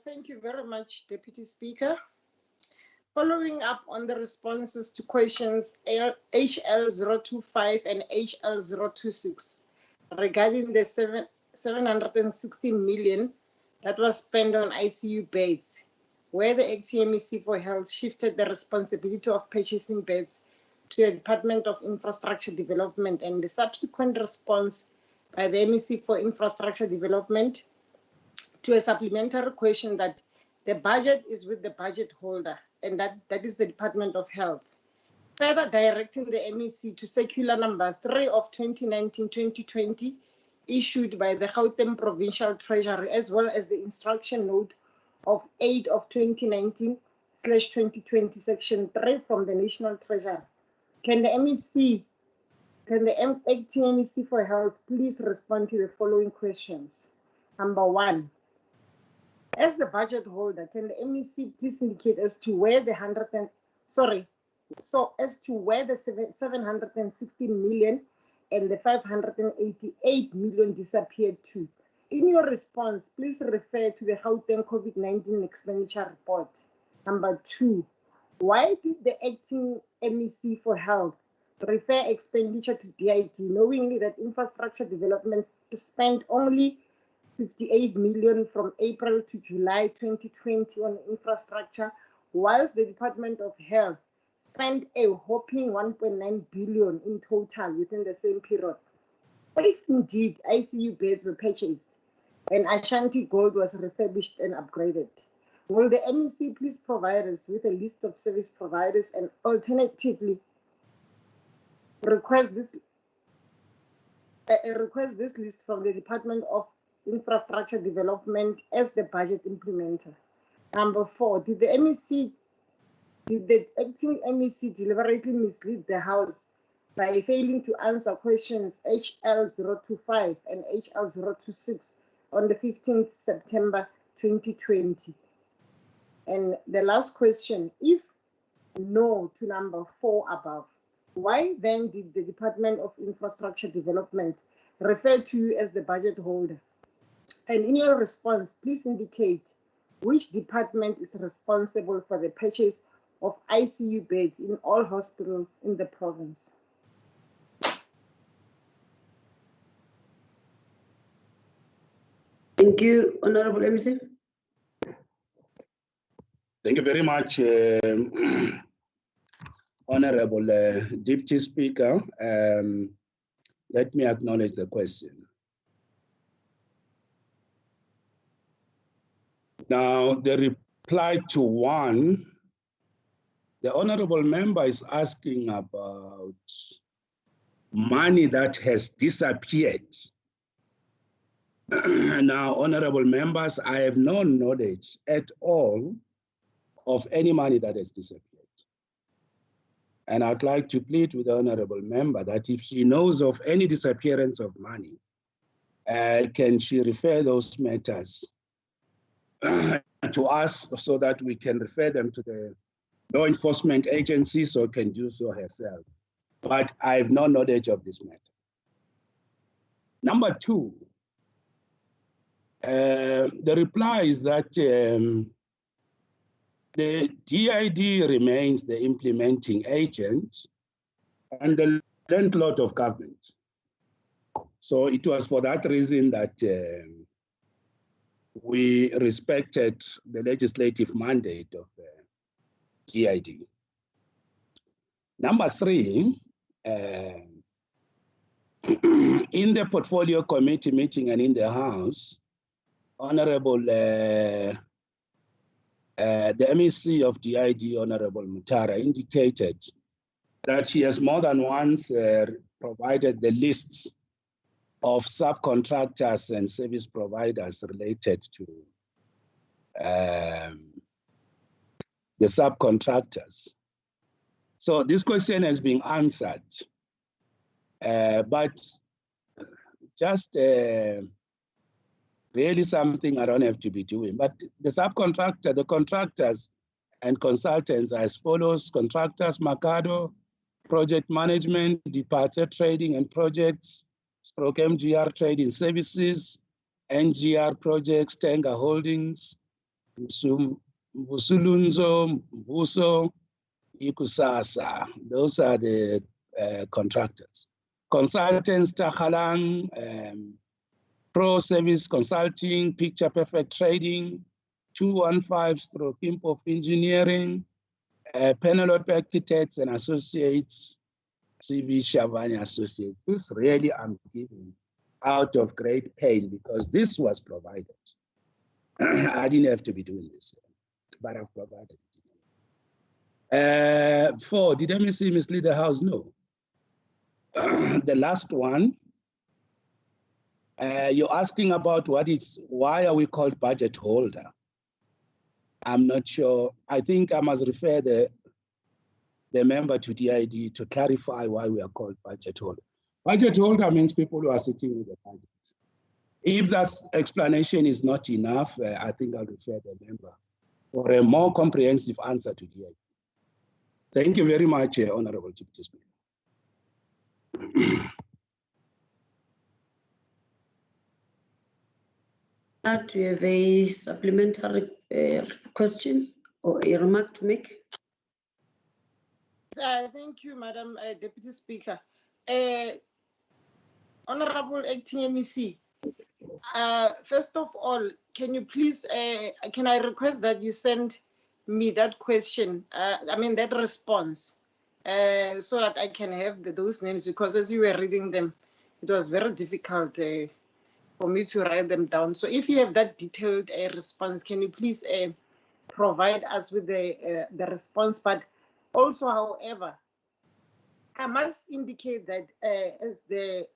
Thank you very much, Deputy Speaker. Following up on the responses to questions HL025 and HL026 regarding the 760 million that was spent on ICU beds, where the acting MEC for Health shifted the responsibility of purchasing beds to the Department of Infrastructure Development, and the subsequent response by the MEC for Infrastructure Development to a supplementary question that the budget is with the budget holder, and that is the Department of Health. Further directing the MEC to circular number 3 of 2019-2020 issued by the Gauteng Provincial Treasury, as well as the instruction note of 8 of 2019/2020 section 3 from the National Treasury. Can the acting MEC for Health please respond to the following questions? Number 1. As the budget holder, can the MEC please indicate as to where the 760 million and the 588 million disappeared to? In your response, please refer to the Gauteng COVID-19 expenditure report. Number 2, why did the acting MEC for Health refer expenditure to DID, knowingly that infrastructure development spent only 58 million from April to July 2020 on infrastructure, whilst the Department of Health spent a whopping 1.9 billion in total within the same period? If indeed ICU beds were purchased and Ashanti Gold was refurbished and upgraded, will the MEC please provide us with a list of service providers and alternatively request this list from the Department of Infrastructure Development as the budget implementer? Number 4, did the acting MEC deliberately mislead the House by failing to answer questions HL025 and HL026 on the 15th September 2020? And the last question, if no to number 4 above, why then did the Department of Infrastructure Development refer to you as the budget holder? And in your response, please indicate which department is responsible for the purchase of ICU beds in all hospitals in the province. Thank you, Honorable MEC. Thank you very much, Honorable Deputy Speaker. Let me acknowledge the question. Now, the reply to 1, the honorable member is asking about money that has disappeared. Now, honorable members, I have no knowledge at all of any money that has disappeared. And I'd like to plead with the honorable member that if she knows of any disappearance of money, can she refer those matters to us so that we can refer them to the law enforcement agencies, or can do so herself. But I have no knowledge of this matter. Number 2, the reply is that the DID remains the implementing agent and the landlord of government. So it was for that reason that we respected the legislative mandate of DID. Number 3, in the portfolio committee meeting and in the House, Honorable, the MEC of DID, Honorable Mutara, indicated that he has more than once provided the lists of subcontractors and service providers related to the subcontractors. So this question has been answered, but just really something I don't have to be doing. But the contractors and consultants are as follows: contractors, Mercado, project management, departure trading and projects, stroke MGR trading services, NGR projects, Tenga Holdings, Busulunzo, Buso, Ikusasa. Those are the contractors. Consultants, Tahalang, Pro Service Consulting, Picture Perfect Trading, 215-Imp of Engineering, Penelope Architects and Associates, CV Shavani Associates. This really I'm giving out of great pain because this was provided. I didn't have to be doing this, but I've provided it. 4, did MEC mislead the House? No. The last one, you're asking about why are we called budget holder? I'm not sure. I think I must refer the member to DID to clarify why we are called budget holder. Budget holder means people who are sitting with the budget. If that explanation is not enough, I think I'll refer the member for a more comprehensive answer to DID. Thank you very much, Honorable Deputy Speaker. Do you have a supplementary question or a remark to make? Thank you, Madam Deputy Speaker. Honorable Acting MEC, first of all, can you please, can I request that you send me that question, that response, so that I can have those names, because as you were reading them, it was very difficult for me to write them down. So if you have that detailed response, can you please provide us with the response? But also, however, I must indicate that as the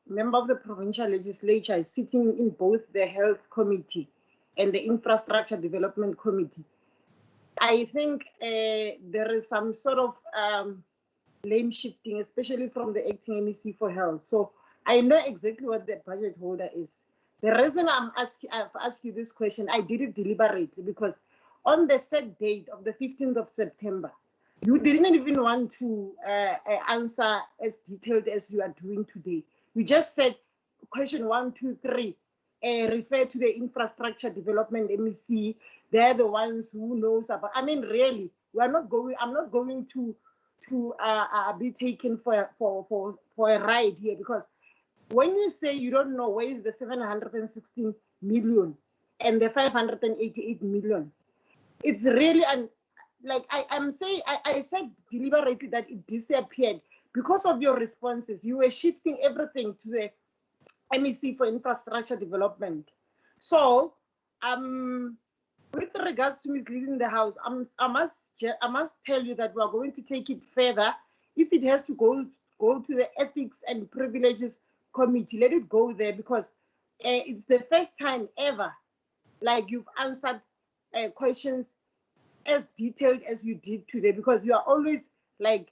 member of the provincial legislature sitting in both the health committee and the infrastructure development committee, I think there is some sort of blame shifting, especially from the acting MEC for health. So I know exactly what the budget holder is. The reason I've asked you this question, I did it deliberately because on the set date of the 15th of September, you didn't even want to answer as detailed as you are doing today. You just said question 1, 2, 3, refer to the infrastructure development MEC. They're the ones who knows about. I mean, really, I'm not going to be taken for a ride here, because when you say you don't know where is the 716 million and the 588 million, it's really I said deliberately that it disappeared because of your responses. You were shifting everything to the MEC for infrastructure development. So, with regards to misleading the House, I must tell you that we are going to take it further. If it has to go to the Ethics and Privileges Committee, let it go there, because it's the first time ever, like, you've answered questions as detailed as you did today, because you are always, like,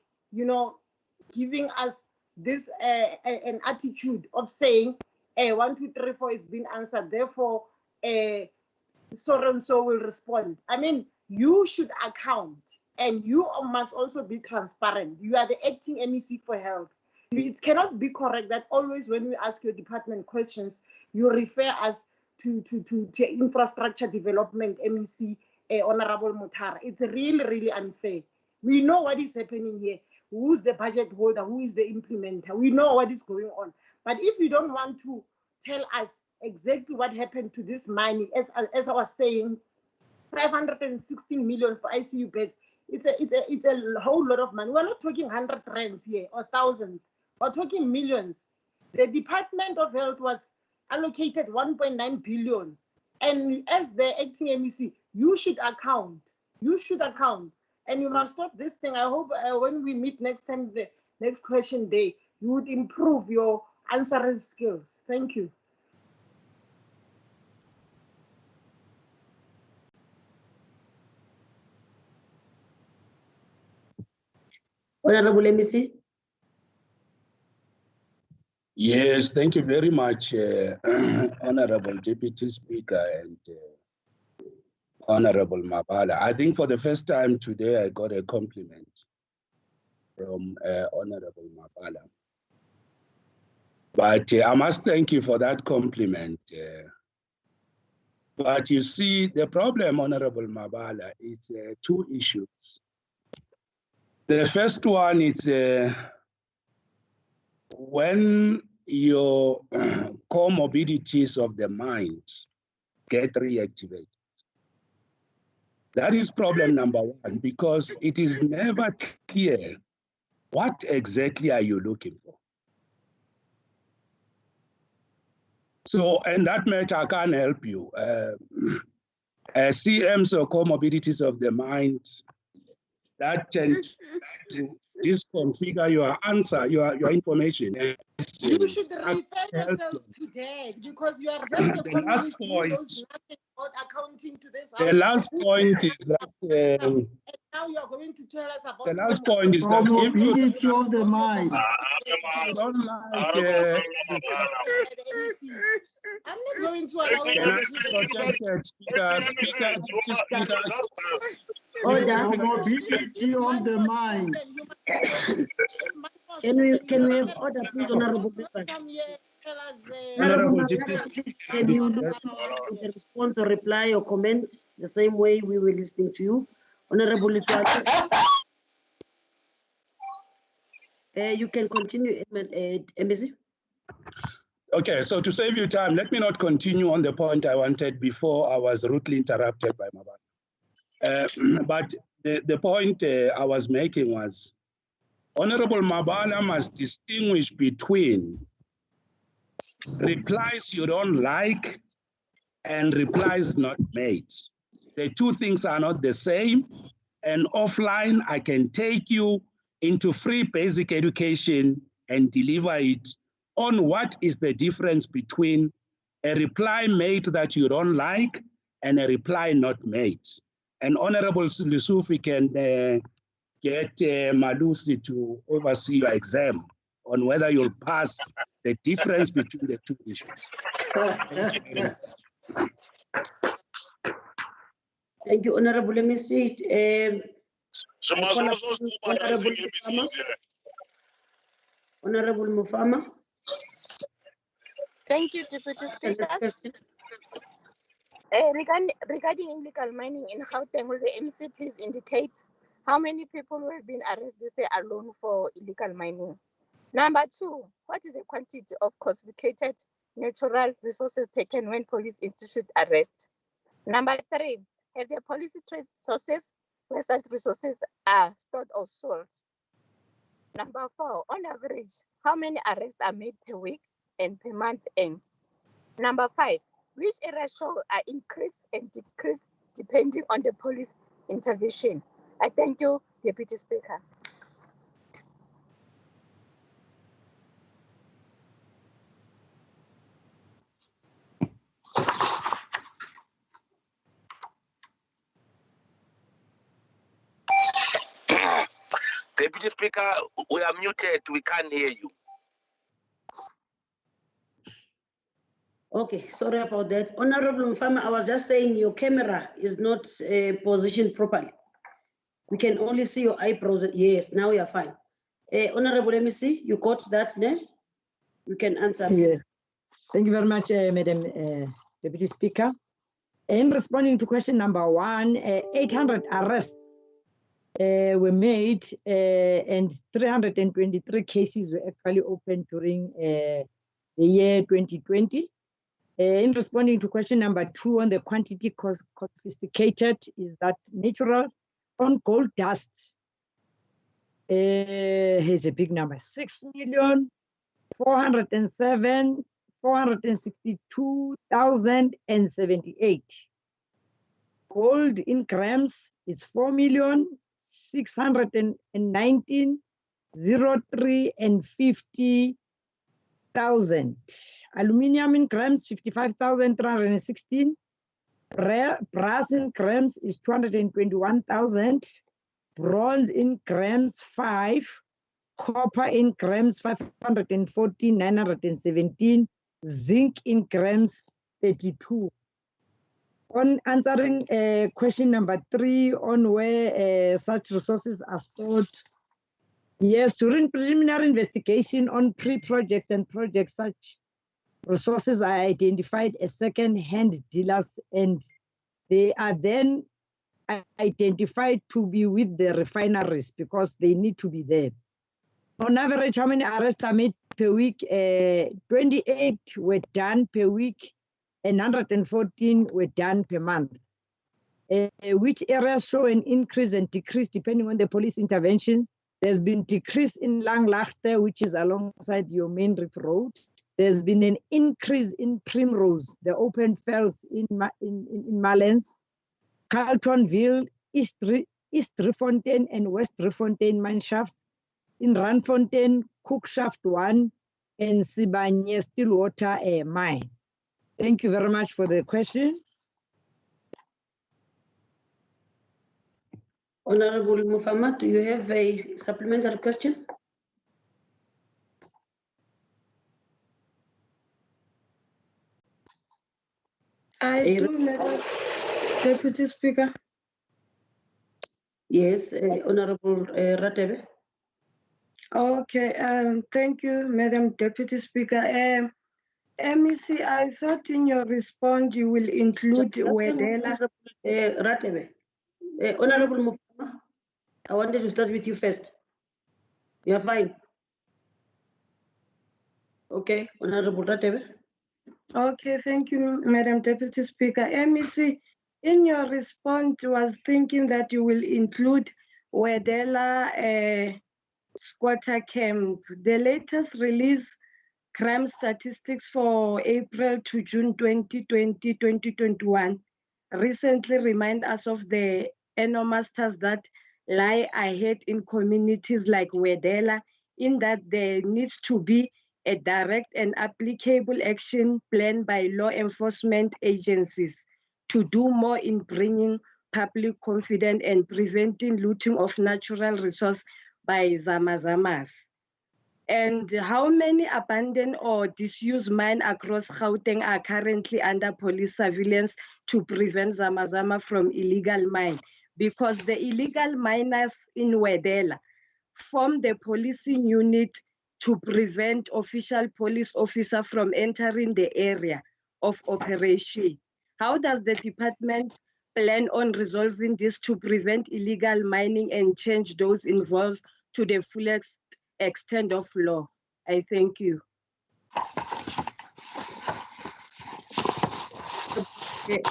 giving us this an attitude of saying 1, 2, 3, 4 is being answered, therefore so and so will respond. I mean, you should account, and you must also be transparent. You are the acting MEC for health. It cannot be correct that always when we ask your department questions, you refer us to infrastructure development MEC, Honorable Mutara. It's really, really unfair. We know what is happening here. Who's the budget holder? Who is the implementer? We know what is going on. But if you don't want to tell us exactly what happened to this money, as I was saying, 516 million for ICU beds, it's a whole lot of money. We're not talking 100 rands here or thousands. We're talking millions. The Department of Health was allocated 1.9 billion. And as the acting MEC, you should account. You should account. And you must stop this thing. I hope when we meet next time, the next question day, you would improve your answering skills. Thank you. Honorable MEC. Yes, thank you very much, Honorable Deputy Speaker and Honorable Mabala. I think for the first time today, I got a compliment from Honorable Mabala. But I must thank you for that compliment. But you see, the problem, Honorable Mabala, is two issues. The first one is when your comorbidities of the mind get reactivated. That is problem number one, because it is never clear what exactly are you looking for. So, and that matter, I can't help you. CMs or comorbidities of the mind, that tend to disconfigure your answer, your information. You should refer yourself to that because you are just a communist who knows nothing about accounting to this house. The last point is that and now you are going to tell us about the last point is that mobility of the mind. You don't like, I'm not going to allow can I protect speaker? Mobility of the mind. Can we have order, please, Honorable Member? Honorable Member, please, can you listen to the response or reply or comment the same way we were listening to you? Honorable Litwalo. You can continue, MEC. Okay, so to save you time, let me not continue on the point I wanted before I was rudely interrupted by Mabala. But the point I was making was, Honorable Mabala must distinguish between replies you don't like and replies not made. The two things are not the same, and offline I can take you into free basic education and deliver it on what is the difference between a reply made that you don't like and a reply not made. And Honorable Lusufi can get Malusi to oversee your exam on whether you'll pass the difference between the two issues. Thank you. Thank you, Honorable MEC. Honorable Mufama. Thank you, Deputy Speaker. Regarding illegal mining in Gauteng, will the MC please indicate how many people who have been arrested say alone for illegal mining? Number two, what is the quantity of confiscated natural resources taken when police institute arrest? Number three, have the police traced sources where such resources are stored or sold? Number four, on average, how many arrests are made per week and per month ends? Number five, which areas are increased and decreased depending on the police intervention? I thank you, Deputy Speaker. Deputy Speaker, we are muted. We can't hear you. Okay, sorry about that. Honorable Mfama, I was just saying your camera is not positioned properly. We can only see your eyebrows. Yes, now we are fine. Honorable MEC, you got that, ne? You can answer. Yeah. Thank you very much, Madam Deputy Speaker. In responding to question number one, 800 arrests were made and 323 cases were actually opened during the year 2020. In responding to question number two on the quantity confiscated, is that natural on gold dust has a big number, 6,407,462,078. Gold in grams is 4,619,003,50,000. Aluminium in grams, 55,316. Brass in grams is 221,000. Bronze in grams, 5. Copper in grams, 514,917. Zinc in grams, 32. On answering question number 3 on where such resources are stored, yes, during preliminary investigation on pre-projects and projects, such resources are identified as second-hand dealers, and they are then identified to be with the refineries because they need to be there. On average, how many arrests are made per week? 28 were done per week and 114 were done per month. Which areas show an increase and decrease depending on the police interventions? There's been decrease in Langlaagte, which is alongside your main Reef Road. There's been an increase in Primrose, the open fells in Malens, Carltonville, East Driefontein and West Driefontein mine shafts, in Randfontein, Cook Shaft 1, and Sibanye Stillwater mine. Thank you very much for the question. Honorable Mufama, do you have a supplementary question? I do, Madam Deputy Speaker. Yes, Honorable Ratebe. Okay, thank you, Madam Deputy Speaker. MEC, I thought in your response you will include Wedela. Ratebe. Honorable Mufama, I wanted to start with you first. You are fine. Okay, Honorable Ratebe. Okay, thank you, Madam Deputy Speaker. MEC, in your response, was thinking that you will include Wedela squatter camp. The latest release crime statistics for April to June 2020-2021 recently remind us of the enormous tasks that lie ahead in communities like Wedela, in that there needs to be a direct and applicable action plan by law enforcement agencies to do more in bringing public confidence and preventing looting of natural resources by Zamazamas. And how many abandoned or disused mines across Gauteng are currently under police surveillance to prevent Zamazama from illegal mine? Because the illegal miners in Wedela form the policing unit to prevent official police officers from entering the area of operation. How does the department plan on resolving this to prevent illegal mining and change those involved to the fullest extent of law? I thank you. Okay.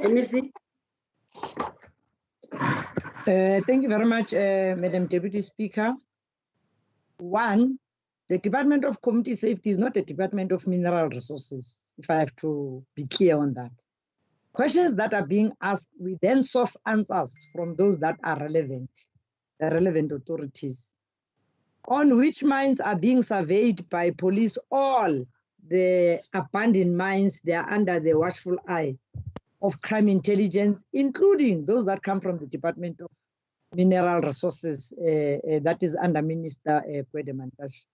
MEC. Thank you very much, Madam Deputy Speaker. One, the Department of Community Safety is not a Department of Mineral Resources, if I have to be clear on that. Questions that are being asked, we then source answers from those that are relevant, the relevant authorities. On which mines are being surveyed by police, all the abandoned mines, they are under the watchful eye of crime intelligence, including those that come from the Department of Mineral Resources, that is under Minister Kwede Mantashe.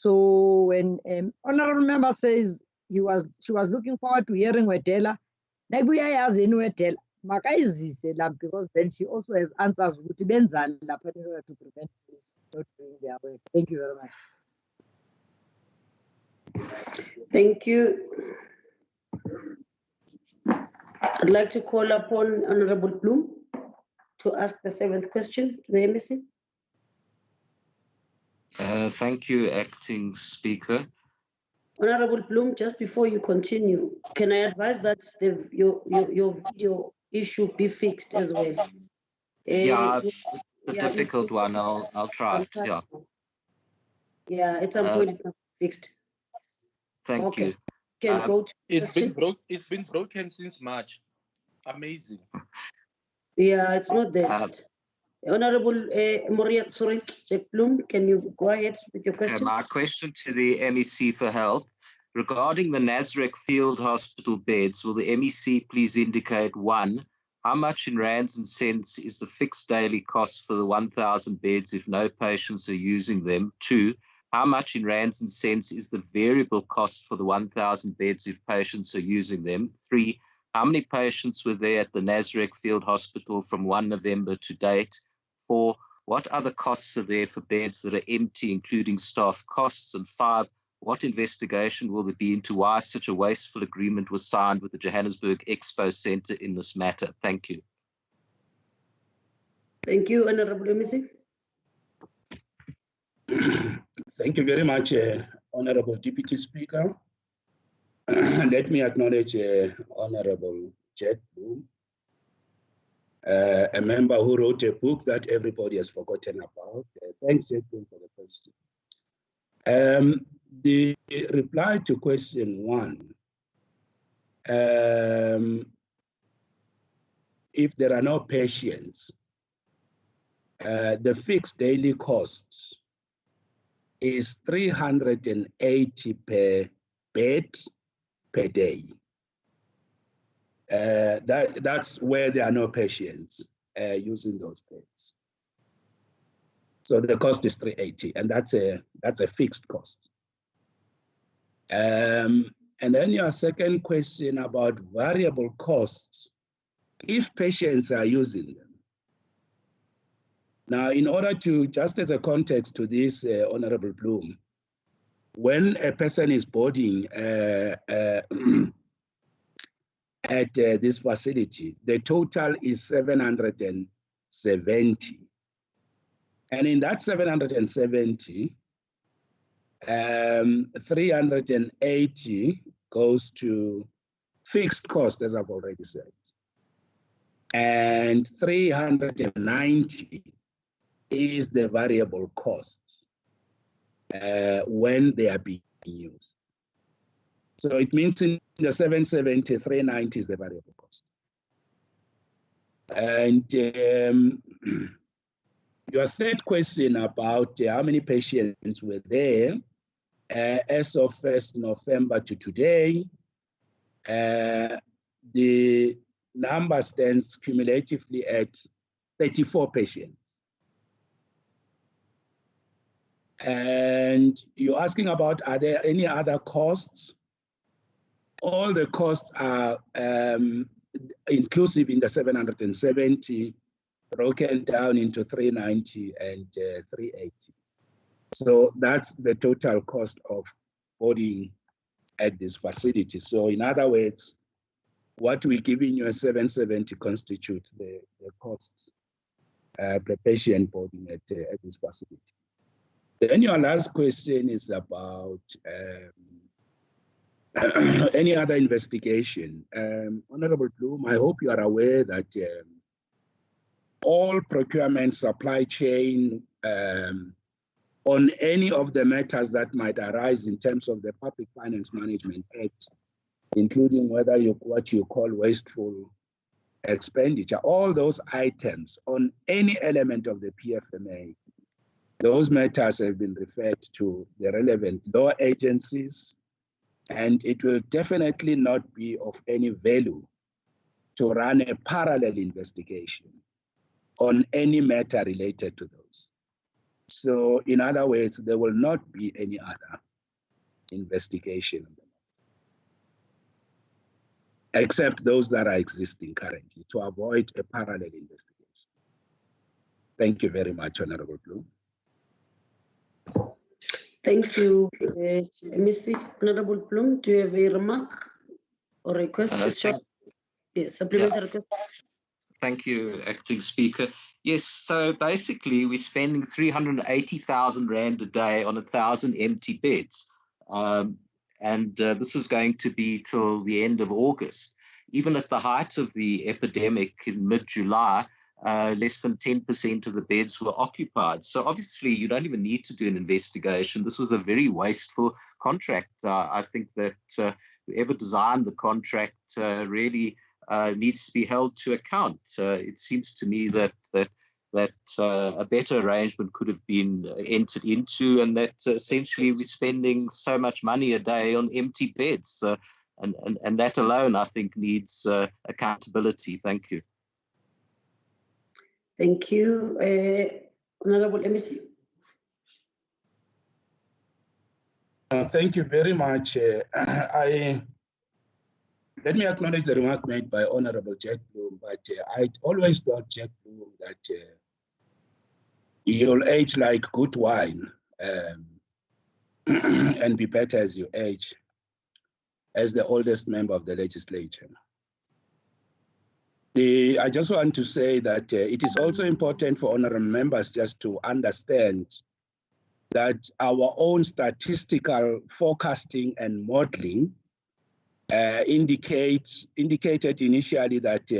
So when honorable member says she was looking forward to hearing Wedela, because then she also has answers to prevent this not doing their work. Thank you very much. Thank you. I'd like to call upon Honorable Bloom to ask the seventh question to the MEC. Thank you, Acting Speaker. Honorable Bloom, just before you continue, can I advise that your video issue be fixed as well? Yeah, it's a difficult one. I'll try. Yeah. Yeah, at some point it must be fixed. Thank you. Can go to it's been broken since March. Amazing. Yeah, it's not there. Honorable Moria, sorry, Jack Bloom, can you go ahead with your question? My question to the MEC for Health. Regarding the Nasrec Field Hospital beds, will the MEC please indicate, one, how much in rands and cents is the fixed daily cost for the 1,000 beds if no patients are using them? Two, how much in rands and cents is the variable cost for the 1,000 beds if patients are using them? Three, How many patients were there at the Nasrec Field Hospital from 1 November to date? 4, what other costs are there for beds that are empty, including staff costs? And 5, what investigation will there be into why such a wasteful agreement was signed with the Johannesburg Expo Centre in this matter? Thank you. Thank you, Honorable MEC. Thank you very much, Honorable Deputy Speaker. Let me acknowledge Honorable Jet Bloom, a member who wrote a book that everybody has forgotten about. Thanks, Jet Bloom, for the question. The reply to question 1, if there are no patients, the fixed daily cost is 380 per bed per day. That's where there are no patients using those beds. So the cost is 380, and that's a fixed cost. And then your second question about variable costs, if patients are using them. Now, in order to, just as a context to this, Honorable Bloom, when a person is boarding at this facility, the total is 770. And in that 770, 380 goes to fixed cost, as I've already said. And 390 is the variable cost when they are being used. So it means in the 770, 390 is the variable cost. And your third question about how many patients were there, as of 1st November to today, the number stands cumulatively at 34 patients. And you're asking about, are there any other costs? All the costs are inclusive in the 770, broken down into 390 and 380. So that's the total cost of boarding at this facility. So in other words, what we're giving you as 770 constitute the costs per patient boarding at this facility. Then your last question is about any other investigation. Honorable Bloom, I hope you are aware that all procurement, supply chain, on any of the matters that might arise in terms of the Public Finance Management Act, including whether what you call wasteful expenditure, all those items on any element of the PFMA, those matters have been referred to the relevant law agencies, and it will definitely not be of any value to run a parallel investigation on any matter related to those. So in other words, there will not be any other investigation except those that are existing currently to avoid a parallel investigation. Thank you very much, Honorable Bloom. Thank you, MEC. Honorable Bloom, do you have a remark or a question? Yes, supplementary question. Thank you, Acting Speaker. Yes, so basically we're spending 380,000 Rand a day on 1,000 empty beds. This is going to be till the end of August. Even at the height of the epidemic in mid-July, less than 10% of the beds were occupied. So obviously you don't even need to do an investigation. This was a very wasteful contract. I think that whoever designed the contract really needs to be held to account. It seems to me that a better arrangement could have been entered into, and that essentially we're spending so much money a day on empty beds. And that alone, I think, needs accountability. Thank you. Thank you. Honorable MEC. Thank you very much. let me acknowledge the remark made by Honorable Jack Bloom, but I always thought, Jack Bloom, that you'll age like good wine and be better as you age, as the oldest member of the legislature. I just want to say that it is also important for honorable members just to understand that our own statistical forecasting and modeling indicated initially that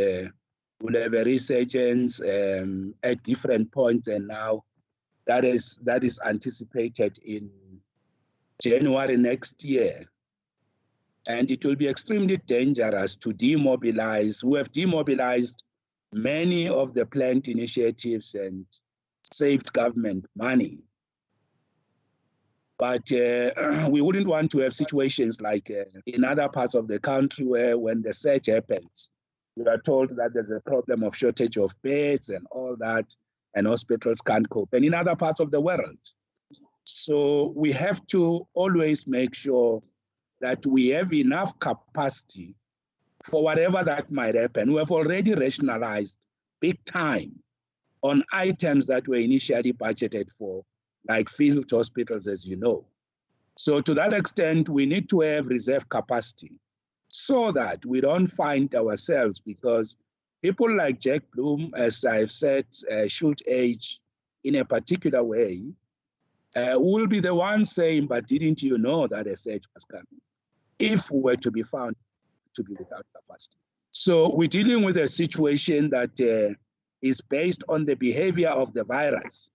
we'll have a resurgence at different points, and now that is anticipated in January next year. And it will be extremely dangerous to demobilize. We have demobilized many of the planned initiatives and saved government money. But we wouldn't want to have situations like in other parts of the country where when the surge happens, we are told that there's a problem of shortage of beds and all that, and hospitals can't cope, and in other parts of the world. So we have to always make sure that we have enough capacity for whatever that might happen. We have already rationalized big time on items that were initially budgeted for, like field hospitals, as you know. So to that extent, we need to have reserve capacity so that we don't find ourselves, because people like Jack Bloom, as I've said, should age in a particular way, will be the ones saying, but didn't you know that a surge was coming? If we were to be found to be without capacity. So we're dealing with a situation that is based on the behavior of the virus,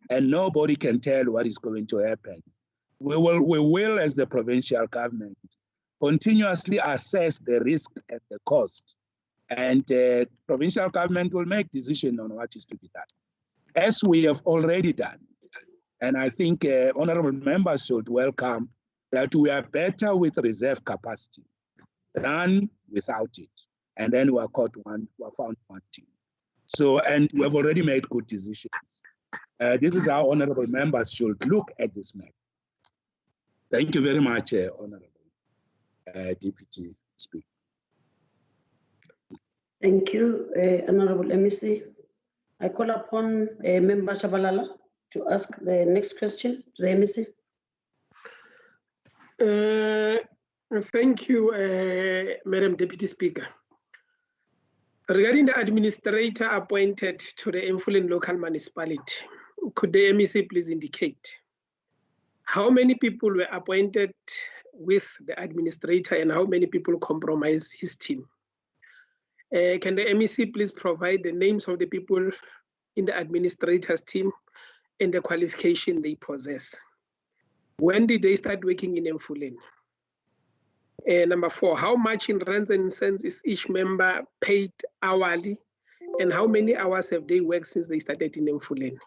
and nobody can tell what is going to happen. We will, as the provincial government, continuously assess the risk and the cost, and provincial government will make decision on what is to be done, as we have already done. And I think honorable members should welcome that we are better with reserve capacity than without it. And then we are found wanting. So, and we have already made good decisions. This is how honorable members should look at this matter. Thank you very much, Honorable Deputy Speaker. Thank you, Honorable MEC. I call upon Member Shabalala to ask the next question to the MEC. Thank you, Madam Deputy Speaker. Regarding the administrator appointed to the Mfuleni local municipality, could the MEC please indicate how many people were appointed with the administrator and how many people comprise his team? Can the MEC please provide the names of the people in the administrator's team and the qualification they possess? When did they start working in Mfuleni? Number 4, how much in rands and cents is each member paid hourly, and how many hours have they worked since they started in Mfuleni?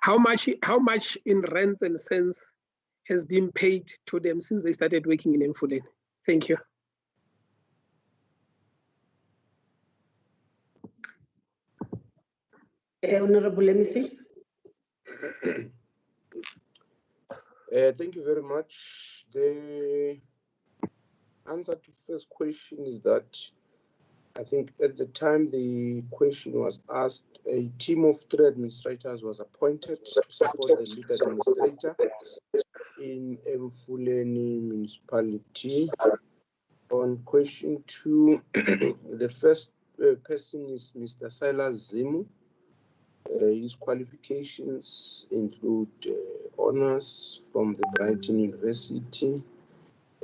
How much in rands and cents has been paid to them since they started working in Mfuleni? Thank you. Honorable MEC. Thank you very much. The answer to first question is that I think at the time the question was asked, a team of 3 administrators was appointed to support the lead administrator in Mfuleni municipality. On question 2, the first person is Mr. Silas Zimu. His qualifications include honors from the Brighton University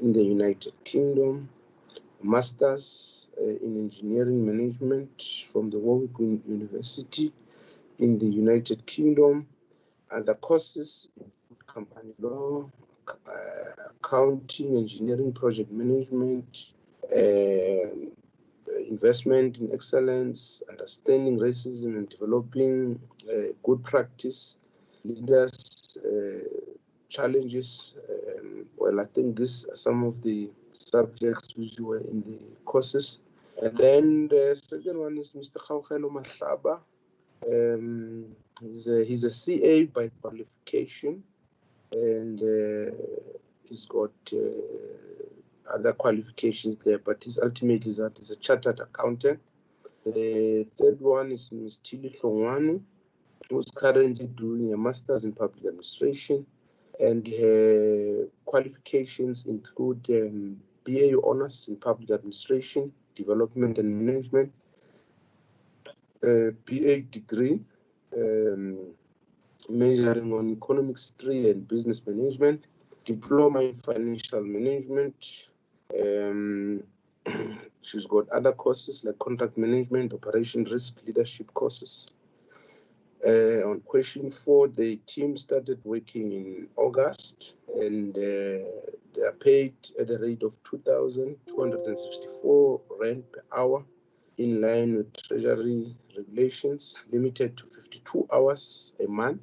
in the United Kingdom, masters in engineering management from the Warwick University in the United Kingdom. Other courses include company law, accounting, engineering, project management, investment in excellence, understanding racism and developing good practice, leaders, challenges. Well, I think these are some of the subjects which were in the courses. And then the second one is Mr. Khawkhelo Mahlaba. He's a CA by qualification, and he's got other qualifications there, but he's ultimately that he's a chartered accountant. The third one is Ms. Tili Hlongwane, who's currently doing a master's in public administration, and her qualifications include BA honors in public administration, development and management, BA degree, majoring on economics 3 and business management, diploma in financial management. She's got other courses like contract management, operation risk, leadership courses. On question 4, the team started working in August, and they are paid at a rate of 2,264 Rand per hour, in line with Treasury regulations, limited to 52 hours a month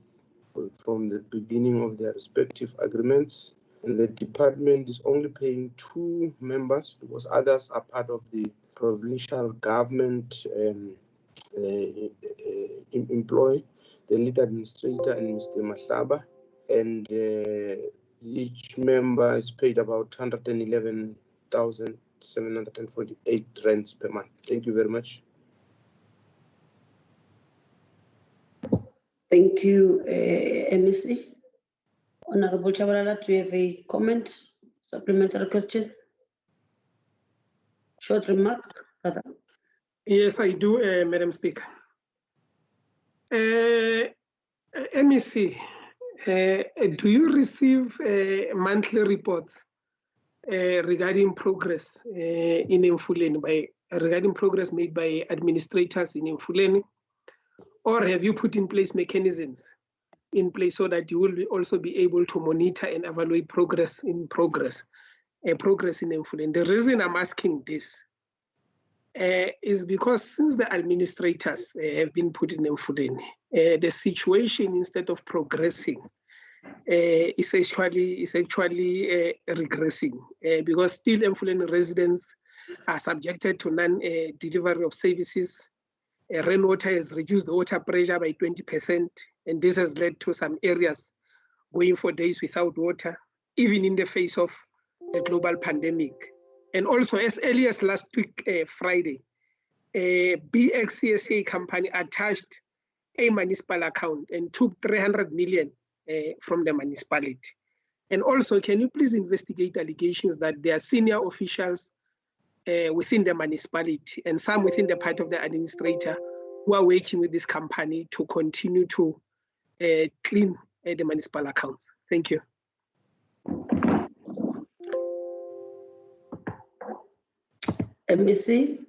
from the beginning of their respective agreements. And the department is only paying 2 members because others are part of the provincial government employee, the lead administrator and Mr. Mahlaba, and each member is paid about 111,748 rands per month. Thank you very much. Thank you, MEC. Honorable Chabalala, do you have a comment, supplementary question? Short remark, rather. Yes, I do, Madam Speaker. MEC, do you receive monthly reports regarding progress in Emfuleni, regarding progress made by administrators in Emfuleni? Or have you put in place mechanisms in place so that you will also be able to monitor and evaluate progress in Emfuleni? The reason I'm asking this is because since the administrators have been put in Emfuleni, the situation, instead of progressing, is actually regressing, because still Emfuleni residents are subjected to non-delivery of services. Rainwater has reduced the water pressure by 20%, and this has led to some areas going for days without water, even in the face of a global pandemic. And also, as early as last week, Friday, a BXCSA company attached a municipal account and took 300 million from the municipality. And also, can you please investigate allegations that there are senior officials within the municipality and some within the part of the administrator who are working with this company to continue to clean the municipal accounts? Thank you. MEC.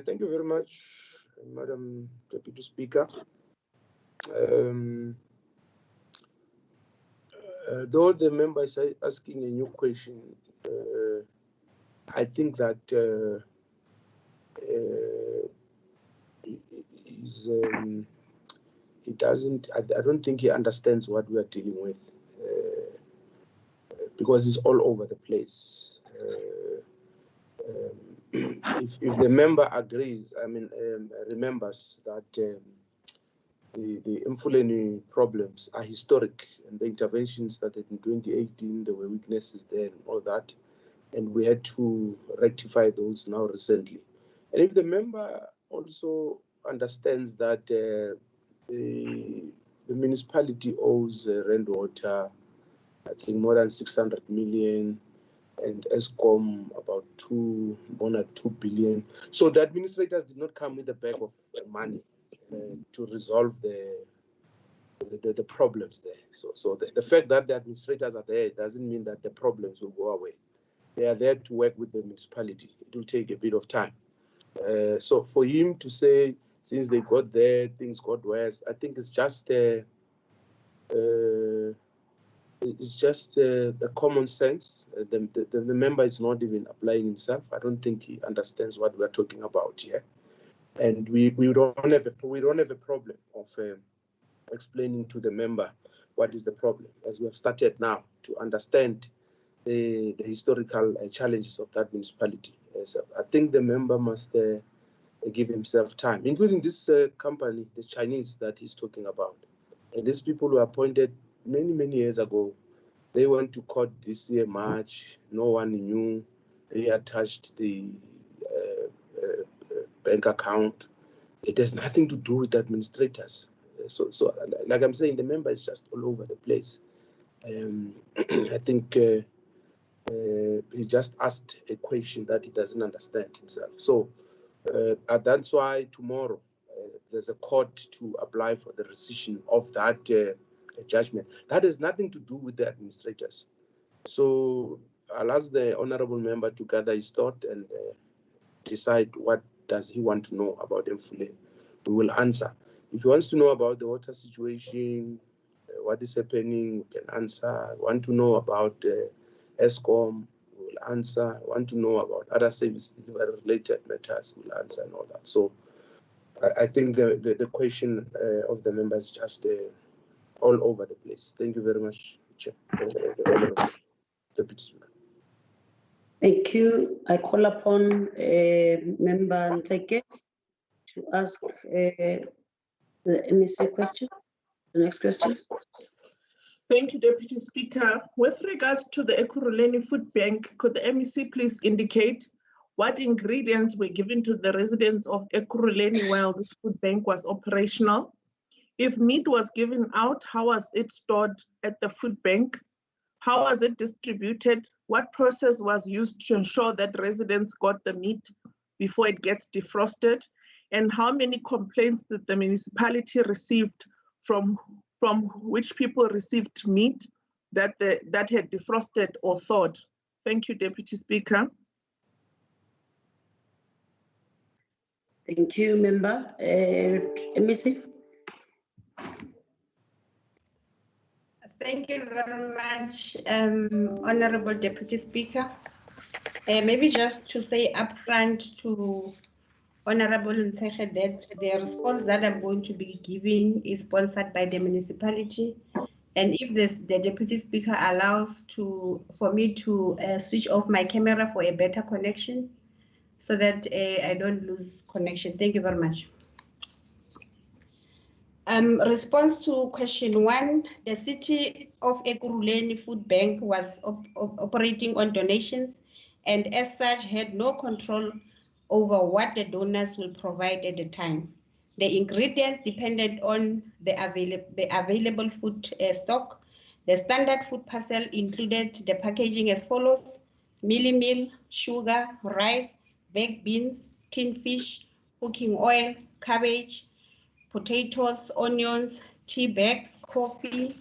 Thank you very much, Madam Deputy Speaker. Though the member is asking a new question, I think that he doesn't. I don't think he understands what we are dealing with, because it's all over the place. If the member agrees, remembers that the Emfuleni problems are historic, and the intervention started in 2018, there were weaknesses there and all that, and we had to rectify those now recently. And if the member also understands that the municipality owes Rainwater, I think, more than 600 million, and ESCOM about 2 billion. So the administrators did not come with a bag of money to resolve the problems there. So the fact that the administrators are there doesn't mean that the problems will go away. They are there to work with the municipality. It will take a bit of time. So for him to say, since they got there, things got worse, I think it's just a common sense. The member is not even applying himself. I don't think he understands what we're talking about here. And we don't have a problem of explaining to the member what is the problem, as we have started now to understand the historical challenges of that municipality. So I think the member must give himself time, including this company, the Chinese that he's talking about. And these people were appointed many years ago They went to court this year, March. No one knew. They attached the bank account. It has nothing to do with the administrators. So like I'm saying, the member is just all over the place. I think he just asked a question that he doesn't understand himself. So that's why tomorrow there's a court to apply for the rescission of that judgment. That has nothing to do with the administrators. So I'll ask the honorable member to gather his thought and decide what does he want to know about Mfuleni. We will answer. If he wants to know about the water situation, what is happening, we can answer. Want to know about ESCOM, we will answer. Want to know about other service delivery related matters, we'll answer and all that. So I think the question of the members just all over the place. Thank you very much, Chair. Deputy Speaker. Thank you. I call upon Member Nteke to ask the MEC question. The next question. Thank you, Deputy Speaker. With regards to the Ekurhuleni Food Bank, could the MEC please indicate what ingredients were given to the residents of Ekurhuleni while this food bank was operational? If meat was given out, how was it stored at the food bank? How was it distributed? What process was used to ensure that residents got the meat before it gets defrosted? And how many complaints did the municipality received from which people received meat that had defrosted or thawed? Thank you, Deputy Speaker. Thank you, Member. MEC. Thank you very much, Honorable Deputy Speaker. Maybe just to say upfront to Honorable Nteke that the response that I'm going to be giving is sponsored by the municipality. And if the Deputy Speaker allows for me to switch off my camera for a better connection so that I don't lose connection. Thank you very much. Response to question 1, the city of Ekurhuleni Food Bank was operating on donations and as such had no control over what the donors will provide at the time. The ingredients depended on the available food stock. The standard food parcel included the packaging as follows: mealie meal, sugar, rice, baked beans, tin fish, cooking oil, cabbage, potatoes, onions, tea bags, coffee,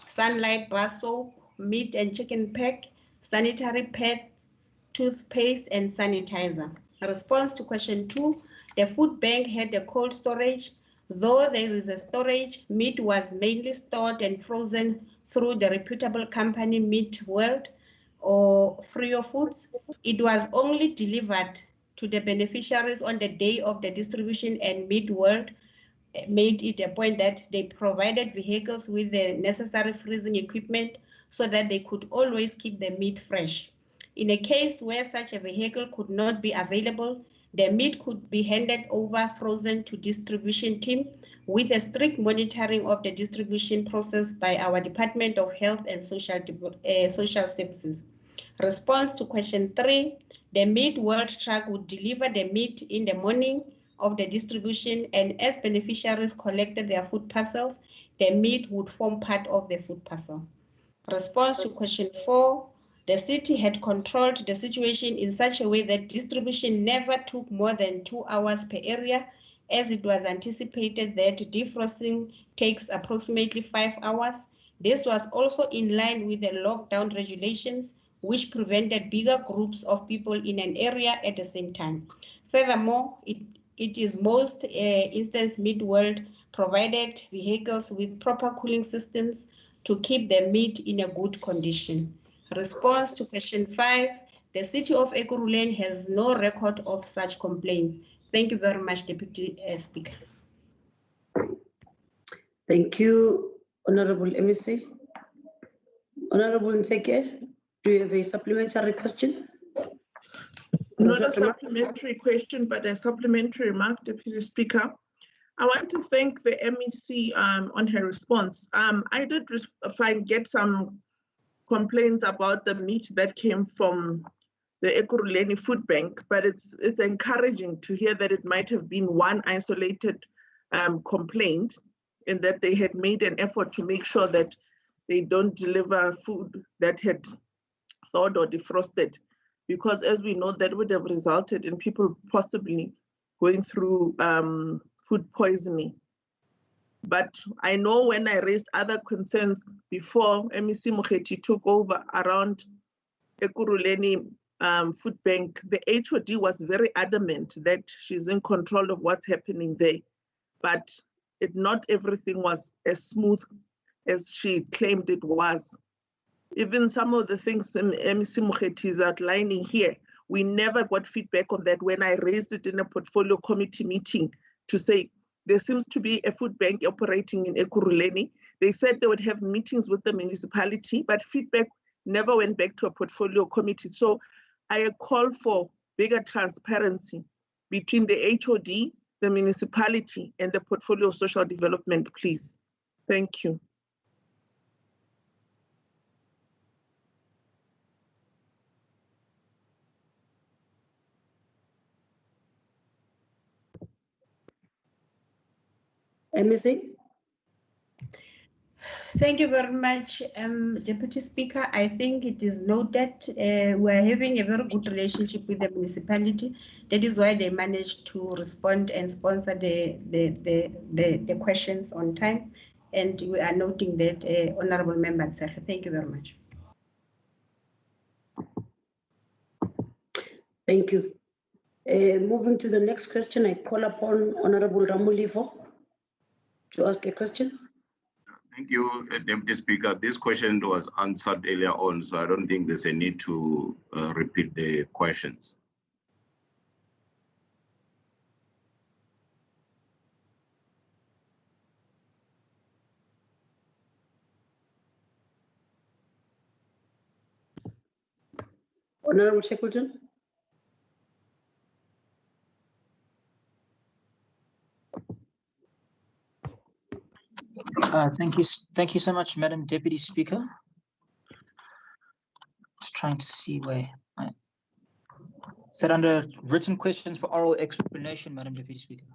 sunlight bar soap, meat and chicken pack, sanitary pads, toothpaste, and sanitizer. A response to question 2, the food bank had a cold storage. Though there is a storage, meat was mainly stored and frozen through the reputable company Meat World or Frio Foods. It was only delivered to the beneficiaries on the day of the distribution, and Meat World made it a point that they provided vehicles with the necessary freezing equipment so that they could always keep the meat fresh. In a case where such a vehicle could not be available, the meat could be handed over frozen to distribution team with a strict monitoring of the distribution process by our Department of Health and Social Services. Response to question 3, the Meat World truck would deliver the meat in the morning of the distribution, and as beneficiaries collected their food parcels, the meat would form part of the food parcel. Response to question 4, the city had controlled the situation in such a way that distribution never took more than 2 hours per area, as it was anticipated that defrosting takes approximately 5 hours. This was also in line with the lockdown regulations, which prevented bigger groups of people in an area at the same time. Furthermore, it is most instance Meat World provided vehicles with proper cooling systems to keep the meat in a good condition. Response to question 5, the city of Ekurhuleni has no record of such complaints. Thank you very much, Deputy Speaker. Thank you, Honorable MEC. Honorable Nteke, do you have a supplementary question? Not a supplementary question, but a supplementary remark, Deputy Speaker. I want to thank the MEC on her response. I did get some complaints about the meat that came from the Ekurhuleni Food Bank, but it's encouraging to hear that it might have been one isolated complaint, and that they had made an effort to make sure that they don't deliver food that had thawed or defrosted, because as we know, that would have resulted in people possibly going through food poisoning. But I know when I raised other concerns before MEC Mokgethi took over around Ekurhuleni Food Bank, the HOD was very adamant that she's in control of what's happening there. But not everything was as smooth as she claimed it was. Even some of the things MEC Mokgethi is outlining here, we never got feedback on that when I raised it in a portfolio committee meeting to say, there seems to be a food bank operating in Ekurhuleni. They said they would have meetings with the municipality, but feedback never went back to a portfolio committee. So I call for bigger transparency between the HOD, the municipality, and the portfolio of social development, please. Thank you. MEC? Thank you very much, Deputy Speaker. I think it is noted we're having a very good relationship with the municipality. That is why they managed to respond and sponsor the questions on time. And we are noting that, Honorable Member. Thank you very much. Thank you. Moving to the next question, I call upon Honorable Ramulivo to ask a question. Thank you, Deputy Speaker. This question was answered earlier on, so I don't think there's a need to repeat the questions. Honorable Shackleton. Thank you so much, Madam Deputy Speaker. Just trying to see where I said under written questions for oral explanation, Madam Deputy Speaker.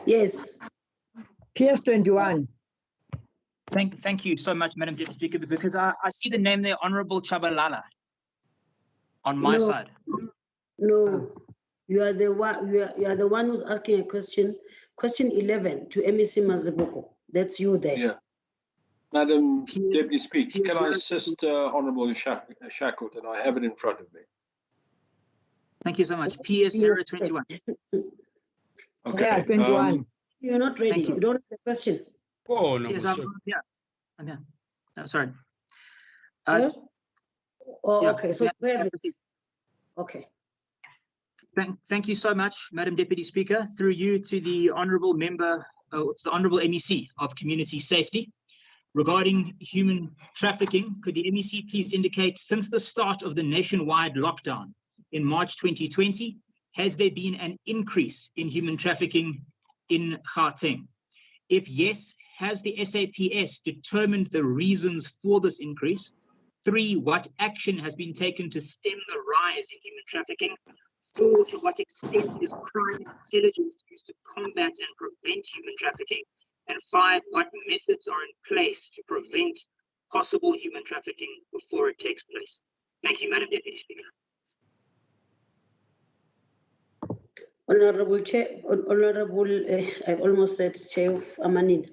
Yes. PS 21. Thank you so much, Madam Deputy Speaker, because I see the name there, Honorable Chabalala, on my side. No, you are the one. You are the one who's asking a question. Question 11 to MEC Mazibuko. That's you there. Yeah. Madam Deputy Speaker, can I assist Honourable Shackleton? I have it in front of me. Thank you so much. PS 021. Okay. Yeah, 21. You're not ready. You don't have the question. Oh, no. Yes, I'm here. I'm sorry. Oh, yeah, okay. So you have it. Okay. Thank you so much, Madam Deputy Speaker. Through you to the honourable member, to the honourable MEC of Community Safety. Regarding human trafficking, could the MEC please indicate, since the start of the nationwide lockdown in March 2020, has there been an increase in human trafficking in Gauteng? If yes, has the SAPS determined the reasons for this increase? 3, what action has been taken to stem the rise in human trafficking? 4, to what extent is crime intelligence used to combat and prevent human trafficking? And 5, what methods are in place to prevent possible human trafficking before it takes place? Thank you, Madam Deputy Speaker. Honorable Chair, I almost said Chair of Amanin.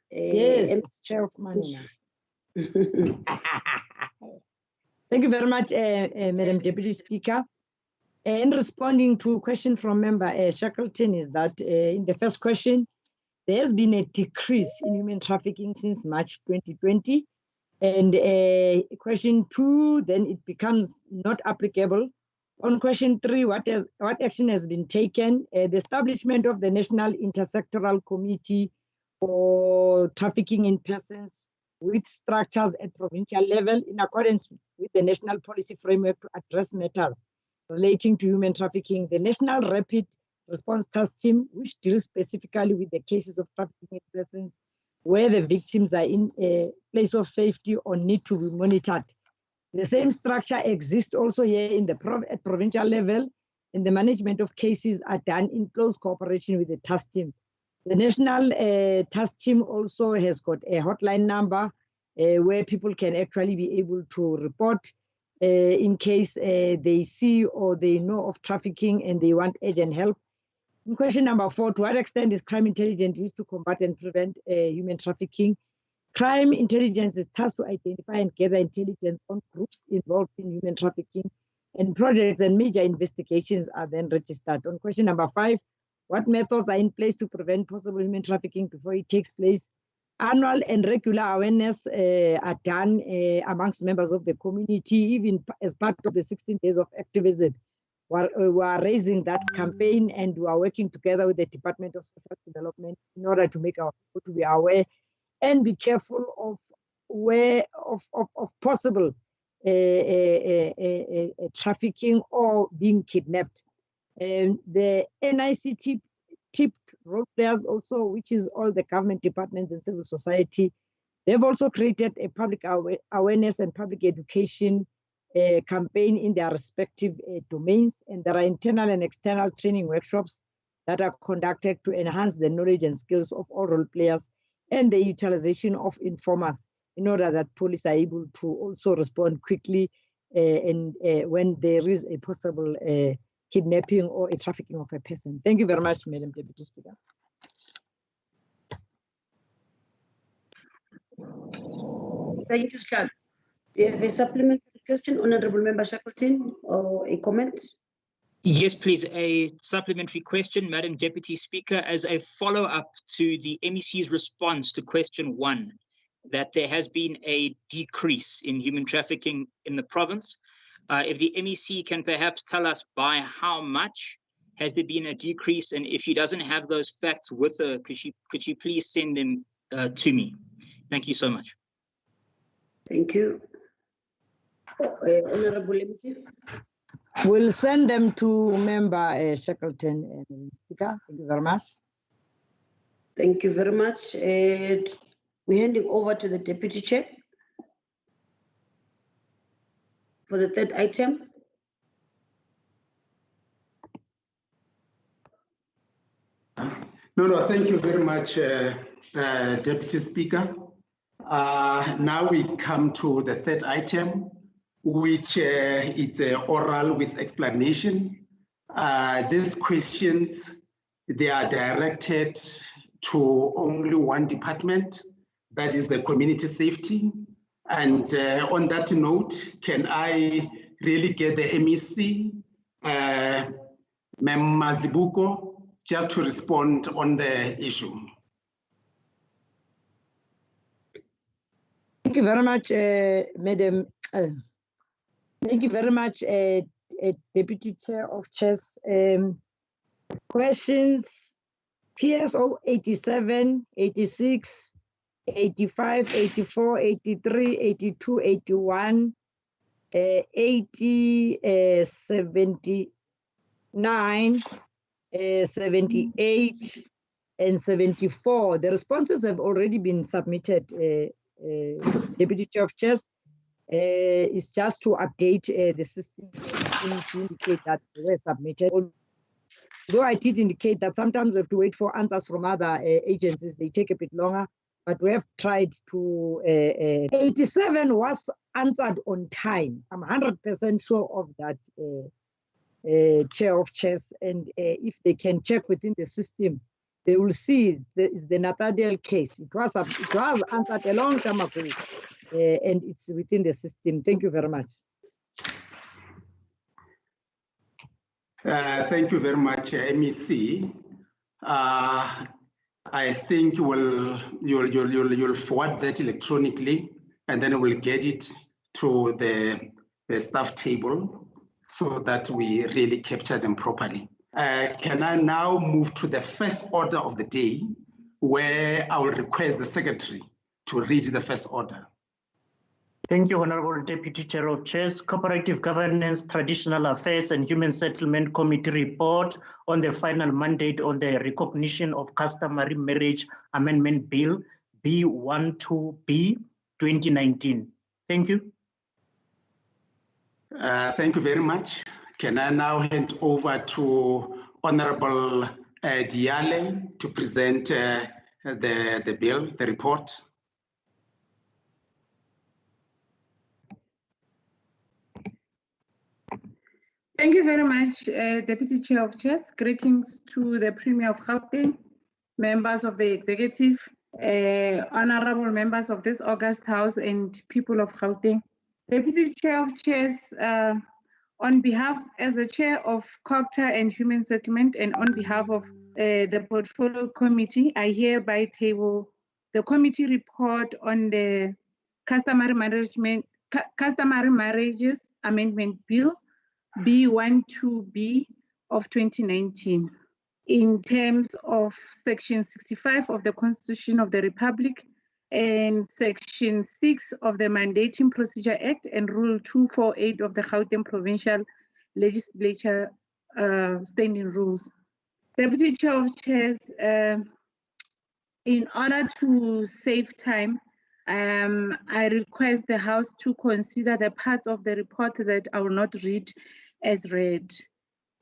Yes, Chair of Manina. Thank you very much, Madam Deputy Speaker. In responding to a question from Member Shackleton is that in the first question, there has been a decrease in human trafficking since March 2020. And question 2, then it becomes not applicable. On question 3, what action has been taken? The establishment of the National Intersectoral Committee for Trafficking in Persons with structures at provincial level in accordance with the National Policy Framework to address matters relating to human trafficking. The National Rapid Response Task Team, which deals specifically with the cases of trafficking in persons. where the victims are in a place of safety or need to be monitored. The same structure exists also here in the at provincial level, and the management of cases are done in close cooperation with the task team. The national task team also has got a hotline number where people can actually be able to report in case they see or they know of trafficking and they want urgent help. In question number 4, to what extent is crime intelligence used to combat and prevent human trafficking? Crime intelligence is tasked to identify and gather intelligence on groups involved in human trafficking, and projects and major investigations are then registered. On question number 5, what methods are in place to prevent possible human trafficking before it takes place? Annual and regular awareness are done amongst members of the community, even as part of the 16 days of activism. We are raising that campaign, and we are working together with the Department of Social Development in order to make our people to be aware and be careful of possible trafficking or being kidnapped. The NIC tipped role players also, which is all the government departments and civil society. They've also created a public awareness and public education campaign in their respective domains, and there are internal and external training workshops that are conducted to enhance the knowledge and skills of all role players and the utilization of informers in order that police are able to also respond quickly and when there is a possible kidnapping or a trafficking of a person. Thank you very much, Madam Deputy Speaker. Thank you, Stan. A supplementary question, Honorable Member Shackleton, or a comment? Yes, please. A supplementary question, Madam Deputy Speaker, as a follow-up to the MEC's response to question 1, that there has been a decrease in human trafficking in the province. If the MEC can perhaps tell us by how much has there been a decrease, and if she doesn't have those facts with her, could she please send them to me? Thank you so much. Thank you. Honorable MEC. We'll send them to Member Shackleton, Speaker. Thank you very much. Thank you very much. We're handing over to the Deputy Chair for the 3rd item. No, thank you very much, Deputy Speaker. Now we come to the 3rd item, which is oral with explanation. These questions, they are directed to only one department, that is the community safety. And on that note, can I really get the MEC, Mem Mazibuko, just to respond on the issue? Thank you very much, Madam. Thank you very much, Deputy Chair of Chairs. Questions PSO 87, 86, 85, 84, 83, 82, 81, 80, 79, 78, and 74. The responses have already been submitted, Deputy Chair of Chairs. It's just to update the system to indicate that they were submitted. Though I did indicate that sometimes we have to wait for answers from other agencies, they take a bit longer, but we have tried to, 87 was answered on time. I'm 100% sure of that, Chair of Chairs, and if they can check within the system, they will see the Nathaniel case. It was answered a long time ago, and it's within the system. Thank you very much. Thank you very much, MEC. I think you'll forward that electronically, and then we'll get it to the staff table so that we really capture them properly. Can I now move to the first order of the day, where I will request the Secretary to read the first order. Thank you, Honorable Deputy Chair of Chairs. Cooperative Governance, Traditional Affairs and Human Settlement Committee report on the final mandate on the recognition of customary marriage amendment bill B12B 2019. Thank you. Thank you very much. Can I now hand over to Honorable Diale to present the bill, the report? Thank you very much, Deputy Chair of Chairs. Greetings to the Premier of Gauteng, members of the executive, honorable members of this august house and people of Gauteng. Deputy Chair of Chairs, on behalf as the Chair of COGTA and Human Settlement and on behalf of the Portfolio Committee, I hereby table the committee report on the Customary Marriages Amendment Bill B12B of 2019 in terms of Section 65 of the Constitution of the Republic and Section 6 of the Mandating Procedure Act and Rule 248 of the Gauteng Provincial Legislature Standing Rules. Deputy Chair of Chairs, in order to save time, I request the House to consider the parts of the report that I will not read as read.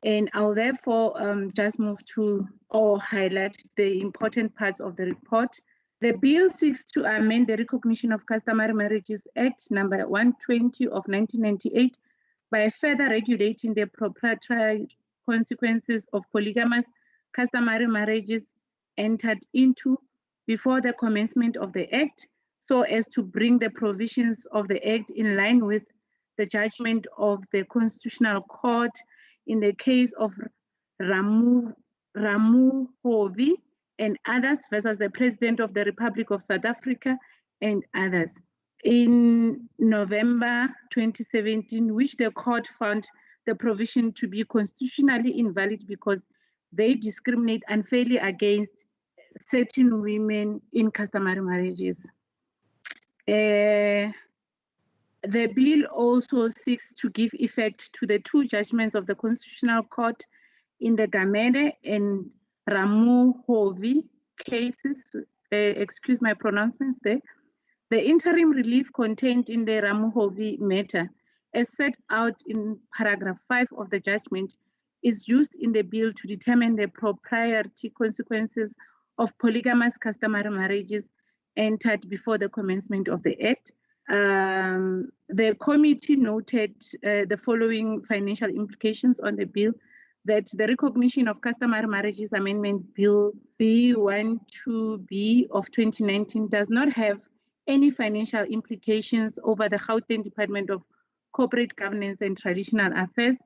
And I'll therefore just move to or highlight the important parts of the report. The bill seeks to amend the Recognition of Customary Marriages Act number 120 of 1998 by further regulating the proprietary consequences of polygamous customary marriages entered into before the commencement of the Act, so as to bring the provisions of the Act in line with the judgment of the Constitutional Court in the case of Ramu Hovi and others versus the President of the Republic of South Africa and others. In November 2017, which the court found the provision to be constitutionally invalid because they discriminate unfairly against certain women in customary marriages. The bill also seeks to give effect to the two judgments of the Constitutional Court in the Gamere and Ramu Hovi cases. Excuse my pronouncements there. The interim relief contained in the Ramu Hovi matter, as set out in paragraph 5 of the judgment, is used in the bill to determine the proprietary consequences of polygamous customary marriages entered before the commencement of the Act. The committee noted the following financial implications on the bill: that the Recognition of Customary Marriages Amendment Bill B12B of 2019 does not have any financial implications over the Gauteng Department of Corporate Governance and Traditional Affairs.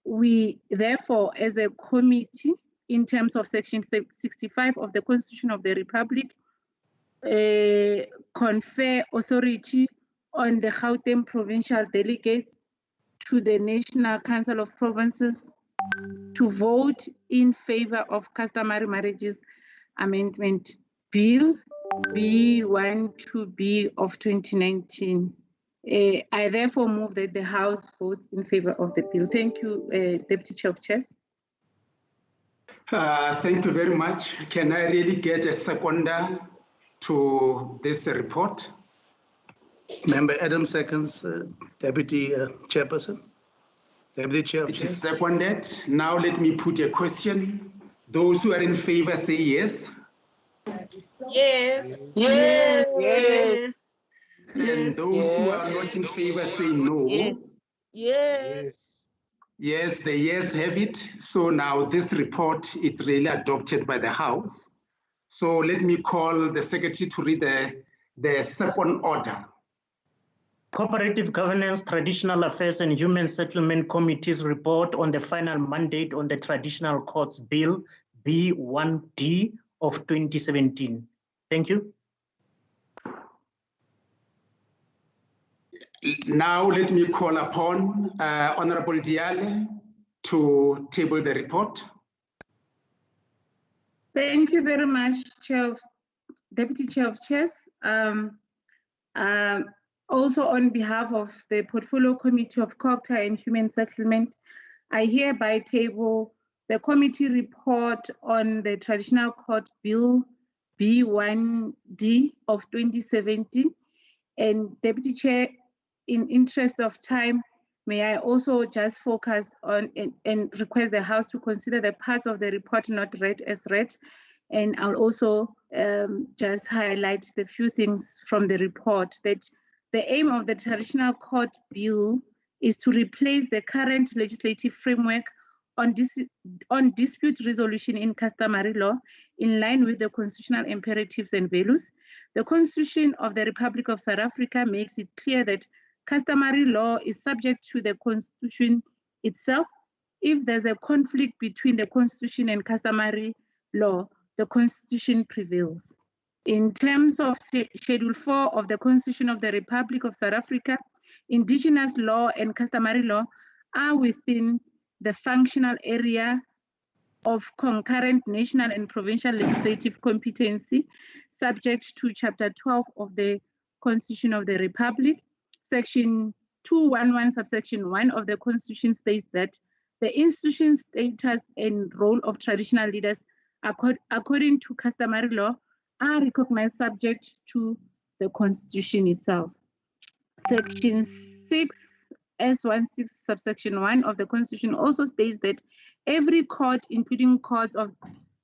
We therefore, as a committee, in terms of Section 65 of the Constitution of the Republic, confer authority on the Gauteng provincial delegates to the National Council of Provinces to vote in favor of Customary Marriages Amendment Bill B12B of 2019. I therefore move that the House votes in favor of the bill. Thank you, Deputy Chair of Chairs. Thank you very much. Can I really get a seconder to this report? Member Adam seconds, Deputy Chairperson. Deputy Chair of It is seconded. Now let me put a question. Those who are in favor say yes. Yes. Yes. Yes. And those who are not in favor say no. Yes. Yes. Yes, the yes have it. So now this report is really adopted by the House. So let me call the Secretary to read the second order. Cooperative Governance, Traditional Affairs and Human Settlement Committee's report on the final mandate on the Traditional Courts Bill B1D of 2017. Thank you. Now let me call upon Honorable Diale to table the report. Thank you very much, Deputy Chair of Chairs. Also on behalf of the Portfolio Committee of COGTA and Human Settlement, I hereby table the committee report on the Traditional Court Bill B1D of 2017. And Deputy Chair, in interest of time, may I also just focus on and request the House to consider the parts of the report not read as read. And I'll also just highlight the few things from the report, that the aim of the Traditional Court Bill is to replace the current legislative framework on dispute resolution in customary law in line with the constitutional imperatives and values. The Constitution of the Republic of South Africa makes it clear that customary law is subject to the Constitution itself. If there's a conflict between the Constitution and customary law, the Constitution prevails. In terms of Schedule 4 of the Constitution of the Republic of South Africa, indigenous law and customary law are within the functional area of concurrent national and provincial legislative competency, subject to Chapter 12 of the Constitution of the Republic. Section 211, subsection 1 of the Constitution states that the institution status and role of traditional leaders, according to customary law, are recognized subject to the Constitution itself. Section 6 S16 subsection 1 of the Constitution also states that every court, including courts of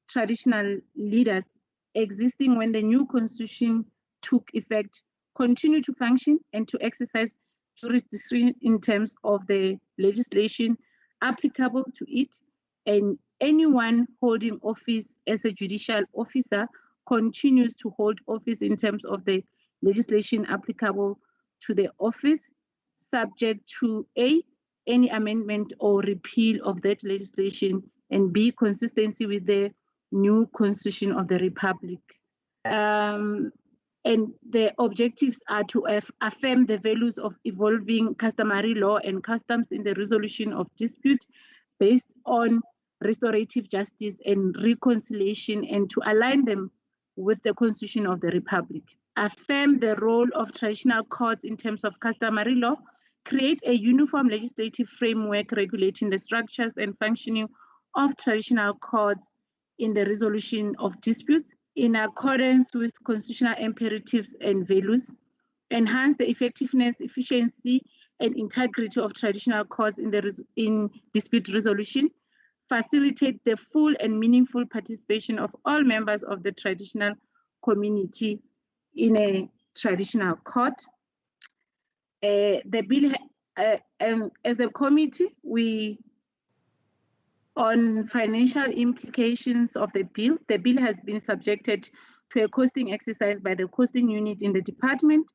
traditional leaders existing when the new Constitution took effect, continue to function and to exercise jurisdiction in terms of the legislation applicable to it, and anyone holding office as a judicial officer continues to hold office in terms of the legislation applicable to the office, subject to A, any amendment or repeal of that legislation, and B, consistency with the new Constitution of the Republic. And the objectives are to affirm the values of evolving customary law and customs in the resolution of dispute based on restorative justice and reconciliation, and to align them with the Constitution of the Republic. Affirm the role of traditional courts in terms of customary law, create a uniform legislative framework regulating the structures and functioning of traditional courts in the resolution of disputes in accordance with constitutional imperatives and values, enhance the effectiveness, efficiency, and integrity of traditional courts in dispute resolution, facilitate the full and meaningful participation of all members of the traditional community in a traditional court. The bill, as a committee, on financial implications of the bill has been subjected to a costing exercise by the costing unit in the department.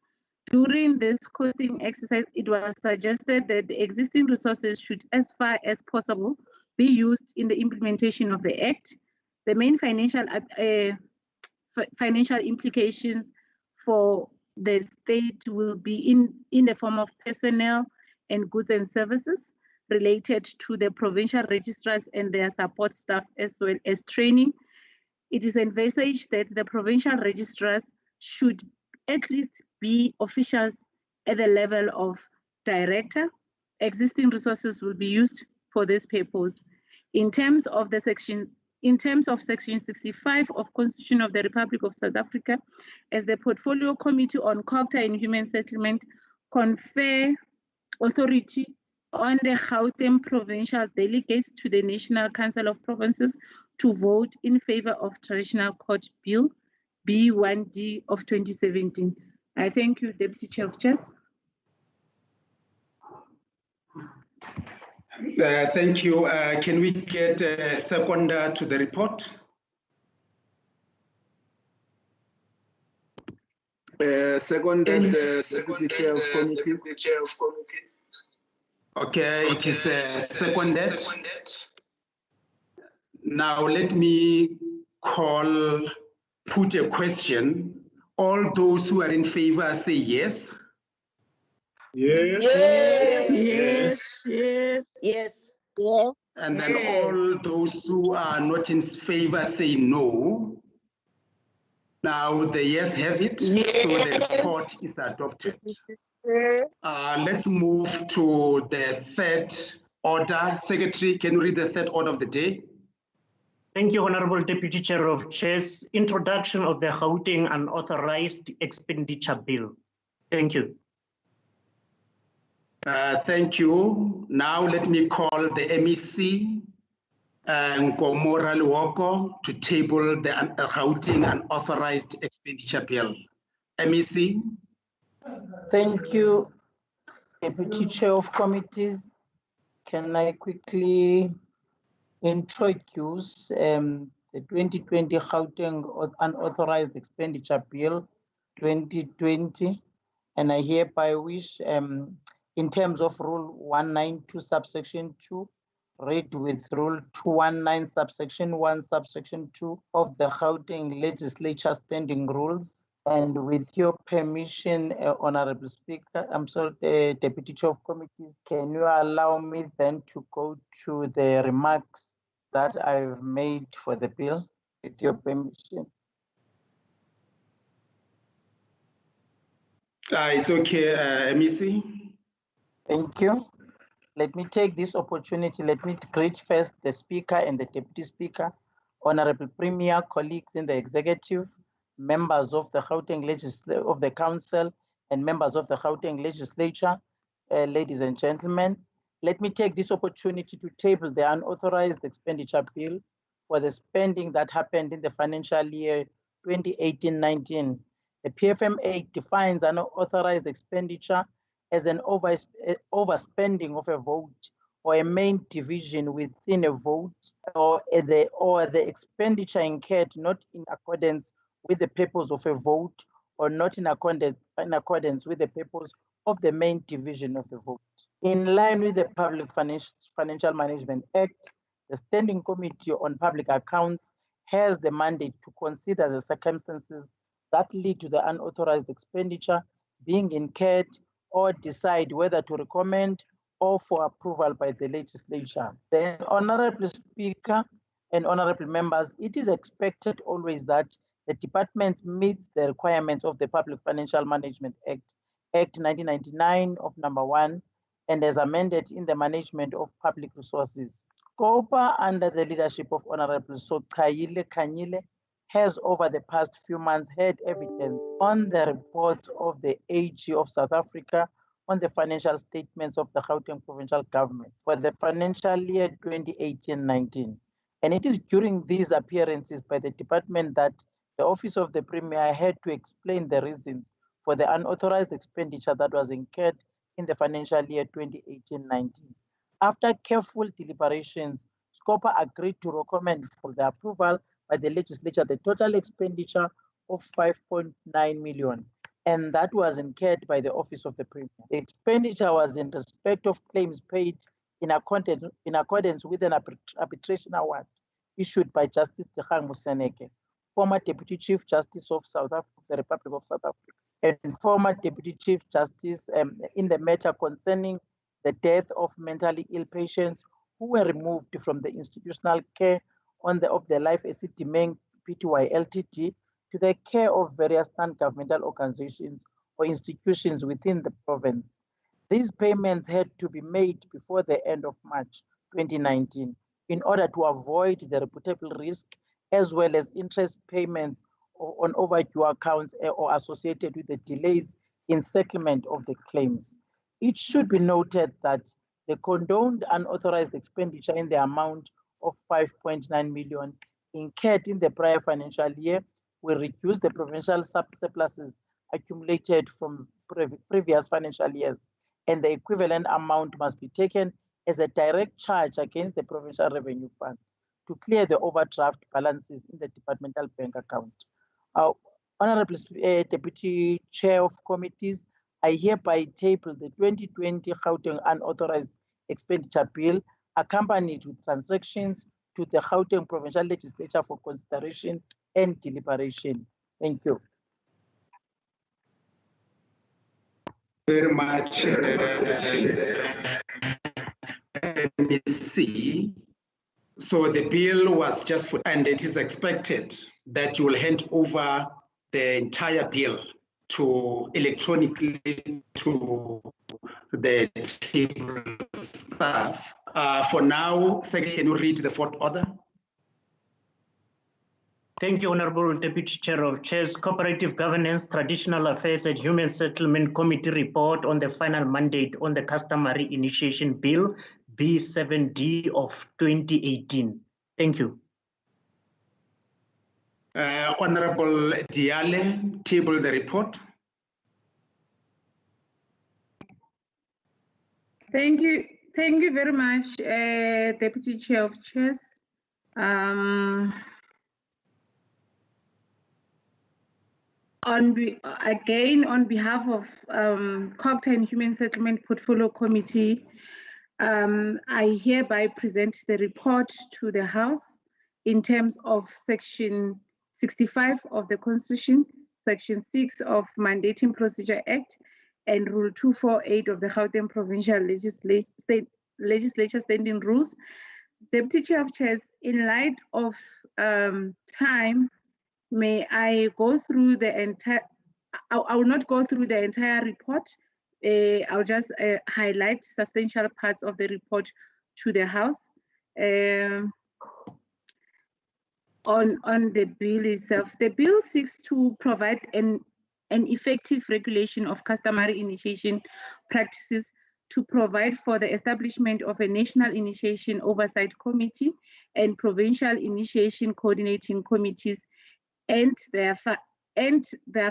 During this costing exercise, it was suggested that the existing resources should, as far as possible, be used in the implementation of the Act. The main financial implications for the state will be in the form of personnel and goods and services related to the provincial registrars and their support staff, as well as training. It is envisaged that the provincial registrars should at least be officials at the level of director. Existing resources will be used for this purpose. In terms of Section 65 of Constitution of the Republic of South Africa, as the Portfolio Committee on Culture and Human Settlement, confer authority on the Gauteng provincial delegates to the National Council of Provinces to vote in favor of Traditional Court Bill B1D of 2017. I thank you, Deputy Chair of Chairs. Thank you. Can we get a seconder to the report? Seconded, Deputy Chair of Committees. Okay, it is seconded. Now let me put a question. All those who are in favor say yes. Yes. Yes. Yes. Yes. Yes. Yeah. And then all those who are not in favor say no. Now the yes have it, so the report is adopted. Let's move to the third order. Secretary, can you read the third order of the day? Thank you, Honorable Deputy Chair of Chairs. Introduction of the Gauteng Unauthorized Expenditure Bill. Thank you. Thank you. Now let me call the MEC, Nkomora Luoko, to table the Gauteng Unauthorized Expenditure Bill. MEC. Thank you, Deputy Chair of Committees. Can I quickly introduce the 2020 Gauteng Unauthorized Expenditure Bill 2020, and I hereby wish, in terms of Rule 192 subsection 2, read with Rule 219 subsection 1 subsection 2 of the Gauteng Legislature Standing Rules. And with your permission, Honorable Speaker, I'm sorry, the Deputy Chair of Committees, can you allow me then to go to the remarks that I've made for the bill, with your permission? It's okay, MEC. Thank you. Let me take this opportunity. Let me greet first the Speaker and the Deputy Speaker, Honorable Premier, colleagues in the Executive, members of the Gauteng of the Council, and members of the Gauteng Legislature, ladies and gentlemen. Let me take this opportunity to table the unauthorized expenditure bill for the spending that happened in the financial year 2018-19. The PFMA defines unauthorized expenditure as an overspending of a vote or a main division within a vote, or the expenditure incurred not in accordance with the purpose of a vote, or not in accordance with the purpose of the main division of the vote. In line with the Public Financial Management Act, the Standing Committee on Public Accounts has the mandate to consider the circumstances that lead to the unauthorized expenditure being incurred, or decide whether to recommend or for approval by the legislature. Then, Honorable Speaker and honorable members, it is expected always that the department meets the requirements of the Public Financial Management Act, Act 1999 of number 1, and as amended in the management of public resources. COPA, under the leadership of Honorable Sochayile Kanyile, has over the past few months had evidence on the reports of the AG of South Africa on the financial statements of the Gauteng provincial government for the financial year 2018-19. And it is during these appearances by the department that the Office of the Premier had to explain the reasons for the unauthorized expenditure that was incurred in the financial year 2018-19. After careful deliberations, SCOPA agreed to recommend for the approval by the legislature the total expenditure of 5.9 million, and that was incurred by the Office of the Premier. The expenditure was in respect of claims paid in accordance with an arbitration award issued by Justice Dikgang Moseneke, former Deputy Chief Justice of the Republic of South Africa, and former Deputy Chief Justice in the matter concerning the death of mentally ill patients who were removed from the institutional care of the Life Acid Demeng Pty Ltd to the care of various non-governmental organizations or institutions within the province. These payments had to be made before the end of March 2019 in order to avoid the reputable risk as well as interest payments on overdue accounts or associated with the delays in settlement of the claims. It should be noted that the condoned unauthorized expenditure in the amount of 5.9 million incurred in the prior financial year will reduce the provincial surpluses accumulated from previous financial years, and the equivalent amount must be taken as a direct charge against the Provincial Revenue Fund to clear the overdraft balances in the departmental bank account. Honorable Deputy Chair of Committees, I hereby table the 2020 Gauteng Unauthorized Expenditure Bill, accompanied with transactions to the Gauteng Provincial Legislature for consideration and deliberation. Thank you. Very much, MEC. So the bill was just put, and it is expected that you will hand over the entire bill to electronically to the table staff. For now, can you read the fourth order? Thank you, Honorable Deputy Chair of Chairs. Cooperative Governance, Traditional Affairs and Human Settlement Committee report on the final mandate on the Customary Initiation Bill, B7D of 2018. Thank you. Honorable Diale, table the report. Thank you very much, Deputy Chair of Chairs. On behalf of Cocktail and Human Settlement Portfolio Committee, I hereby present the report to the House in terms of Section 65 of the Constitution, Section 6 of Mandating Procedure Act, and Rule 248 of the Gauteng Provincial Legislature Standing Rules. Deputy Chair of Chairs, in light of time, may I go through the entire, I will not go through the entire report. I'll just highlight substantial parts of the report to the House. On the bill itself, the bill seeks to provide an effective regulation of customary initiation practices, to provide for the establishment of a National Initiation Oversight Committee and Provincial Initiation Coordinating Committees, and their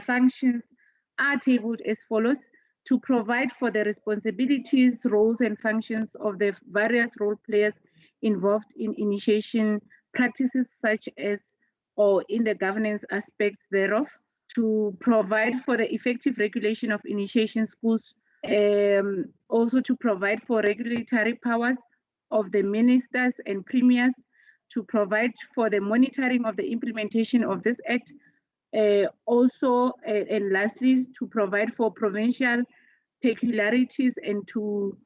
functions are tabled as follows: to provide for the responsibilities, roles, and functions of the various role players involved in initiation practices, such as or in the governance aspects thereof, to provide for the effective regulation of initiation schools, also to provide for regulatory powers of the ministers and premiers, to provide for the monitoring of the implementation of this act, also, and lastly, to provide for provincial peculiarities and to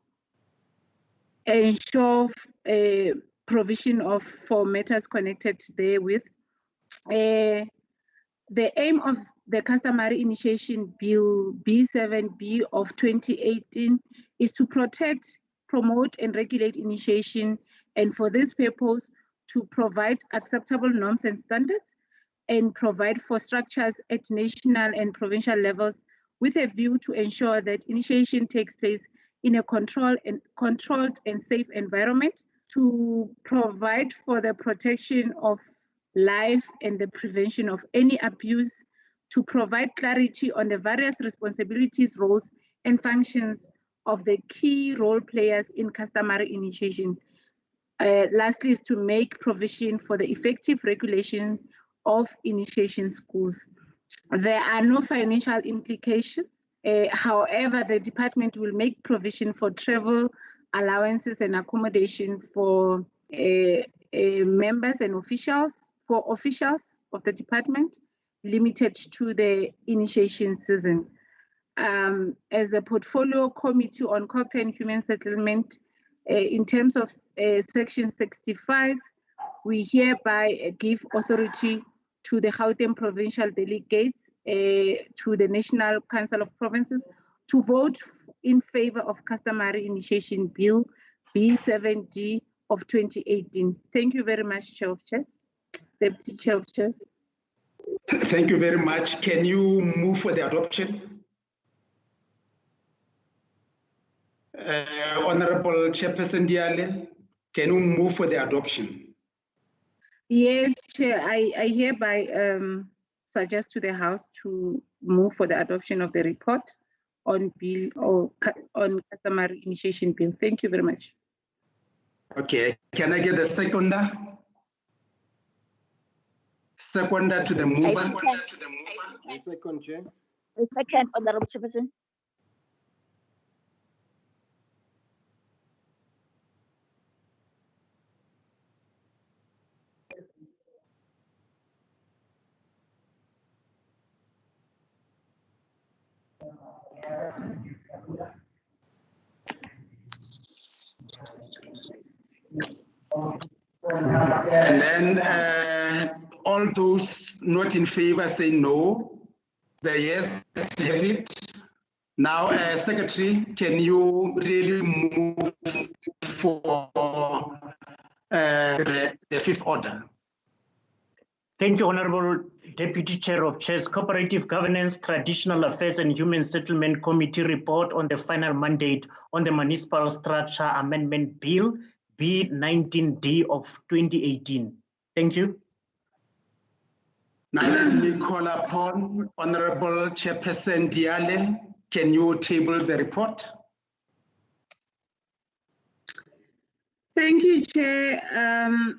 ensure provision for matters connected therewith. The aim of the Customary Initiation Bill B7B of 2018 is to protect, promote, and regulate initiation, and for this purpose, to provide acceptable norms and standards, and provide for structures at national and provincial levels with a view to ensure that initiation takes place in a controlled and safe environment, to provide for the protection of life and the prevention of any abuse, to provide clarity on the various responsibilities, roles, and functions of the key role players in customary initiation. Lastly, is to make provision for the effective regulation of initiation schools. There are no financial implications. However, the department will make provision for travel allowances and accommodation for members and officials of the department, limited to the initiation season. As the Portfolio Committee on Cocktail and Human Settlement, in terms of Section 65, we hereby give authority to the Gauteng Provincial Delegates, to the National Council of Provinces, to vote in favor of Customary Initiation Bill B7D of 2018. Thank you very much, Chair of Chairs. Deputy Chair of Chairs. Thank you very much. Can you move for the adoption? Honorable Chairperson Diale, can you move for the adoption? Yes, Chair, I hereby suggest to the House to move for the adoption of the report on bill or on Customary Initiation Bill. Thank you very much. Okay, can I get a seconder? Seconder to the mover. I second, Chair. I second, Honorable Chairperson. And then all those not in favor say no. The yes have it. Now, Secretary, can you really move for the fifth order? Thank you, Honorable Deputy Chair of Chairs. Cooperative Governance, Traditional Affairs and Human Settlement Committee report on the final mandate on the Municipal Structure Amendment Bill B19D of 2018. Thank you. Now let me call upon Honorable Chairperson Diale. Can you table the report? Thank you, Chair.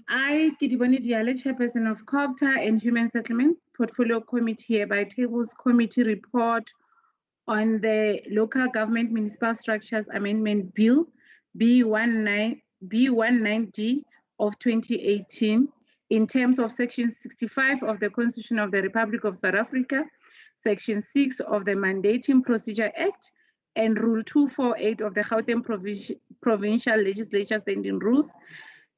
I, Kidiboni Diale, Chairperson of COGTA and Human Settlement Portfolio Committee, hereby tables committee report on the Local Government Municipal Structures Amendment Bill B19D of 2018 in terms of Section 65 of the Constitution of the Republic of South Africa, Section 6 of the Mandating Procedure Act, and Rule 248 of the Gauteng Provincial Legislature Standing Rules.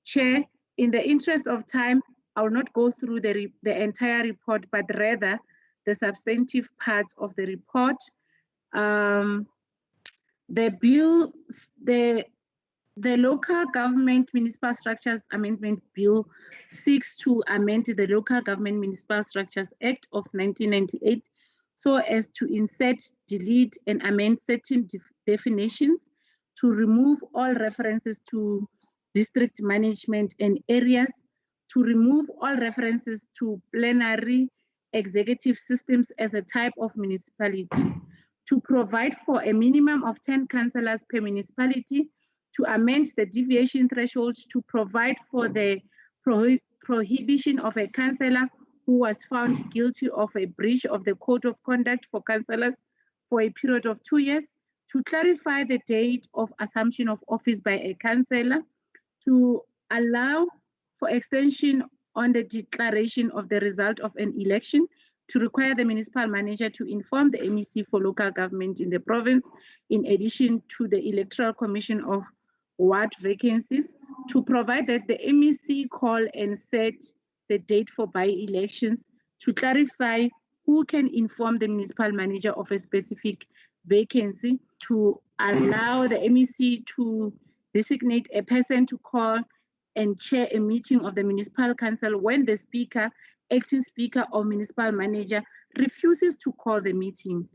Chair, in the interest of time, I will not go through the entire report, but rather the substantive parts of the report. The Local Government Municipal Structures Amendment Bill seeks to amend the Local Government Municipal Structures Act of 1998 so as to insert, delete, and amend certain definitions, to remove all references to district management and areas, to remove all references to plenary executive systems as a type of municipality, to provide for a minimum of 10 councillors per municipality, to amend the deviation threshold, to provide for the prohibition of a councillor who was found guilty of a breach of the Code of Conduct for councillors for a period of 2 years, to clarify the date of assumption of office by a councillor, to allow for extension on the declaration of the result of an election, to require the municipal manager to inform the MEC for local government in the province, in addition to the Electoral Commission of ward vacancies, to provide that the MEC call and set the date for by-elections, to clarify who can inform the municipal manager of a specific vacancy, to allow the MEC to designate a person to call and chair a meeting of the municipal council when the speaker, acting speaker, or municipal manager refuses to call the meeting,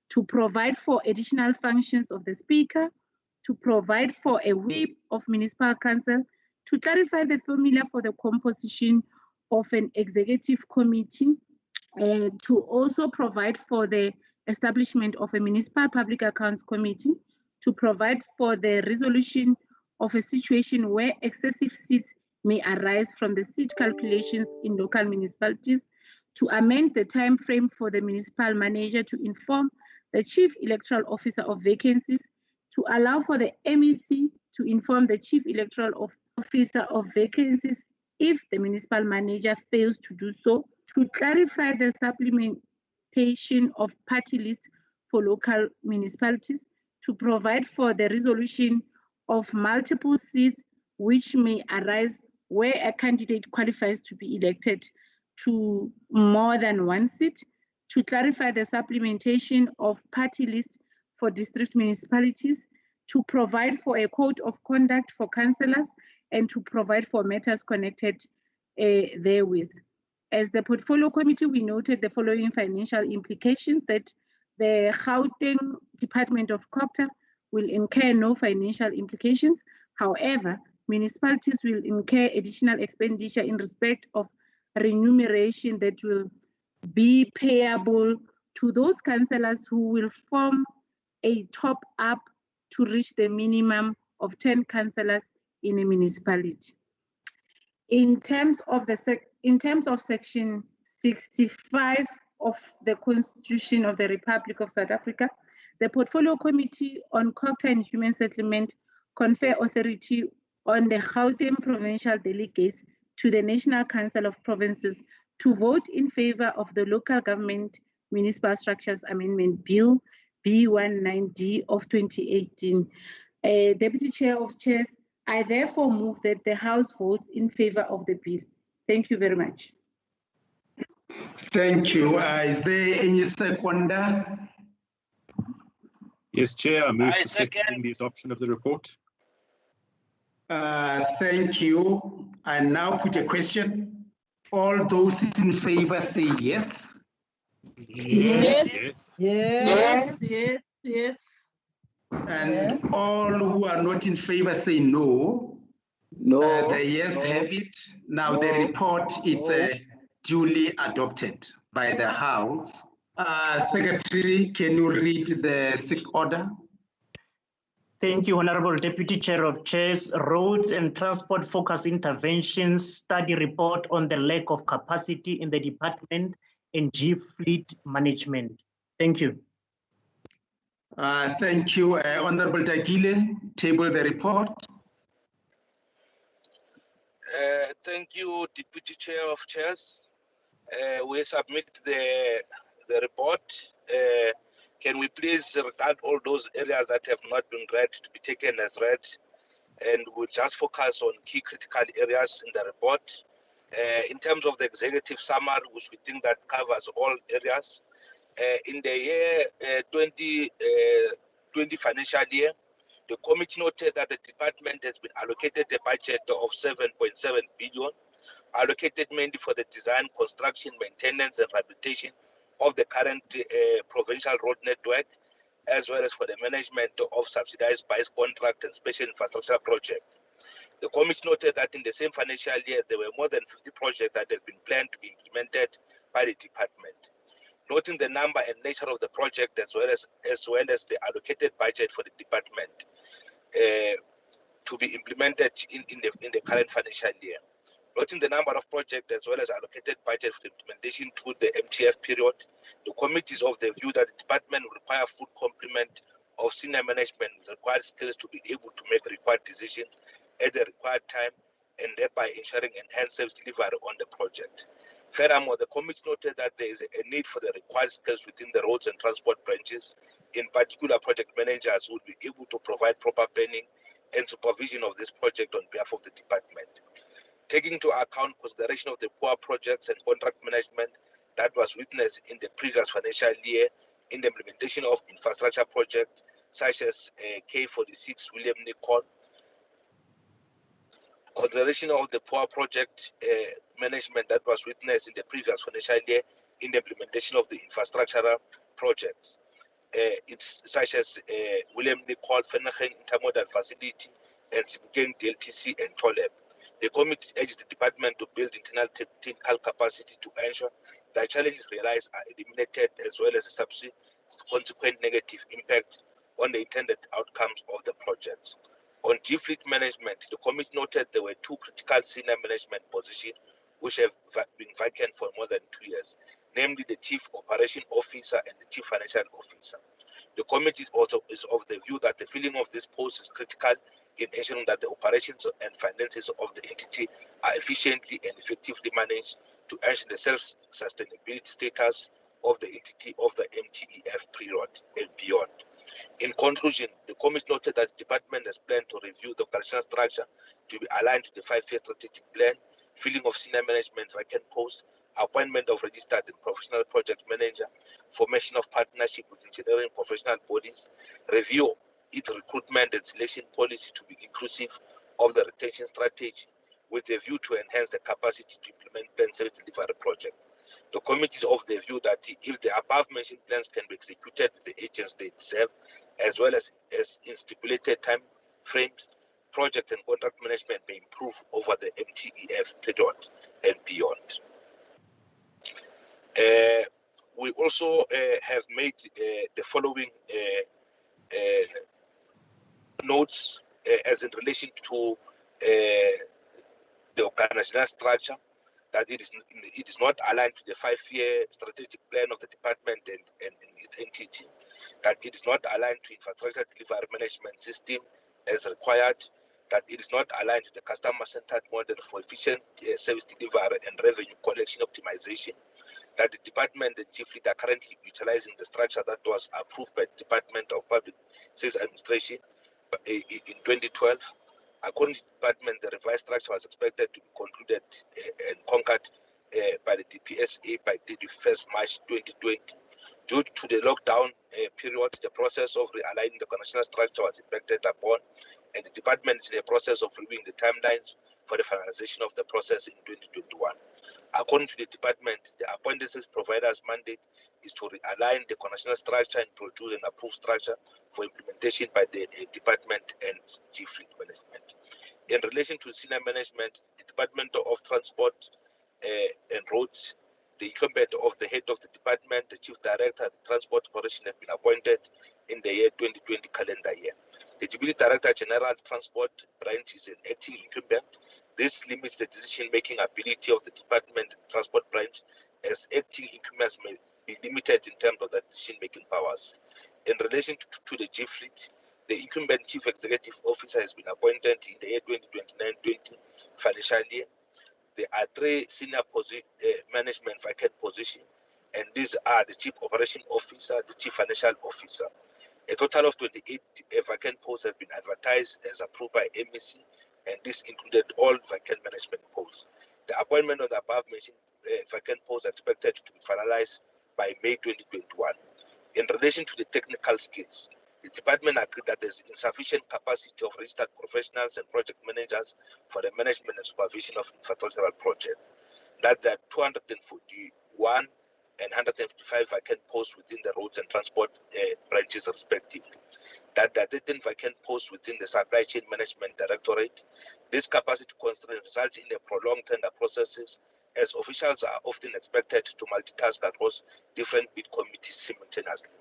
to provide for additional functions of the speaker, to provide for a whip of municipal council, to clarify the formula for the composition of an executive committee, and to also provide for the establishment of a municipal public accounts committee, to provide for the resolution of a situation where excessive seats may arise from the seat calculations in local municipalities, to amend the time frame for the municipal manager to inform the chief electoral officer of vacancies, to allow for the MEC to inform the chief electoral officer of vacancies if the municipal manager fails to do so, to clarify the supplementation of party lists for local municipalities, to provide for the resolution of multiple seats which may arise where a candidate qualifies to be elected to more than one seat, to clarify the supplementation of party lists for district municipalities, to provide for a code of conduct for councillors, and to provide for matters connected therewith. As the portfolio committee, we noted the following financial implications: that the Gauteng Department of COGTA will incur no financial implications. However, municipalities will incur additional expenditure in respect of remuneration that will be payable to those councillors who will form a top-up to reach the minimum of 10 councillors in a municipality. In terms of Section 65 of the Constitution of the Republic of South Africa, the Portfolio Committee on COGTA and Human Settlement confer authority on the Gauteng provincial delegates to the National Council of Provinces to vote in favor of the Local Government Municipal Structures Amendment Bill B19D of 2018. Deputy Chair of Chairs, I therefore move that the House votes in favor of the bill. Thank you very much. Thank you. Is there any seconder? Yes, Chair, I move to second the adoption of the report. Thank you. I now put a question. All those in favor say yes. Yes. Yes. Yes. Yes. And all who are not in favor say no. No. The yes have it. Now the report is duly adopted by the House. Secretary, can you read the sixth order? Thank you, Honorable Deputy Chair of Chairs. Roads and Transport Focus Interventions Study Report on the lack of capacity in the department and G-Fleet Management. Thank you. Thank you, Honorable Dagile. Table the report. Thank you, Deputy Chair of Chairs. We submit the report. Can we please regard all those areas that have not been read to be taken as read, and we'll just focus on key critical areas in the report. In terms of the executive summary, which we think that covers all areas, in the year 2020 financial year, the committee noted that the department has been allocated a budget of 7.7 billion, allocated mainly for the design, construction, maintenance, and rehabilitation of the current provincial road network, as well as for the management of subsidized BICE contract and special infrastructure project. The committee noted that in the same financial year, there were more than 50 projects that have been planned to be implemented by the department. Noting the number and nature of the project, as well as the allocated budget for the department to be implemented in the current financial year. Noting the number of projects as well as allocated budget for the implementation through the MTF period, the committee is of the view that the department will require full complement of senior management with required skills to be able to make required decisions at the required time, and thereby ensuring enhanced service delivery on the project. Furthermore, the committee noted that there is a need for the required skills within the roads and transport branches, in particular project managers who will be able to provide proper planning and supervision of this project on behalf of the department. Taking into account consideration of the poor projects and contract management that was witnessed in the previous financial year in the implementation of infrastructure projects such as K46 William Nicol, consideration of the poor project management that was witnessed in the previous financial year in the implementation of the infrastructural projects. It's such as William Nicol Fennechen Intermodal Facility and Sibukeng DLTC and TOLEB. The committee urges the department to build internal technical capacity to ensure that challenges realized are eliminated, as well as a subsequent negative impact on the intended outcomes of the projects. On G-Fleet management, the committee noted there were two critical senior management positions which have been vacant for more than 2 years, namely the Chief Operation Officer and the Chief Financial Officer. The committee also is of the view that the filling of this post is critical in ensuring that the operations and finances of the entity are efficiently and effectively managed to ensure the self-sustainability status of the entity of the MTEF period and beyond. In conclusion, the committee noted that the department has planned to review the operational structure to be aligned to the 5-year strategic plan, filling of senior management vacant posts, appointment of registered and professional project manager, formation of partnership with engineering professional bodies, review its recruitment and selection policy to be inclusive of the retention strategy, with a view to enhance the capacity to implement plan service delivery project. The committee is of the view that if the above-mentioned plans can be executed with the agents they serve, as well as in stipulated time frames, project and contract management may improve over the MTEF period and beyond. We also have made the following notes as in relation to the organizational structure, that it is not aligned to the 5-year strategic plan of the department and its entity, that it is not aligned to infrastructure delivery management system as required, that it is not aligned to the customer-centered model for efficient service delivery and revenue collection optimization, that the department and G-Fleet are currently utilizing the structure that was approved by the Department of Public Sales Administration in 2012. According to the department, the revised structure was expected to be concluded and conquered by the DPSA by 31st March 2020. Due to the lockdown period, the process of realigning the organizational structure was impacted upon, and the department is in the process of reviewing the timelines for the finalization of the process in 2021. According to the department, the appointed service provider's mandate is to realign the national structure and produce an approved structure for implementation by the department and chief fleet management. In relation to senior management, the Department of Transport and Roads, the incumbent of the head of the department, the chief director, the transport operation have been appointed in the year 2020 calendar year. The Deputy Director General Transport branch is an acting incumbent. This limits the decision-making ability of the department transport branch, as acting incumbents may be limited in terms of the decision-making powers. In relation to the Chief Fleet, the incumbent Chief Executive Officer has been appointed in the year 2029-20 financial year. There are 3 senior management vacant positions, and these are the Chief Operation Officer, the Chief Financial Officer. A total of 28 vacant posts have been advertised as approved by MEC, and this included all vacant management posts. The appointment of the above-mentioned vacant posts are expected to be finalized by May 2021. In relation to the technical skills, the department agreed that there is insufficient capacity of registered professionals and project managers for the management and supervision of infrastructural projects. That there are 241 and 155 vacant posts within the roads and transport branches respectively. That there are 13 vacant posts within the supply chain management directorate. This capacity constraint results in a prolonged tender processes, as officials are often expected to multitask across different bid committees simultaneously.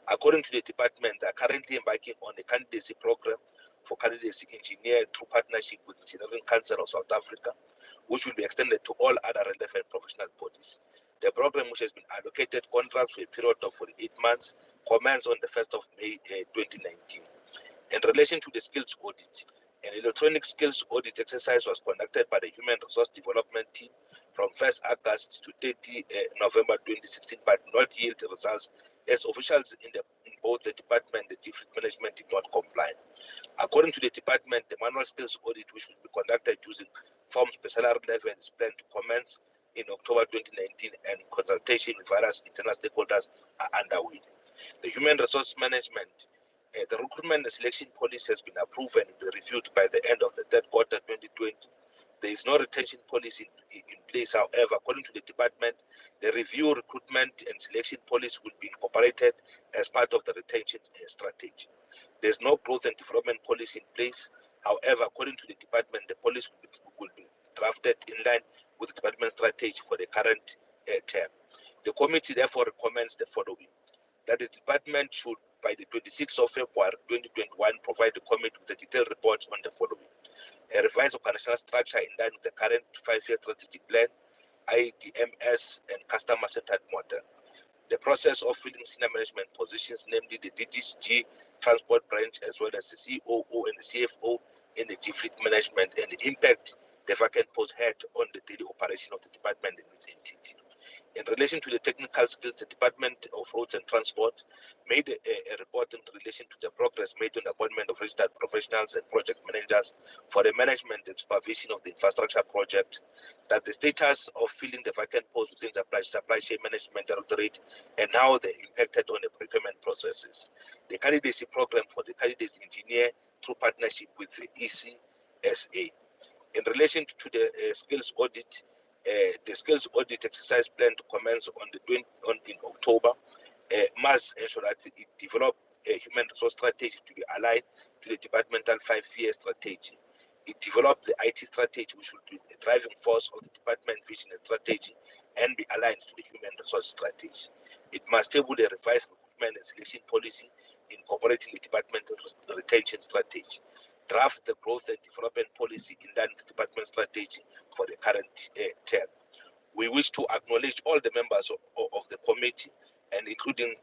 According to the department, they are currently embarking on a candidacy program for candidacy engineer through partnership with the Engineering Council of South Africa, which will be extended to all other relevant professional bodies. The program, which has been allocated contracts for a period of 48 months, commenced on the 1st of May 2019. In relation to the skills audit, an electronic skills audit exercise was conducted by the Human Resource Development Team from 1st August to 30 November 2016, but not yield results, as officials in both the department and the chief management did not comply. According to the department, the manual skills audit, which will be conducted using forms per salary level, is planned to commence in October 2019, and consultation with various internal stakeholders are underway. The human resource management, the recruitment and selection policy has been approved and will be reviewed by the end of the third quarter 2020. There is no retention policy in place. However, according to the department, the review, recruitment, and selection policy will be incorporated as part of the retention strategy. There's no growth and development policy in place. However, according to the department, the policy will be drafted in line with the department strategy for the current term. The committee therefore recommends the following: that the department should, by the 26th of February 2021, provide the committee with a detailed report on the following: a revised organizational structure in line with the current 5-year strategic plan, IDMS, and customer-centered model. The process of filling senior management positions, namely the DGG transport branch, as well as the COO and the CFO in the chief fleet management, and the impact the vacant post had on the daily operation of the department and its entity. In relation to the technical skills, the Department of Roads and Transport made a report in relation to the progress made on the appointment of registered professionals and project managers for the management and supervision of the infrastructure project, that the status of filling the vacant posts within the supply chain management directorate and how they impacted on the procurement processes. The candidacy program for the candidacy engineer through partnership with the ECSA. In relation to the skills audit, the skills audit exercise plan to commence in October must ensure that it develop a human resource strategy to be aligned to the departmental 5-year strategy. It developed the IT strategy, which will be the driving force of the department vision and strategy, and be aligned to the human resource strategy. It must table a revised recruitment and selection policy incorporating the departmental retention strategy. Draft the growth and development policy in line with the department strategy for the current term. We wish to acknowledge all the members of the committee, and including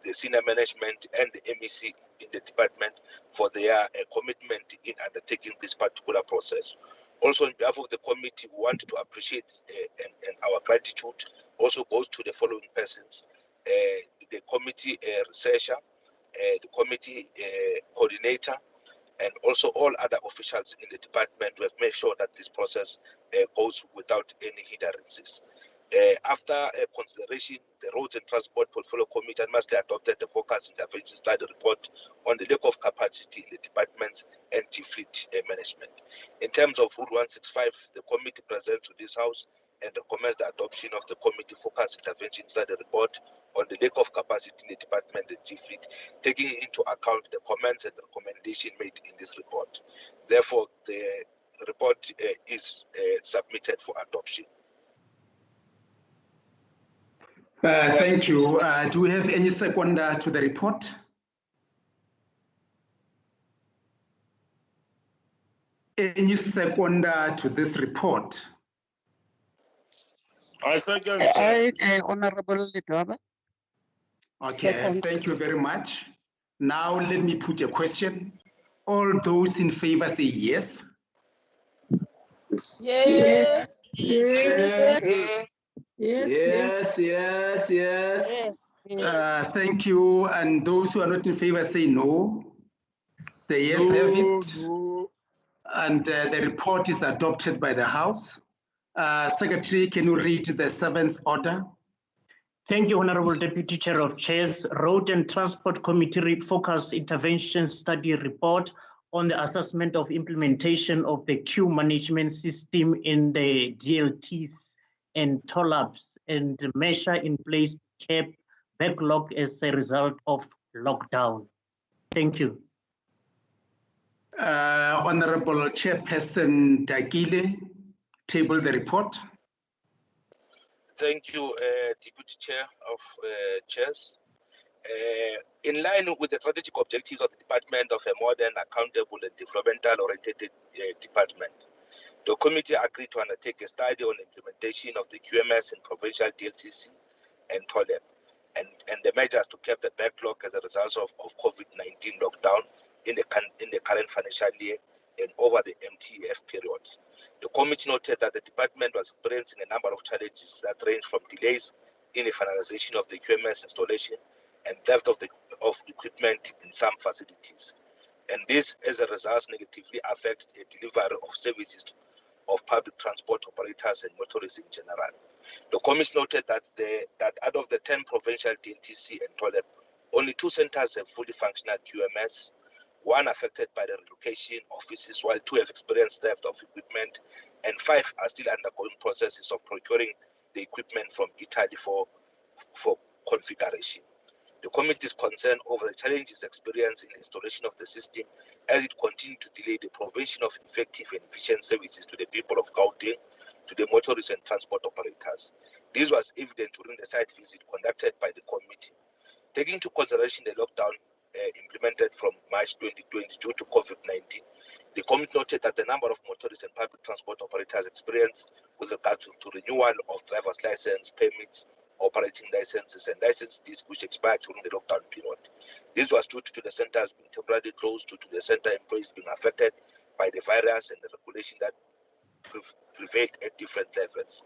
the senior management and the MEC in the department, for their commitment in undertaking this particular process. Also, on behalf of the committee, we want to appreciate and our gratitude also goes to the following persons: the committee researcher, the committee coordinator, and also all other officials in the department who have made sure that this process goes without any hindrances. After consideration, the Roads and Transport Portfolio Committee must have adopted the focus intervention study report on the lack of capacity in the department's NG fleet management. In terms of Rule 165, the committee presents to this House and recommends the adoption of the committee focused intervention study report on the lack of capacity in the department and G-Fleet, taking into account the comments and recommendation made in this report. Therefore, the report is submitted for adoption. Thank you. Do we have any seconder to the report? Any seconder to this report? I second. Honorable Lidwaba. Okay, Second. thank you very much. Now let me put a question. All those in favor say yes. Yes. Yes. Yes. Thank you. And those who are not in favor say no. The yes have it. No. And the report is adopted by the House. Secretary, can you read the seventh order? Thank you, Honorable Deputy Chair of Chairs. Road and Transport Committee Focus Intervention Study Report on the assessment of implementation of the queue management system in the DLTs and toll-ups and measure in place to cap backlog as a result of lockdown. Thank you. Honorable Chairperson Dagile, table the report. Thank you, Deputy Chair of Chairs. In line with the strategic objectives of the Department of a modern, accountable, and developmental-oriented department, the committee agreed to undertake a study on the implementation of the QMS in provincial DLTC and TOLEP, and the measures to cap the backlog as a result of COVID-19 lockdown in the current financial year and over the MTF period. The committee noted that the department was experiencing a number of challenges that range from delays in the finalization of the QMS installation and theft of equipment in some facilities. And this, as a result, negatively affects the delivery of services of public transport operators and motorists in general. The commission noted that out of the 10 provincial DLTC and TOLEP, only 2 centers have fully functional QMS, 1 affected by the relocation offices, while 2 have experienced theft of equipment, and 5 are still undergoing processes of procuring the equipment from Italy for configuration. The committee is concerned over the challenges experienced in the installation of the system as it continues to delay the provision of effective and efficient services to the people of Gauteng, to the motorists and transport operators. This was evident during the site visit conducted by the committee. Taking into consideration the lockdown implemented from March 2020 due to COVID-19, the committee noted that the number of motorists and public transport operators experienced with regard to renewal of driver's license, permits, operating licenses, and license discs which expired during the lockdown period. This was due to the centers being temporarily closed due to the center employees being affected by the virus and the regulation that prevailed at different levels.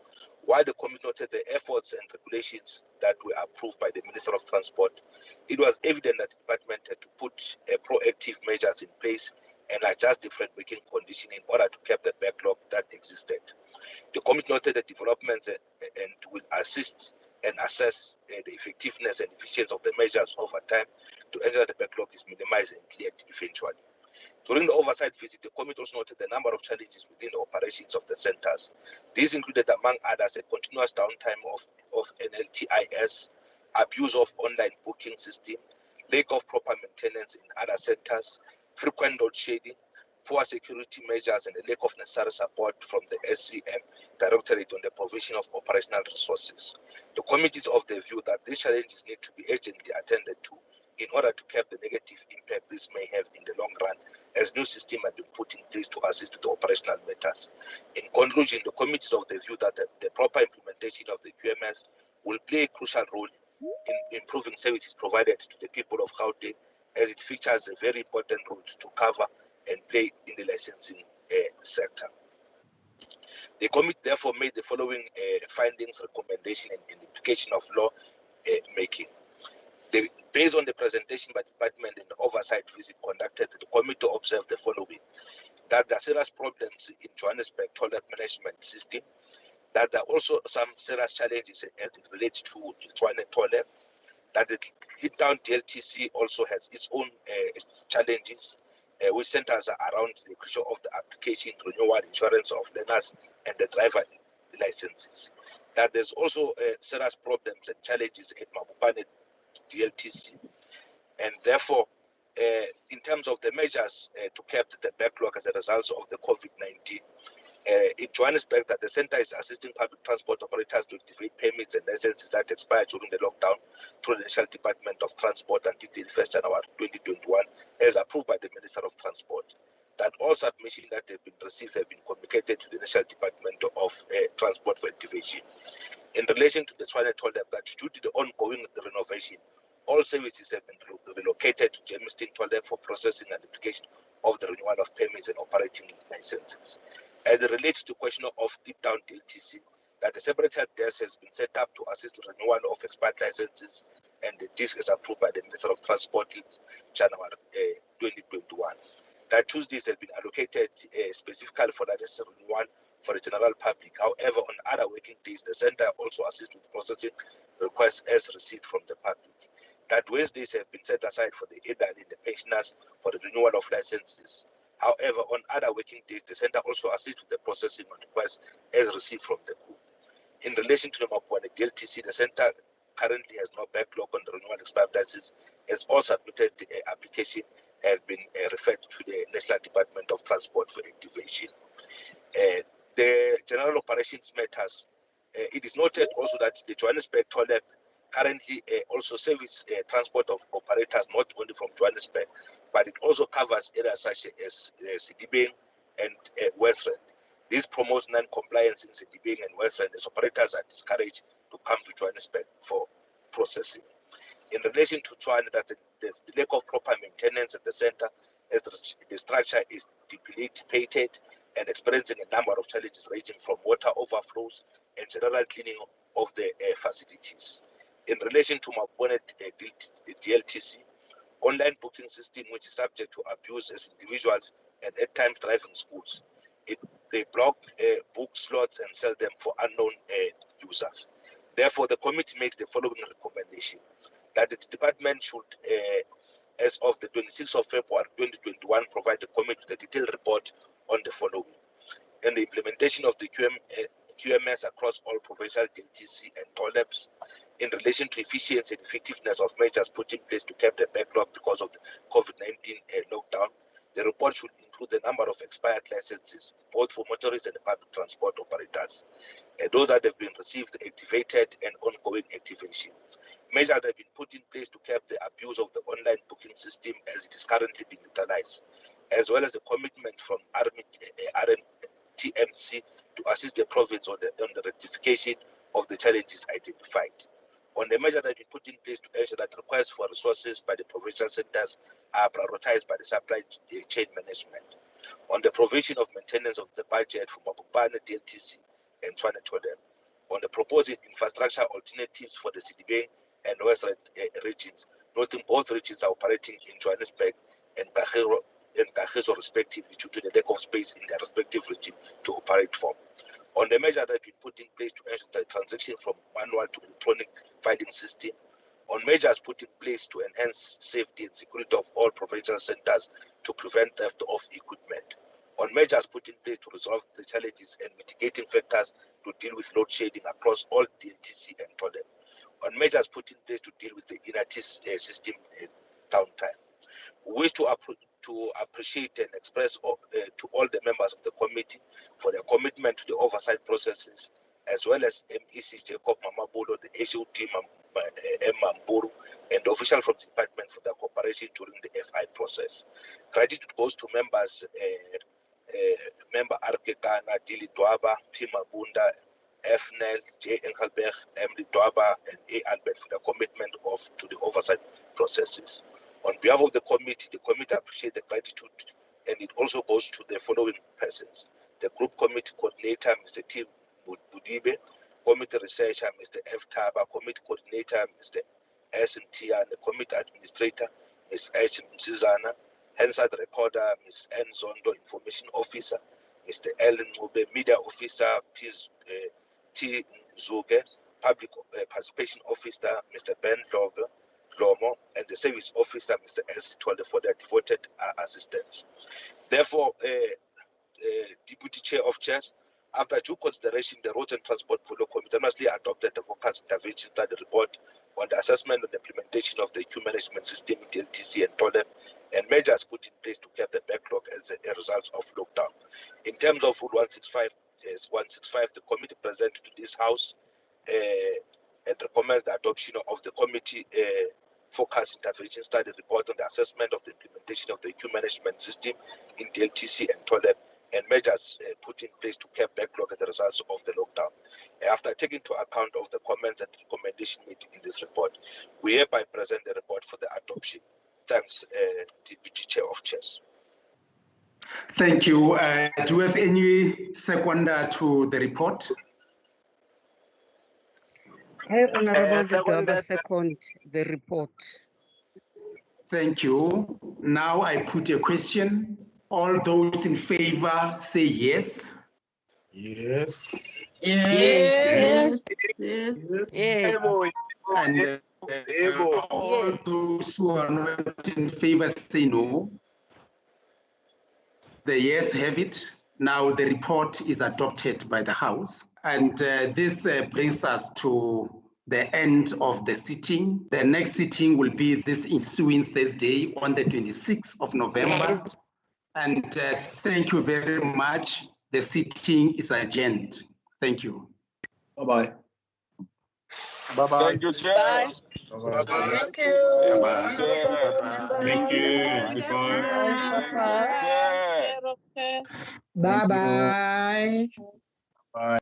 While the committee noted the efforts and regulations that were approved by the Minister of Transport, it was evident that the department had to put proactive measures in place and adjust different working conditions in order to cap the backlog that existed. The committee noted the developments and will assist and assess the effectiveness and efficiency of the measures over time to ensure the backlog is minimized and cleared eventually. During the oversight visit, the committee also noted the number of challenges within the operations of the centers. These included, among others, a continuous downtime of NLTIS, abuse of online booking system, lack of proper maintenance in other centers, frequent load shedding, poor security measures, and a lack of necessary support from the SCM Directorate on the provision of operational resources. The committee is of the view that these challenges need to be urgently attended to in order to cap the negative impact this may have in the long run, as new systems have been put in place to assist with the operational matters. In conclusion, the committee is of the view that the proper implementation of the QMS will play a crucial role in improving services provided to the people of Gauteng, as it features a very important role to cover and play in the licensing sector. The committee therefore made the following findings, recommendation, and implication of law making. Based on the presentation by the department and the oversight visit conducted, the committee observed the following: that there are serious problems in Johannesburg toilet management system, that there are also some serious challenges as it relates to the toilet, that the Cape DLTC also has its own challenges, which centers around the issue of the application, renewal, insurance of learners, and the driver licenses. That there's also serious problems and challenges at Mabopane DLTC, and therefore, in terms of the measures to curb the backlog as a result of the COVID-19, in Johannesburg, that the centre is assisting public transport operators to activate permits and licenses that expired during the lockdown through the National Department of Transport until the 1st January 2021, as approved by the Minister of Transport. That all submissions that have been received have been communicated to the National Department of Transport for activation. In relation to the Tshwane told them that due to the ongoing renovation, all services have been relocated to Germiston Tollgate for processing and application of the renewal of permits and operating licenses. As it relates to question of deep down DLTC, that the separate help desk has been set up to assist the renewal of expired licenses, and the disk is approved by the Minister of Transport in January 2021. That Tuesdays have been allocated specifically for that renewal for the general public. However, on other working days, the centre also assists with processing requests as received from the public. That Wednesdays have been set aside for the elderly and the pensioners for the renewal of licenses. However, on other working days, the centre also assists with the processing of requests as received from the group. In relation to the Mabopane DLTC, the centre currently has no backlog on the renewal expired licenses, as all submitted application have been referred to the National Department of Transport for activation. The general operations matters. It is noted also that the Johannesburg Tollgate currently also service transport of operators not only from Johannesburg, but it also covers areas such as Sedibeng and Westland. This promotes non-compliance in Sedibeng and Westland as operators are discouraged to come to Johannesburg for processing. In relation to Tshwane, that the lack of proper maintenance at the centre, as the structure is dilapidated and experiencing a number of challenges ranging from water overflows and general cleaning of the facilities. In relation to Mabopane DLTC, online booking system which is subject to abuse as individuals and at times driving schools. They block book slots and sell them for unknown users. Therefore, the committee makes the following recommendation: that the department should, as of the 26th of February 2021, provide the committee with a detailed report on the following: and the implementation of the QMS across all provincial DLTC and toll-labs, in relation to efficiency and effectiveness of measures put in place to curb the backlog because of the COVID-19 lockdown. The report should include the number of expired licenses, both for motorists and public transport operators, those that have been received, activated, and ongoing activation. Measures that have been put in place to curb the abuse of the online booking system as it is currently being utilized, as well as the commitment from RMTMC to assist the province on the rectification of the challenges identified. On the measures that have been put in place to ensure that requests for resources by the provincial centres are prioritized by the supply chain management. On the provision of maintenance of the budget for Mabopane DLTC and Tshwane Tollgate. On the proposing infrastructure alternatives for the Sedibeng and Western regions, noting both regions are operating in Johannesburg and Kagiso respectively due to the lack of space in their respective region to operate from. On the measure that have been put in place to ensure the transition from manual to electronic filing system. On measures put in place to enhance safety and security of all provincial centres to prevent theft of equipment. On measures put in place to resolve the challenges and mitigating factors to deal with load shedding across all DLTC and tollgate. On measures put in place to deal with the INATIS system downtime. We wish to appreciate and express to all the members of the committee for their commitment to the oversight processes, as well as MEC Jacob Mamabulo, the HOT Mamburu, and the official from the department for their cooperation during the FI process. Gratitude goes to members, Member Arke Kana, Dili Dwaba, Pima Bunda, FNL, J. Engelberg, Emily Dwaba, and A. Albert for their commitment to the oversight processes. On behalf of the committee appreciates the gratitude, and it also goes to the following persons: the group committee coordinator, Mr. Tim Budibe, committee researcher, Mr. F. Taba, committee coordinator, Mr. S. Mtia, and the committee administrator, Ms. H. Msizana, Hansard recorder, Ms. N. Zondo, information officer, Mr. Ellen Mube, media officer, T. Zuge, public participation officer, Mr. Ben Lomo, and the service officer, Mr. S. Twelve, for their devoted assistance. Therefore, Deputy Chair of Chairs, After due consideration, the Roads and Transport Portfolio Committee unanimously adopted the focus intervention study report on the assessment and implementation of the queue management system in DLTC and TOLEP, and measures put in place to curb the backlog as a result of lockdown. In terms of Rule 165, the committee presented to this House and recommends the adoption of the committee focus intervention study report on the assessment of the implementation of the queue management system in DLTC and TOLEP, and measures put in place to curb backlog as a result of the lockdown. After taking into account of the comments and recommendations made in this report, we hereby present the report for the adoption. Thanks, Deputy Chair of Chairs. Thank you. Do we have any seconder to the report? I, Honorable Dodaba, second the report. Thank you. Now I put a question. All those in favor say yes. Yes. Yes. Yes. Yes. And all those who are not in favor say no. The yes have it. Now the report is adopted by the House. And this brings us to the end of the sitting. The next sitting will be this ensuing Thursday on the 26th of November. And thank you very much. The sitting is adjourned. Thank you. Bye-bye. Bye-bye. Thank you, Chair. Bye-bye. Thank you. Bye-bye. Thank you. Goodbye. Chair. Bye-bye. Bye.